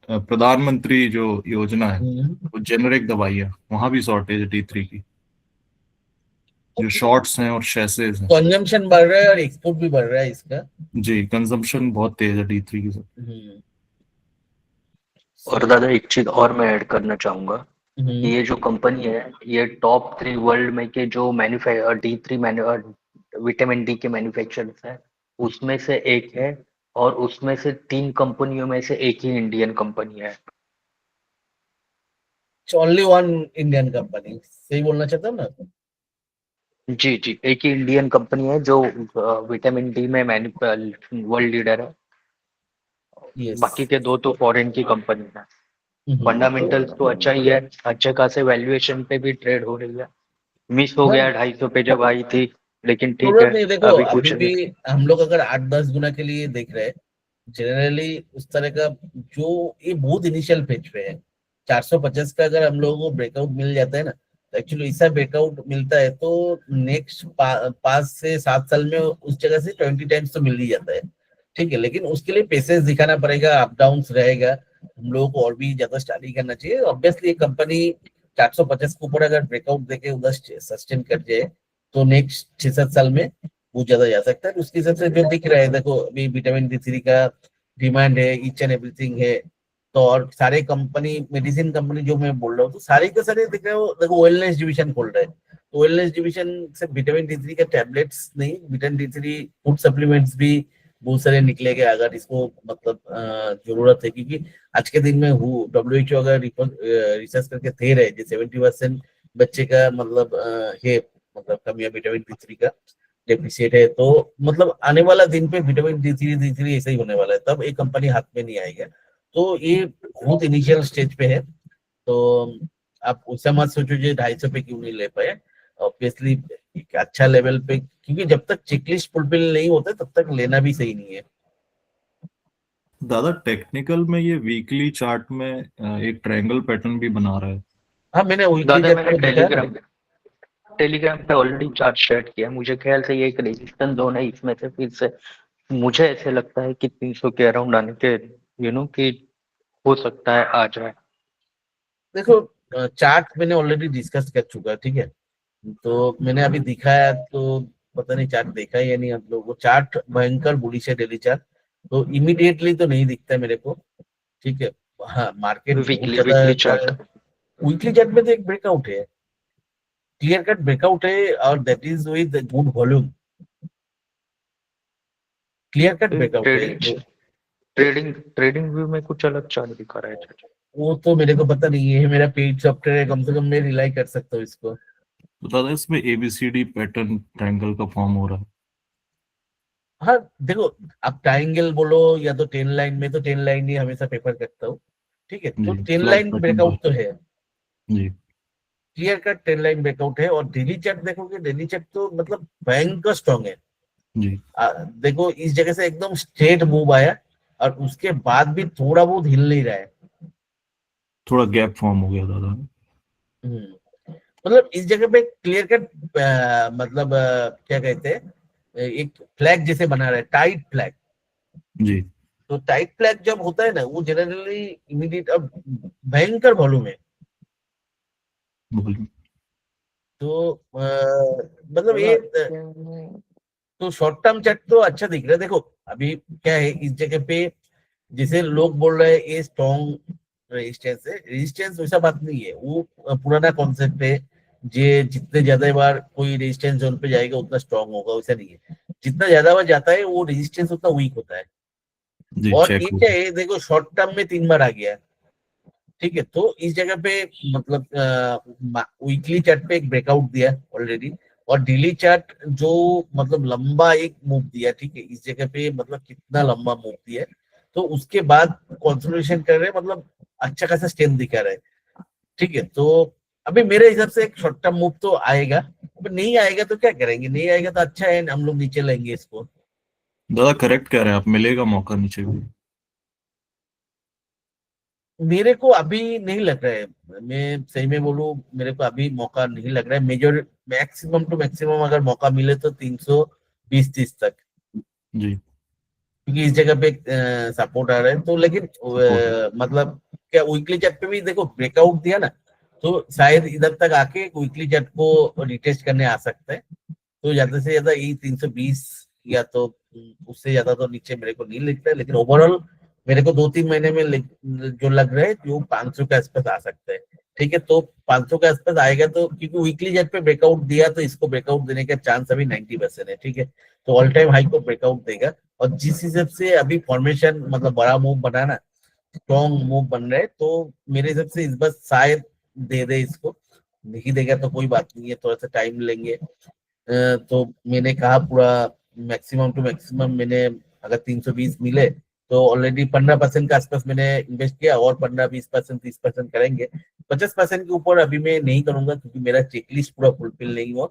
Speaker 14: प्रधानमंत्री जो योजना है वो जेनरिक दवाई है, वहां भी शॉर्टेज है D3 की। जो शॉर्ट्स हैं और शैसेज हैं,
Speaker 1: कंजम्पशन बढ़ रहा है और एक्सपोर्ट भी बढ़ रहा है इसका
Speaker 14: जी कंजम्पशन बहुत तेज है D3 की सब।
Speaker 9: और दादा एक चीज और मैं ऐड करना चाहूंगा कि ये जो कंपनी है ये टॉप 3 वर्ल्ड में के जो D3 विटामिन डी के मैन्युफैक्चरर्स हैं उसमें से एक है, और उसमें से 3 कंपनियों में से एक ही इंडियन कंपनी है।
Speaker 1: ओनली वन इंडियन कंपनी, सही बोलना चाहता हूँ ना?
Speaker 9: जी जी, एक ही इंडियन कंपनी है जो विटामिन डी में वर्ल्ड लीडर है।
Speaker 1: Yes.
Speaker 9: बाकी के 2 तो फॉरेन की कंपनी है। फंडामेंटल्स तो अच्छा ही है, अच्छे खासे वैल्यूएशन पे भी ट्रेड हो रही है। मिस हो गया 250 पे जब आई थी, लेकिन ठीक
Speaker 1: जरूरत
Speaker 9: है
Speaker 1: नहीं, देखो
Speaker 9: अभी
Speaker 1: अभी
Speaker 9: कुछ
Speaker 1: भी
Speaker 9: नहीं।
Speaker 1: हम लोग अगर 8-10 गुना के लिए देख रहे हैं जनरली उस तरह का, जो ये बहुत इनिशियल फेज पे है। 450 का अगर हम लोगों को ब्रेकआउट मिल जाता है ना, तो एक्चुअली ऐसा ब्रेकआउट मिलता है तो नेक्स्ट 5 से 7 साल में उस जगह से 20 टाइम्स तो मिल ही जाता है। ठीक है, लेकिन उसके लिए पेशेंस दिखाना पड़ेगा, अप डाउन रहेगा, हम लोगों को और भी ज्यादा स्टडी करना चाहिए। ऑब्वियसली ये कंपनी 450 के ऊपर अगर ब्रेकआउट देके उधर सस्टेन कर जाए तो नेक्स्ट 6-7 साल में बहुत ज्यादा जा सकता है। उसके हिसाब से जो दिख रहा है, देखो अभी विटामिन D3 का डिमांड है, ईच एंड एवरीथिंग है। तो और सारे कंपनी, मेडिसिन कंपनी जो मैं बोल रहा हूँ, तो सारे के सारे दिख रहे हो, देखो वेलनेस डिवीजन खोल रहे हैं। तो वेलनेस डिवीजन से विटामिन D3 का टैबलेट्स नहीं, विटामिन D3 फूड सप्लीमेंट्स भी बहुत सारे निकलेंगे अगर इसको मतलब जरूरत है। क्योंकि आज के दिन में WHO अगर रिसर्च करके दे रहे हैं 70% बच्चे का मतलब है, मतलब कमी है विटामिन D3 का डेफिशिएट है, तो मतलब आने वाला दिन पे विटामिन D3 ऐसा ही होने वाला है, तब एक कंपनी हाथ में नहीं आएगा। तो ये बहुत इनिशियल स्टेज पे है, तो आप उससे मत सोचो जो 250 पे क्यों नहीं ले पाए। ऑब्वियसली एक अच्छा लेवल पे, क्योंकि जब तक चेकलिस्ट फुलफिल नहीं होता तब तक लेना भी सही नहीं है।
Speaker 14: दादा टेक्निकल में ये वीकली चार्ट में एक ट्रायंगल पैटर्न भी बना रहा है।
Speaker 1: हाँ, मैंने वीकली
Speaker 9: दादा मैंने
Speaker 1: चार्ट
Speaker 9: टेलीग्राम पे ऑलरेडी चार्ट शेयर किया। मुझे ख्याल से ये एक रेजिस्टेंस जोन है, इसमें से फिर से मुझे ऐसे लगता है कि 300 के अराउंड आने के कि हो सकता है आ जाए।
Speaker 1: देखो चार्ट मैंने ऑलरेडी डिस्कस कर चुका है, ठीक है, तो मैंने अभी दिखाया, तो पता नहीं चार्ट देखा है या नहीं आप लोगों को। चार्ट भयंकर बुलिश है, डेली चार्ट तो इमीडिएटली तो नहीं दिखता है मेरे को, ठीक है। हाँ, मार्केट बहुत ज्यादा
Speaker 9: वीकली चार्ट
Speaker 1: वीकली चार्ट में तो एक ब्रेकआउट है, क्लियर कट ब्रेकआउट है, और that is with good volume, clear cut breakout है।
Speaker 9: ट्रेडिंग ट्रेडिंग ट्रेडिंग व्यू में कुछ अलग चार्ट दिखा रहा है चाचा।
Speaker 1: वो तो मेरे को पता नहीं है, मेरा पेड सॉफ्टवेयर है, कम से कम मैं रिलाई कर सकता हूँ इसको।
Speaker 14: तो दादा इसमें ABCD पैटर्न ट्रायंगल का फॉर्म हो रहा है।
Speaker 1: हाँ देखो, आप ट्राइंगल बोलो या तो 10 लाइन में, तो 10 लाइन ही हमेशा प्रेफर करता हूँ, ठीक है। तो
Speaker 14: जी
Speaker 1: 10
Speaker 14: फ्लैग
Speaker 1: लाइन
Speaker 14: पैटर्न
Speaker 1: ब्रेकआउट तो है,
Speaker 14: जी
Speaker 1: क्लियर कट 10 लाइन ब्रेकआउट है। और डेली चार्ट देखोगे, डेली चार्ट तो मतलब भयंकर स्ट्रॉन्ग है।
Speaker 14: जी
Speaker 1: देखो इस जगह से एकदम स्ट्रेट मूव आया और उसके बाद भी थोड़ा बहुत हिल नहीं रहा है।
Speaker 14: थोड़ा गैप फॉर्म हो गया दादा।
Speaker 1: मतलब इस जगह पे क्लियर कट मतलब क्या कहते हैं, एक फ्लैग जैसे बना रहा है, टाइट फ्लैग।
Speaker 14: जी
Speaker 1: तो टाइट फ्लैग जब होता है ना, वो जनरली इमीडिएट, अब भयंकर वॉल्यूम है,
Speaker 14: बोलिए।
Speaker 1: तो मतलब ये तो शॉर्ट टर्म चार्ट तो अच्छा दिख रहा है। देखो अभी क्या है इस जगह पे, जैसे लोग बोल रहे हैं ये स्ट्रॉन्ग रेजिस्टेंस है, रेजिस्टेंस वैसा बात नहीं है, वो पुराना कॉन्सेप्ट है। जे जितने ज्यादा बार कोई रेजिस्टेंस जोन पे जाएगा उतना स्ट्रॉन्ग होगा, वैसा नहीं है। जितना ज्यादा बार जाता है वो रेजिस्टेंस उतना वीक होता है।
Speaker 14: जी
Speaker 1: और
Speaker 14: चेक
Speaker 1: ये
Speaker 14: हो
Speaker 1: क्या है, देखो शॉर्ट टर्म में 3 बार आ गया, ठीक है। तो इस जगह पे मतलब वीकली चार्ट पे एक ब्रेकआउट दिया ऑलरेडी, और डेली चार्ट जो मतलब लंबा एक मूव दिया, ठीक है। इस जगह पे मतलब कितना लंबा मूव दिया, तो उसके बाद कंसोलिडेशन कर रहे हैं, मतलब अच्छा खासा स्ट्रेंथ दिखा रहे हैं, ठीक है। तो अभी मेरे हिसाब से एक शॉर्ट टर्म मूव तो आएगा, अभी नहीं आएगा तो क्या करेंगे, नहीं आएगा तो अच्छा है, हम लोग नीचे लेंगे इसको।
Speaker 14: दादा करेक्ट कह रहे हैं आप, मिलेगा मौका नीचे भी।
Speaker 1: मेरे को अभी नहीं लग रहा है, मैं सही में बोलूं, मेरे को अभी मौका नहीं लग रहा है। मेजर मैक्सिमम टू मैक्सिमम अगर मौका मिले तो 320-30 तक,
Speaker 14: जी
Speaker 1: क्योंकि इस जगह पे सपोर्ट आ रहा है। तो लेकिन मतलब क्या वीकली चार्ट पे भी देखो ब्रेकआउट दिया ना, तो शायद इधर तक आके वीकली चार्ट को रिटेस्ट करने आ सकता है। तो ज्यादा से ज्यादा ये 320 या तो उससे ज्यादा तो नीचे मेरे को नहीं लगता है। लेकिन ओवरऑल मेरे को 2-3 महीने में जो लग रहा है जो 500 के आसपास आ सकता है। ठीक है, तो 500 के आसपास आएगा तो, क्योंकि वीकली चार्ट पे ब्रेकआउट दिया तो इसको ब्रेकआउट देने का चांस अभी 90% है। ठीक है, तो ऑल टाइम हाई को ब्रेकआउट देगा। और जिस हिसाब से अभी फॉर्मेशन मतलब बड़ा मूव बना ना, स्ट्रॉन्ग मूव बन रहा है, तो मेरे हिसाब से इस बार शायद दे दे इसको। नहीं देगा तो कोई बात नहीं है, थोड़ा सा टाइम लेंगे। तो मैंने कहा पूरा मैक्सिमम टू मैक्सिमम मैंने अगर 320 मिले तो ऑलरेडी 15% के आसपास मैंने इन्वेस्ट किया, और 15-20% 30% करेंगे। 50% के ऊपर अभी मैं नहीं करूंगा, क्योंकि मेरा चेकलिस्ट पूरा फुलफिल नहीं हुआ।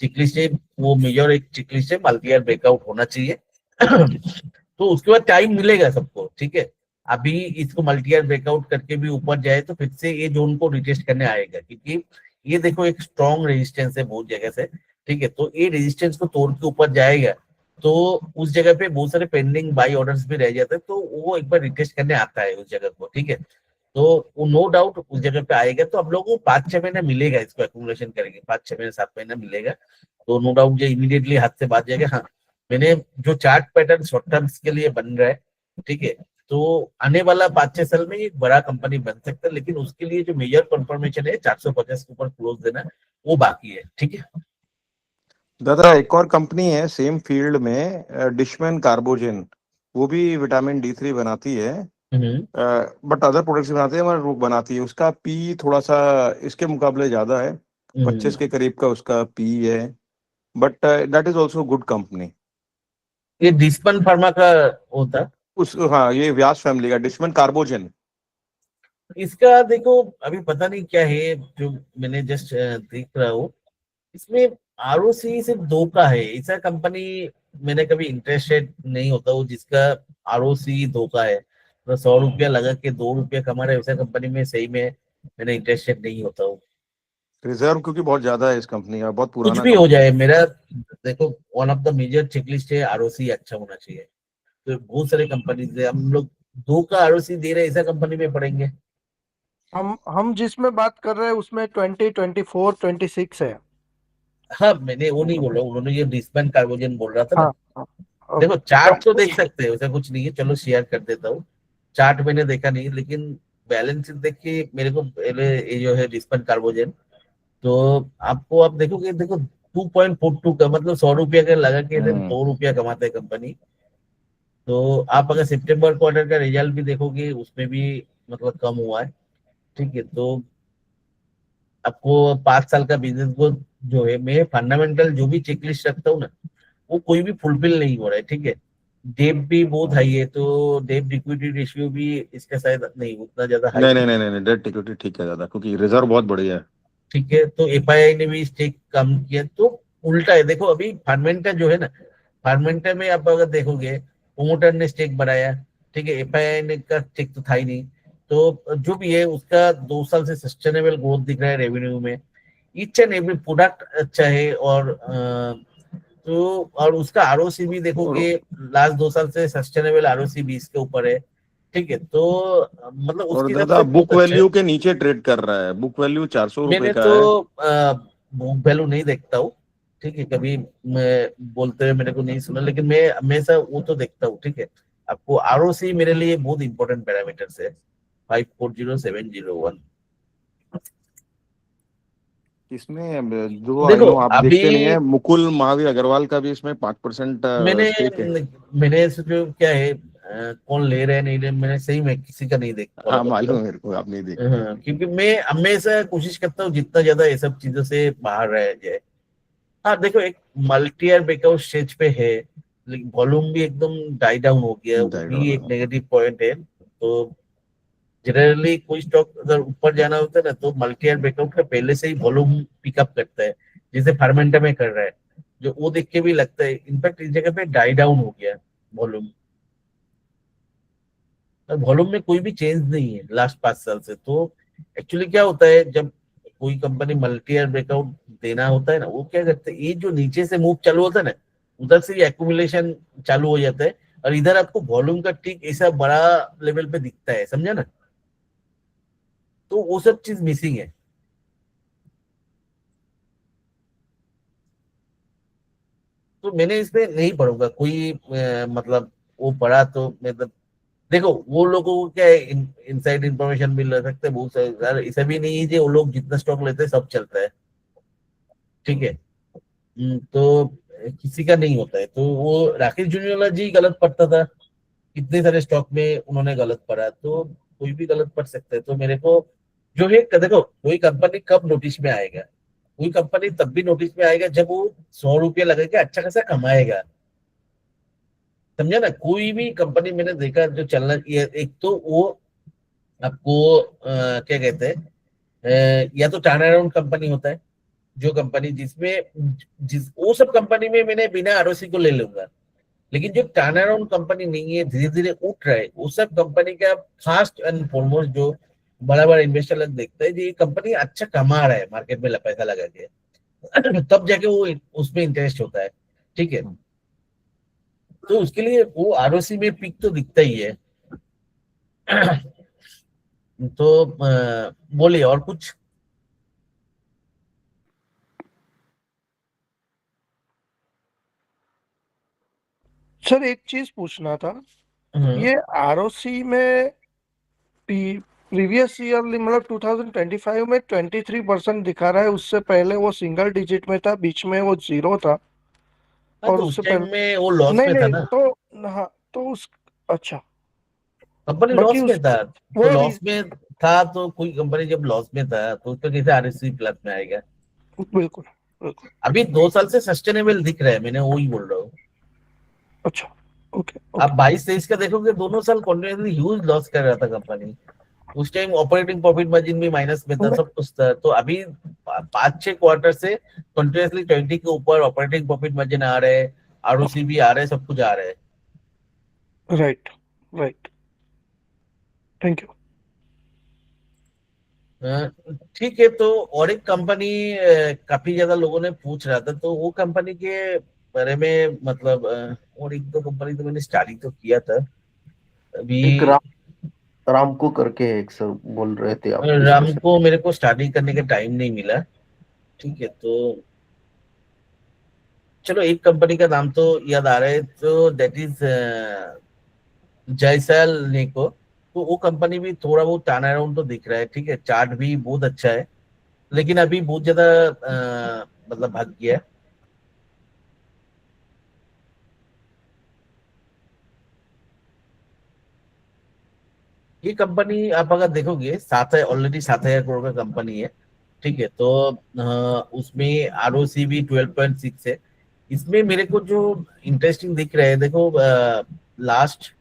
Speaker 1: चेकलिस्ट है वो मेजर एक चेकलिस्ट है, मल्टी-ईयर ब्रेकआउट होना चाहिए। तो उसके बाद टाइम मिलेगा सबको। ठीक है, अभी इसको मल्टी-ईयर ब्रेकआउट करके भी ऊपर जाए तो फिर से ये जोन को रिटेस्ट करने आएगा, क्योंकि ये देखो एक स्ट्रॉन्ग रेजिस्टेंस है बहुत जगह से। ठीक है, तो ये रेजिस्टेंस को तोड़ के ऊपर जाएगा तो उस जगह पे बहुत सारे पेंडिंग बाई ऑर्डर्स भी रह जाते हैं, तो वो एक बार रिटेस्ट करने आता है उस जगह को। ठीक है, तो वो नो डाउट उस जगह पे आएगा। तो हम लोगों को 5-6 महीने मिलेगा, इसको एक्यूमुलेशन करेंगे 5-6 महीने 7 महीने मिलेगा। तो नो डाउट जो इमीडिएटली हाथ से बात जाएगा। हाँ, मैंने जो चार्ट पैटर्न शॉर्ट टर्म्स के लिए बन रहा है, ठीक है, तो आने वाला 5-6 साल में एक बड़ा कंपनी बन सकता है। लेकिन उसके लिए जो मेजर कंफर्मेशन है 450 के ऊपर क्लोज देना, वो बाकी है। ठीक है,
Speaker 15: दादा एक और कंपनी है सेम फील्ड में, डिशमैन कार्बोजेन, वो भी विटामिन D3 बनाती है, बट अदर प्रोडक्ट्स बनाती है, मगर वो बनाती है। उसका पी थोड़ा सा इसके मुकाबले ज्यादा है, 25 के करीब का उसका पी है, but that is also good company.
Speaker 1: ये डिस्पन फार्मा का होता है
Speaker 15: उस हाँ, ये व्यास फैमिली का डिशमैन कार्बोजेन।
Speaker 1: इसका। देखो अभी पता नहीं क्या है, जो मैंने जस्ट देख रहा हूँ, इसमें ROC सिर्फ 2 का है। ऐसा कंपनी मैंने कभी इंटरेस्टेड नहीं होता हूँ जिसका ROC 2 का है। तो 100 रुपया लगा के 2 रुपया कमा रहे, वैसा कंपनी में सही में मैंने इंटरेस्टेड नहीं होता हूँ।
Speaker 15: रिजर्व क्योंकि बहुत ज्यादा है इस कंपनी का, बहुत
Speaker 1: कुछ
Speaker 15: पुराना
Speaker 1: भी हो
Speaker 15: कंपनी
Speaker 1: जाए,
Speaker 15: है।
Speaker 1: मेरा देखो one of the major checklist है ROC अच्छा होना चाहिए। तो बहुत सारे कंपनीज है, हम लोग 2 का ROC दे रहे हैं, ऐसा कंपनी में पड़ेंगे।
Speaker 3: हम जिसमें बात कर रहे हैं उसमें 20, 24, 26 है।
Speaker 1: हाँ, मैंने वो नहीं बोला, उन्होंने ये डिस्पैन कार्बोजन बोल रहा था ना।
Speaker 3: हाँ
Speaker 1: देखो चार्ट तो देख सकते हैं, वैसा कुछ नहीं है। चलो शेयर कर देता हूँ, चार्ट मैंने देखा नहीं, लेकिन बैलेंस शीट देख के मेरे को पहले ये जो है डिस्पैन कार्बोजन, तो आपको आप देखोगे, देखो 2.42 का मतलब 100 रुपया का लगा के 2 रुपया कमाते हैं कंपनी। तो आप अगर सितंबर क्वार्टर का रिजल्ट भी देखोगे उसमें भी मतलब कम हुआ है। ठीक है, तो आपको 5 साल का बिजनेस ग्रोथ जो है, मैं फंडामेंटल जो भी चेकलिस्ट रखता हूँ ना, वो कोई भी फुलफिल नहीं हो रहा है। ठीक है, डेप भी बहुत हाई है, तो डेप इक्विटी रेशियो भी इसका शायद नहीं उतना ज्यादा हाई
Speaker 15: नहीं
Speaker 1: नहीं।
Speaker 15: नहीं नहीं नहीं, डेट इक्विटी ठीक है दादा, क्योंकि रिजर्व बहुत बढ़िया है।
Speaker 1: ठीक है, तो FII ने भी स्टेक कम किया, तो उल्टा है। देखो अभी फर्मेंटा जो है ना, फर्मेंटा में आप अगर देखोगे प्रोमोटर ने स्टेक बढ़ाया। ठीक है, FII ने का स्टेक तो था ही नहीं। तो जो भी है उसका 2 साल से सस्टेनेबल ग्रोथ दिख रहा है रेवेन्यू में। ईच एंड एवरी प्रोडक्ट अच्छा है, और तो और उसका ROC भी देखोगे लास्ट 2 साल से सस्टेनेबल ROC 20 के ऊपर है। ठीक है, तो मतलब
Speaker 15: और
Speaker 1: उसके हिसाब
Speaker 15: दादा
Speaker 1: से
Speaker 15: बुक
Speaker 1: बहुत अच्छा है।
Speaker 15: वैल्यू के नीचे ट्रेड कर रहा है, बुक वैल्यू 400 रुपए
Speaker 1: मैंने
Speaker 15: का
Speaker 1: तो
Speaker 15: है।
Speaker 1: बुक वैल्यू नहीं देखता हूँ। ठीक है, कभी मैं बोलते हुए मेरे को नहीं सुना, लेकिन मैं हमेशा वो तो देखता हूँ। ठीक है, आपको ROC मेरे लिए बहुत इंपॉर्टेंट पैरामीटर्स है। 540701
Speaker 15: इसमें जो आई
Speaker 1: देखो
Speaker 15: नो आप
Speaker 1: अभी
Speaker 15: देखते नहीं है, मुकुल महावीर अग्रवाल का भी इसमें 5%
Speaker 1: मैंने
Speaker 15: स्टेक है।
Speaker 1: मैंने सोचो क्या है, कौन ले रहे हैं नहीं ले, मैंने सही में किसी का नहीं देख फॉलो
Speaker 15: हाँ
Speaker 1: करता
Speaker 15: मालूम
Speaker 1: हूँ।
Speaker 15: है मेरे को, आप नहीं देखते।
Speaker 1: हाँ, क्योंकि मैं हमेशा कोशिश करता हूँ जितना ज्यादा ये सब चीजों से बाहर रह जाए। हाँ देखो, एक मल्टी ईयर ब्रेकआउट स्टेज पे है, लेकिन वॉल्यूम भी एकदम डाई डाउन हो गया, वो भी एक नेगेटिव पॉइंट है। तो जनरली कोई स्टॉक अगर ऊपर जाना होता है ना, तो मल्टी ईयर ब्रेकआउट का पहले से ही वॉल्यूम पिकअप करता है, जैसे फर्मेंटा में कर रहा है। जो वो देख के भी लगता है, इनफैक्ट इस जगह पे डाई डाउन हो गया। वॉल्यूम, वॉल्यूम में कोई भी चेंज नहीं है लास्ट 5 साल से। तो एक्चुअली क्या होता है, जब कोई कंपनी मल्टी ईयर ब्रेकआउट देना होता है ना, वो क्या करते हैं, ये जो नीचे से मूव चालू होता है ना, उधर से एक्यूमुलेशन चालू हो जाता है, और इधर आपको वॉल्यूम का ठीक ऐसा बड़ा लेवल पे दिखता है, समझा ना। तो वो सब चीज मिसिंग है। तो मैंने इसमें नहीं पढ़ूंगा कोई मतलब वो पढ़ा तो मतलब, देखो वो लोगों को क्या है, इनसाइड इंफॉर्मेशन मिल सकते हैं बहुत सारे, ऐसा भी नहीं है कि वो लोग जितना स्टॉक लेते हैं सब चलता है, ठीक है। तो किसी का नहीं होता है। तो वो राकेश जूनीवाला जी गलत पढ़ता था, कितने सारे स्टॉक में उन्होंने गलत पढ़ा, तो कोई भी गलत पढ़ सकता है। तो मेरे को जो है, देखो कोई कंपनी कब नोटिस में आएगा, कोई कंपनी तब भी नोटिस में आएगा जब वो 100 रुपये लगा के अच्छा खासा कमाएगा, समझा ना। कोई भी कंपनी मैंने देखा जो चलना, एक तो वो आपको क्या कहते हैं, या तो टर्न अराउंड कंपनी होता है, जो कंपनी जिस वो सब कंपनी में मैंने बिना आरओसी को ले लूंगा। लेकिन जो टर्न अराउंड कंपनी नहीं है, धीरे धीरे उठ रहा है, वो सब कंपनी का फास्ट एंड फॉरमोस्ट जो बड़ा बड़ा इन्वेस्टर लोग देखता है, ये कंपनी अच्छा कमा रहा है मार्केट में पैसा लगा के, तब जाके वो उसमें इंटरेस्ट होता है, ठीक है। तो उसके लिए वो आरओसी में पिक तो दिखता ही है। तो बोलिए और कुछ।
Speaker 16: सर एक चीज पूछना था, ये आरओसी में प्रीवियस ईयर मतलब 2025 में 23% दिखा रहा है, उससे पहले वो सिंगल डिजिट में था, बीच में वो 0 था,
Speaker 1: और
Speaker 16: और
Speaker 1: उस
Speaker 16: उससे
Speaker 1: टाइम
Speaker 16: पहले
Speaker 1: में वो लॉस
Speaker 16: नहीं
Speaker 1: में था
Speaker 16: नहीं
Speaker 1: ना,
Speaker 16: तो हाँ तो उस अच्छा
Speaker 1: कंपनी
Speaker 16: बाकी
Speaker 1: लॉस में
Speaker 16: उस
Speaker 1: था।
Speaker 16: वो
Speaker 1: तो लॉस में था, तो कोई कंपनी जब लॉस में था तो उसका कैसे आरएससी प्लस में आएगा।
Speaker 16: बिल्कुल बिल्कुल।
Speaker 1: अभी 2 साल से सस्टेनेबल दिख रहा है, मैंने वही बोल रहा हूँ।
Speaker 16: अच्छा ओके
Speaker 1: आप 22-23 का देखोगे, दोनों साल कॉन्टिन्यूसली ह्यूज लॉस कर रहा था कंपनी। उस टाइम ऑपरेटिंग प्रॉफिट मार्जिन भी माइनस में था, सब कुछ था। तो अभी 5-6 क्वार्टर से कंटिन्यूसली 20 के ऊपर ऑपरेटिंग प्रॉफिट मार्जिन आ रहे हैं, आरओसी भी आ रहे हैं, सब कुछ आ रहे हैं।
Speaker 16: Right right, thank you.
Speaker 1: ठीक है। तो और एक कंपनी काफी ज्यादा लोगों ने पूछ रहा था, तो वो कंपनी के बारे में मतलब और एक दो कंपनी तो मैंने स्टडी तो किया था अभी।
Speaker 2: एक रामको करके एक सर बोल रहे थे आप
Speaker 1: राम को मेरे को स्टडी करने का टाइम नहीं मिला, ठीक है। तो चलो एक कंपनी का नाम तो याद आ रहा है, तो दैट इज जयसल नेको। तो वो कंपनी भी थोड़ा बहुत टर्न अराउंड तो दिख रहा है, ठीक है। चार्ट भी बहुत अच्छा है, लेकिन अभी बहुत ज्यादा मतलब भाग गया है। ये कंपनी आप अगर देखोगे, ऑलरेडी 7,000 करोड़ का कंपनी है, ठीक है। तो उसमें आरओसी भी 12.6 है। इसमें मेरे को जो इंटरेस्टिंग दिख रहा है, देखो लास्ट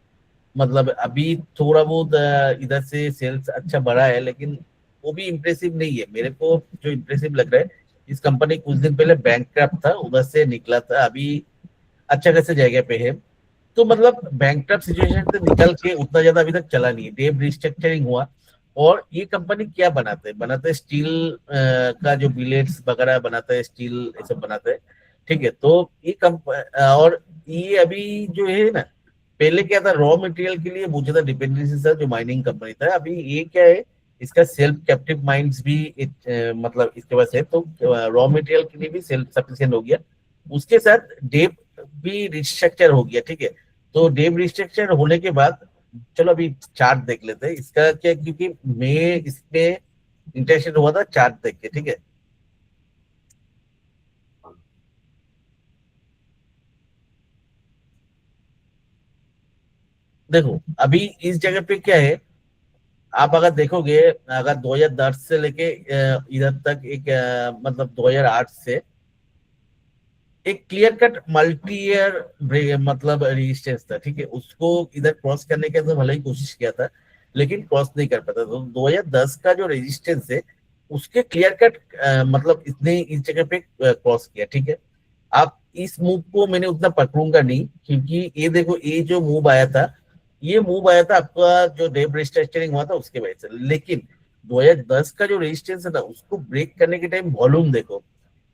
Speaker 1: मतलब अभी थोड़ा बहुत इधर से सेल्स अच्छा बढ़ा है, लेकिन वो भी इम्प्रेसिव नहीं है। मेरे को जो इम्प्रेसिव लग रहा है, इस कंपनी कुछ दिन पहले बैंकक्रप्ट था, उधर से निकला था, अभी अच्छा खासा जगह पे है। तो मतलब बैंकक्रप्ट सिचुएशन से निकल के उतना ज्यादा अभी तक चला नहीं है, डेट रिस्ट्रक्चरिंग हुआ। और ये कंपनी क्या बनाते हैं स्टील का जो बिलेट्स वगैरह बनाता है, स्टील ये सब बनाता है, ठीक है। तो ये और ये अभी जो है ना, पहले क्या था, रॉ मटेरियल के लिए बहुत ज्यादा डिपेंडेंसी था, जो माइनिंग कंपनी था। अभी ये क्या है, इसका सेल्फ कैप्टिव माइंस भी मतलब इसके पास है, तो रॉ मटेरियल के लिए भी सेल्फ सफिशिएंट हो गया। उसके साथ डेप भी रिस्ट्रक्चर हो गया, ठीक है। तो डेप रिस्ट्रक्चर होने के बाद, चलो अभी चार्ट देख लेते हैं इसका क्या, क्योंकि मैं इसमें इंटरेस्टेड हुआ था चार्ट देख के, ठीक है। देखो अभी इस जगह पे क्या है, आप अगर देखोगे, अगर 2010 से लेके इधर तक एक मतलब 2008 से एक क्लियर कट मल्टी ईयर मतलब रेजिस्टेंस था, ठीक है। उसको इधर क्रॉस करने के तो भले ही कोशिश किया था, लेकिन क्रॉस नहीं कर पाता। तो 2010 का जो रेजिस्टेंस है, उसके क्लियर कट मतलब इतने इस जगह पे क्रॉस किया, ठीक है। आप इस मूव को मैंने उतना पकड़ूंगा नहीं, क्योंकि ये देखो ये जो मूव आया था, ये मूव आया था आपका जो डेब रिस्ट्रक्चरिंग हुआ था उसके वजह से। लेकिन 2010 का जो रेजिस्टेंस है ना, उसको ब्रेक करने के टाइम वॉल्यूम देखो,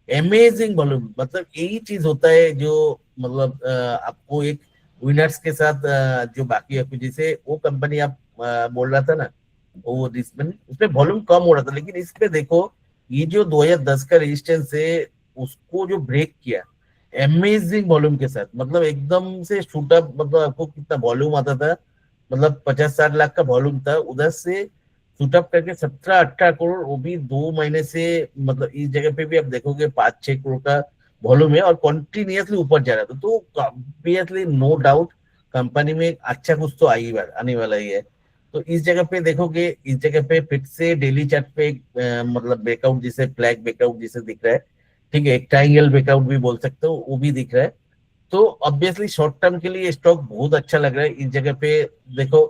Speaker 1: अमेजिंग वॉल्यूम। मतलब यही चीज होता है जो मतलब आपको एक विनर्स के साथ जो बाकी है, जैसे वो कंपनी आप बोल रहा था ना, वो इसमें उसमें वॉल्यूम कम हो रहा था, लेकिन इसमें देखो ये जो 2010 का रेजिस्टेंस है उसको जो ब्रेक किया अमेजिंग वॉल्यूम के साथ, मतलब एकदम से शूट अप। मतलब आपको कितना वॉल्यूम आता था, मतलब 50-60 लाख का वॉल्यूम था, उधर से शूट अप करके 17-18 करोड़, वो भी 2 महीने से। मतलब इस जगह पे भी आप देखोगे 5-6 करोड़ का वॉल्यूम है और कॉन्टिन्यूसली ऊपर जा रहा था। तो ऑब्वियसली नो डाउट कंपनी में अच्छा कुछ तो आने वाला ही है। तो इस जगह पे देखोगे, इस जगह पे फिर से डेली चार्ट पे एक मतलब ब्रेकआउट जिसे फ्लैग ब्रेकआउट जिसे दिख रहा है, ठीक है, एक ट्राइंगल ब्रेकआउट भी बोल सकते हो, वो भी दिख रहा है। तो ऑब्वियसली शॉर्ट टर्म के लिए स्टॉक बहुत अच्छा लग रहा है इस जगह पे। देखो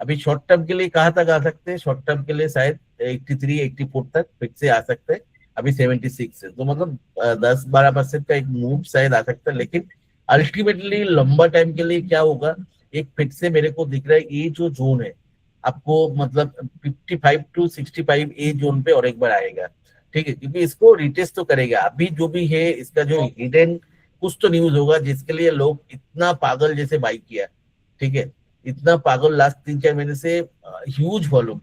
Speaker 1: अभी शॉर्ट टर्म के लिए कहाँ तक आ सकते हैं, शॉर्ट टर्म के लिए शायद 83-84 तक फिर से आ सकते हैं। अभी 76 है, तो मतलब 10-12% का एक मूव शायद आ सकता है। लेकिन अल्टीमेटली लंबा टाइम के लिए क्या होगा, एक फिर से मेरे को दिख रहा है ये जो जोन है आपको, मतलब 55-65 ए जोन पे और एक बार आएगा, ठीक है, क्योंकि इसको रिटेस्ट तो करेगा। अभी जो भी है इसका जो हिडन कुछ तो न्यूज होगा जिसके लिए लोग इतना पागल जैसे बाई किया, ठीक है, इतना पागल लास्ट 3-4 महीने से ह्यूज वॉल्यूम।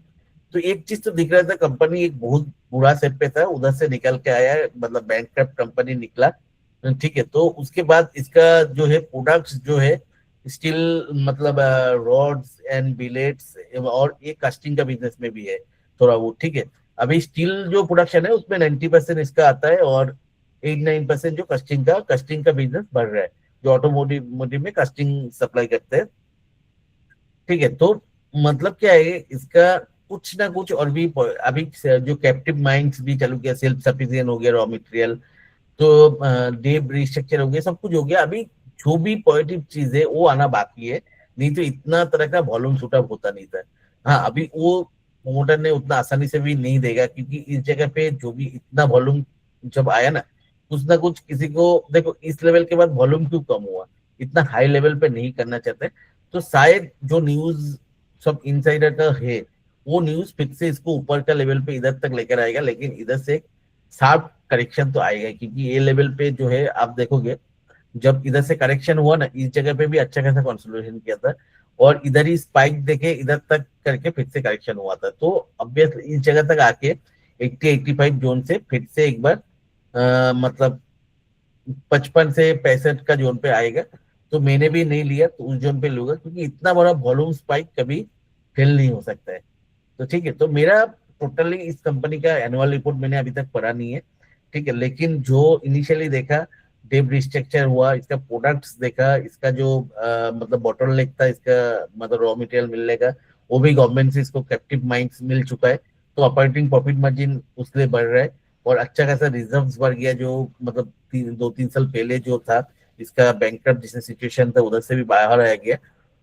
Speaker 1: तो एक चीज तो दिख रहा था, कंपनी एक बहुत बुरा सेट पे था, उधर से निकल के आया है, मतलब बैंकक्रप्ट कंपनी निकला, ठीक है। तो उसके बाद इसका जो है प्रोडक्ट्स जो है स्टील, मतलब रॉड्स एंड बिलेट्स, और ये कास्टिंग का बिजनेस में भी है थोड़ा वो, ठीक है। अभी स्टील जो प्रोडक्शन है उसमें 90% इसका आता है, और 89% जो कास्टिंग का बिजनेस बढ़ रहा है, जो ऑटोमोटिव में कास्टिंग सप्लाई करते हैं, ठीक है। तो मतलब क्या है इसका, कुछ ना कुछ और भी अभी जो कैप्टिव माइंस भी चालू किया, सेल्फ सफिशिएंट हो गया रॉ मटेरियल, तो डेब रिस्ट्रक्चर हो गया, सब कुछ हो गया। अभी जो भी पॉजिटिव चीज है वो आना बाकी है, नहीं तो इतना तरह का वॉल्यूम शूटअप होता नहीं था। हाँ, अभी वो प्रमोटर ने उतना आसानी से भी नहीं देगा, क्योंकि इस जगह पे जो भी इतना वॉल्यूम जब आया ना, कुछ ना कुछ किसी को, देखो इस लेवल के बाद वॉल्यूम क्यों कम हुआ, इतना हाई लेवल पे नहीं करना चाहते। तो शायद जो न्यूज सब इनसाइडर का है, वो न्यूज फिर से इसको ऊपर का लेवल पे इधर तक लेकर आएगा, लेकिन इधर से शार्प करेक्शन तो आएगा, क्योंकि ये लेवल पे जो है आप देखोगे, जब इधर से करेक्शन हुआ ना, इस जगह पे भी अच्छा खासा कंसोलिडेशन किया था, और इधर ही स्पाइक देके इधर तक करके फिर से करेक्शन हुआ था। तो ऑब्वियसली इस जगह तक आके 80-85 जोन से फिर से एक बार मतलब 55 से 65 का जोन पे आएगा। तो मैंने भी नहीं लिया, तो उस जोन पे लूंगा, क्योंकि इतना बड़ा वॉल्यूम स्पाइक कभी फेल नहीं हो सकता है। तो ठीक है, तो मेरा टोटली इस कंपनी का एनुअल रिपोर्ट मैंने अभी तक पढ़ा नहीं है, ठीक है, लेकिन जो इनिशियली देखा, डेब रिस्ट्रक्चर हुआ, इसका प्रोडक्ट्स देखा, इसका जो मतलब बॉटलनेक था इसका, मतलब रॉ मटेरियल मिलने का, वो भी गवर्नमेंट से इसको कैप्टिव माइंस मिल चुका है। तो ऑपरेटिंग प्रॉफिट मार्जिन उससे बढ़ रहा है, और अच्छा खासा रिजर्व्स बढ़ गया, जो मतलब 2-3 साल पहले जो था इसका बैंकक्रप्ट जिसने सिचुएशन था उधर से भी बाहर आ गया।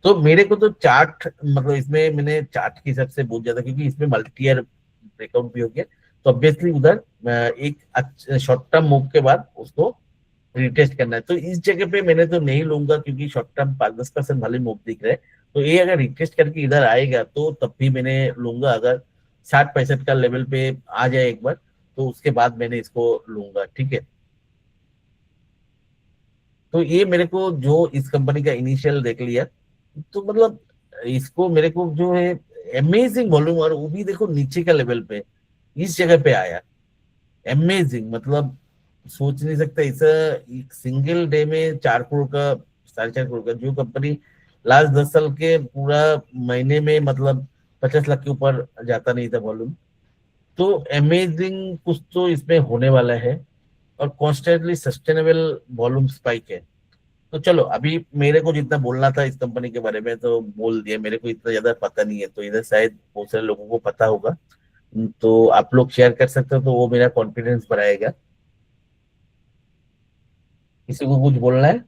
Speaker 1: तो मेरे को तो चार्ट, मतलब इसमें मैंने चार्ट के हिसाब से बहुत ज्यादा, क्योंकि इसमें मल्टी ईयर ब्रेकआउट भी हो गया, तो ऑब्वियसली उधर एक शॉर्ट टर्म मूव के बाद उसको रिटेस्ट करना है। तो इस जगह पे मैंने तो नहीं लूंगा, क्योंकि शॉर्ट टर्म 5-10% वाले मूव दिख रहे हैं। तो ये अगर रिटेस्ट करके इधर आएगा तो तब भी मैंने लूंगा, अगर 60-65 का लेवल पे आ जाए एक बार, तो उसके बाद मैंने इसको लूंगा, ठीक है। तो ये मेरे को जो इस कंपनी का इनिशियल देख लिया, तो मतलब इसको मेरे को जो है अमेजिंग वॉल्यूम, और वो भी देखो नीचे का लेवल पे इस जगह पे आया, अमेजिंग। मतलब सोच नहीं सकता ऐसा, एक सिंगल डे में 4 करोड़ का, 4.5 करोड़ का, जो कंपनी लास्ट 10 साल के पूरा महीने में मतलब 50 लाख के ऊपर जाता नहीं था वॉल्यूम। तो अमेजिंग कुछ तो इसमें होने वाला है, और कॉन्स्टेंटली सस्टेनेबल वॉल्यूम स्पाइक है। तो चलो, अभी मेरे को जितना बोलना था इस कंपनी के बारे में तो बोल दिया, मेरे को इतना ज्यादा पता नहीं है, तो इधर शायद बहुत सारे लोगों को पता होगा, तो आप लोग शेयर कर सकते हो, तो वो मेरा कॉन्फिडेंस बढ़ाएगा। किसी को कुछ बोलना है?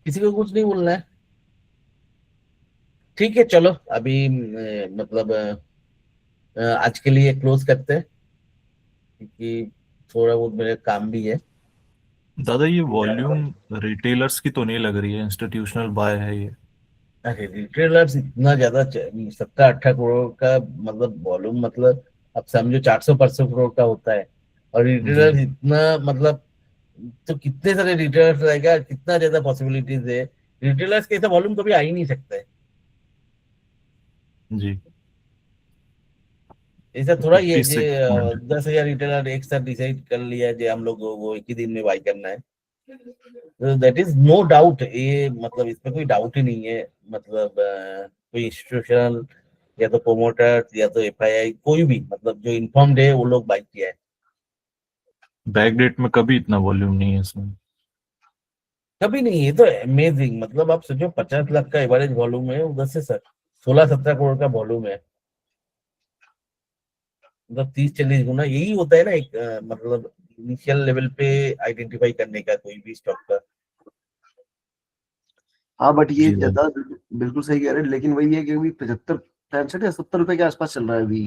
Speaker 1: किसी को कुछ नहीं बोलना है? ठीक है, चलो अभी मतलब आज के लिए क्लोज करते हैं क्योंकि थोड़ा बहुत मेरे काम भी है।
Speaker 14: दादा ये वॉल्यूम रिटेलर्स की तो नहीं लग रही है, इंस्टीट्यूशनल बाय है ये।
Speaker 1: अरे रिटेलर्स इतना ज्यादा 17-18 करोड़ का मतलब वॉल्यूम, मतलब अब समझो 400-500 करोड़ का होता है, और रिटेलर्स
Speaker 14: जी
Speaker 1: इतना मतलब, तो कितने सारे रिटेलर्स रहेगा, कितना ज्यादा पॉसिबिलिटीज है। रिटेलर्स के ऐसा वॉल्यूम कभी आ ही नहीं सकता है।
Speaker 14: जी।
Speaker 1: ऐसा थोड़ा ही है
Speaker 14: 56
Speaker 1: कि
Speaker 14: पॉइंट
Speaker 1: 10,000 रिटेलर एक साथ डिसाइड कर लिया कि हम लोग वो एक ही दिन में बाई करना है। दैट इज नो डाउट, ये मतलब इसमें कोई डाउट ही नहीं है। मतलब कोई इंस्टीट्यूशनल या तो प्रोमोटर या तो एफआईआई कोई भी, मतलब जो इन्फॉर्म्ड है वो लोग बाई किया है।
Speaker 14: बैक डेट में कभी इतना वॉल्यूम नहीं है इसमें।
Speaker 1: कभी नहीं, ये तो अमेजिंग। मतलब आप सोचो 50 लाख का एवरेज वॉल्यूम है, उधर से 16-17 करोड़ का वॉल्यूम है, मतलब 30-40 गुना। यही होता है ना एक मतलब इनिशियल लेवल पे आइडेंटिफाई करने का कोई भी स्टॉक का।
Speaker 11: हाँ बट ये
Speaker 14: जी दादा।
Speaker 11: ज्यादा बिल्कुल सही कह रहे हैं, लेकिन वही है कि अभी 75 या 70 रुपए के आसपास चल रहा है अभी।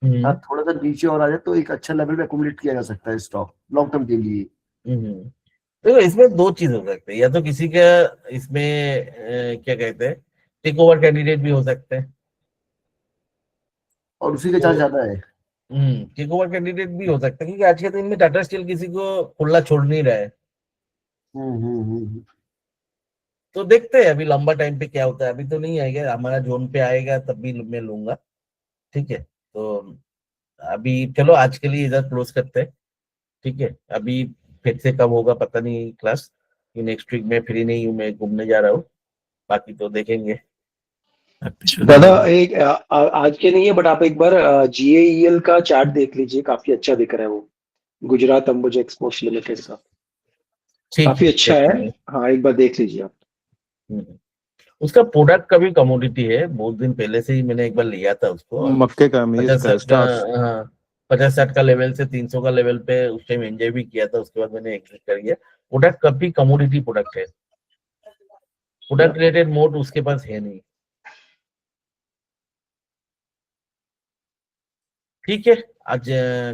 Speaker 11: हाँ, थोड़ा सा नीचे और आ जाए तो एक अच्छा लेवल पे अकोमोडेट किया जा सकता है स्टॉक लॉन्ग टर्म के लिए।
Speaker 1: तो इसमें दो चीज हो सकते हैं, या तो किसी का इसमें क्या कहते हैं, टेक ओवर कैंडिडेट भी हो सकते हैं।
Speaker 11: और उसी का चार्ज
Speaker 1: तो
Speaker 11: ज्यादा है।
Speaker 1: टेक ओवर कैंडिडेट भी हो सकता है, क्योंकि आज के दिन में टाटा स्टील किसी को खुला छोड़ नहीं रहा है।
Speaker 11: हम्म।
Speaker 1: तो देखते हैं अभी लंबा टाइम पे क्या होता है। अभी तो नहीं आएगा, हमारा जोन पे आएगा तब भी मैं लूंगा। ठीक है, तो अभी चलो आज के लिए इधर क्लोज करते हैं। ठीक है, अभी फिर से कब होगा पता नहीं क्लास, कि नेक्स्ट वीक में फ्री नहीं हूँ, मैं घूमने जा रहा हूँ। बाकी तो देखेंगे।
Speaker 14: अच्छा
Speaker 3: दादा
Speaker 14: दादा।
Speaker 3: एक आज के नहीं है, बट आप एक बार GAEL का चार्ट देख लीजिए, काफी अच्छा दिख रहा है वो, गुजरात अंबुजा एक्सपोर्ट्स लिमिटेड का।
Speaker 1: ठीक
Speaker 3: काफी
Speaker 1: है,
Speaker 3: अच्छा है।
Speaker 1: देखेंगे।
Speaker 3: हाँ, एक बार देख लीजिए आप।
Speaker 1: हम्म। उसका प्रोडक्ट का भी कमोडिटी है, बहुत दिन पहले से ही मैंने एक बार लिया था उसको, और
Speaker 15: मक्के का, मेज का,
Speaker 1: 50-60 का,
Speaker 15: स्टार्च।
Speaker 1: हाँ 50-60 का लेवल से 300 का लेवल पे उस टाइम एंजॉय भी किया था। उसके बाद मैंने एग्जिट कर दिया। प्रोडक्ट काफी कमोडिटी प्रोडक्ट है, प्रोडक्ट रिलेटेड मोड उसके पास है नहीं। ठीक है, आज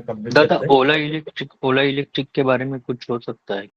Speaker 1: कंप्लीट
Speaker 9: दादा
Speaker 1: करते हैं।
Speaker 9: ओला इलेक्ट्रिक के बारे में कुछ हो सकता है?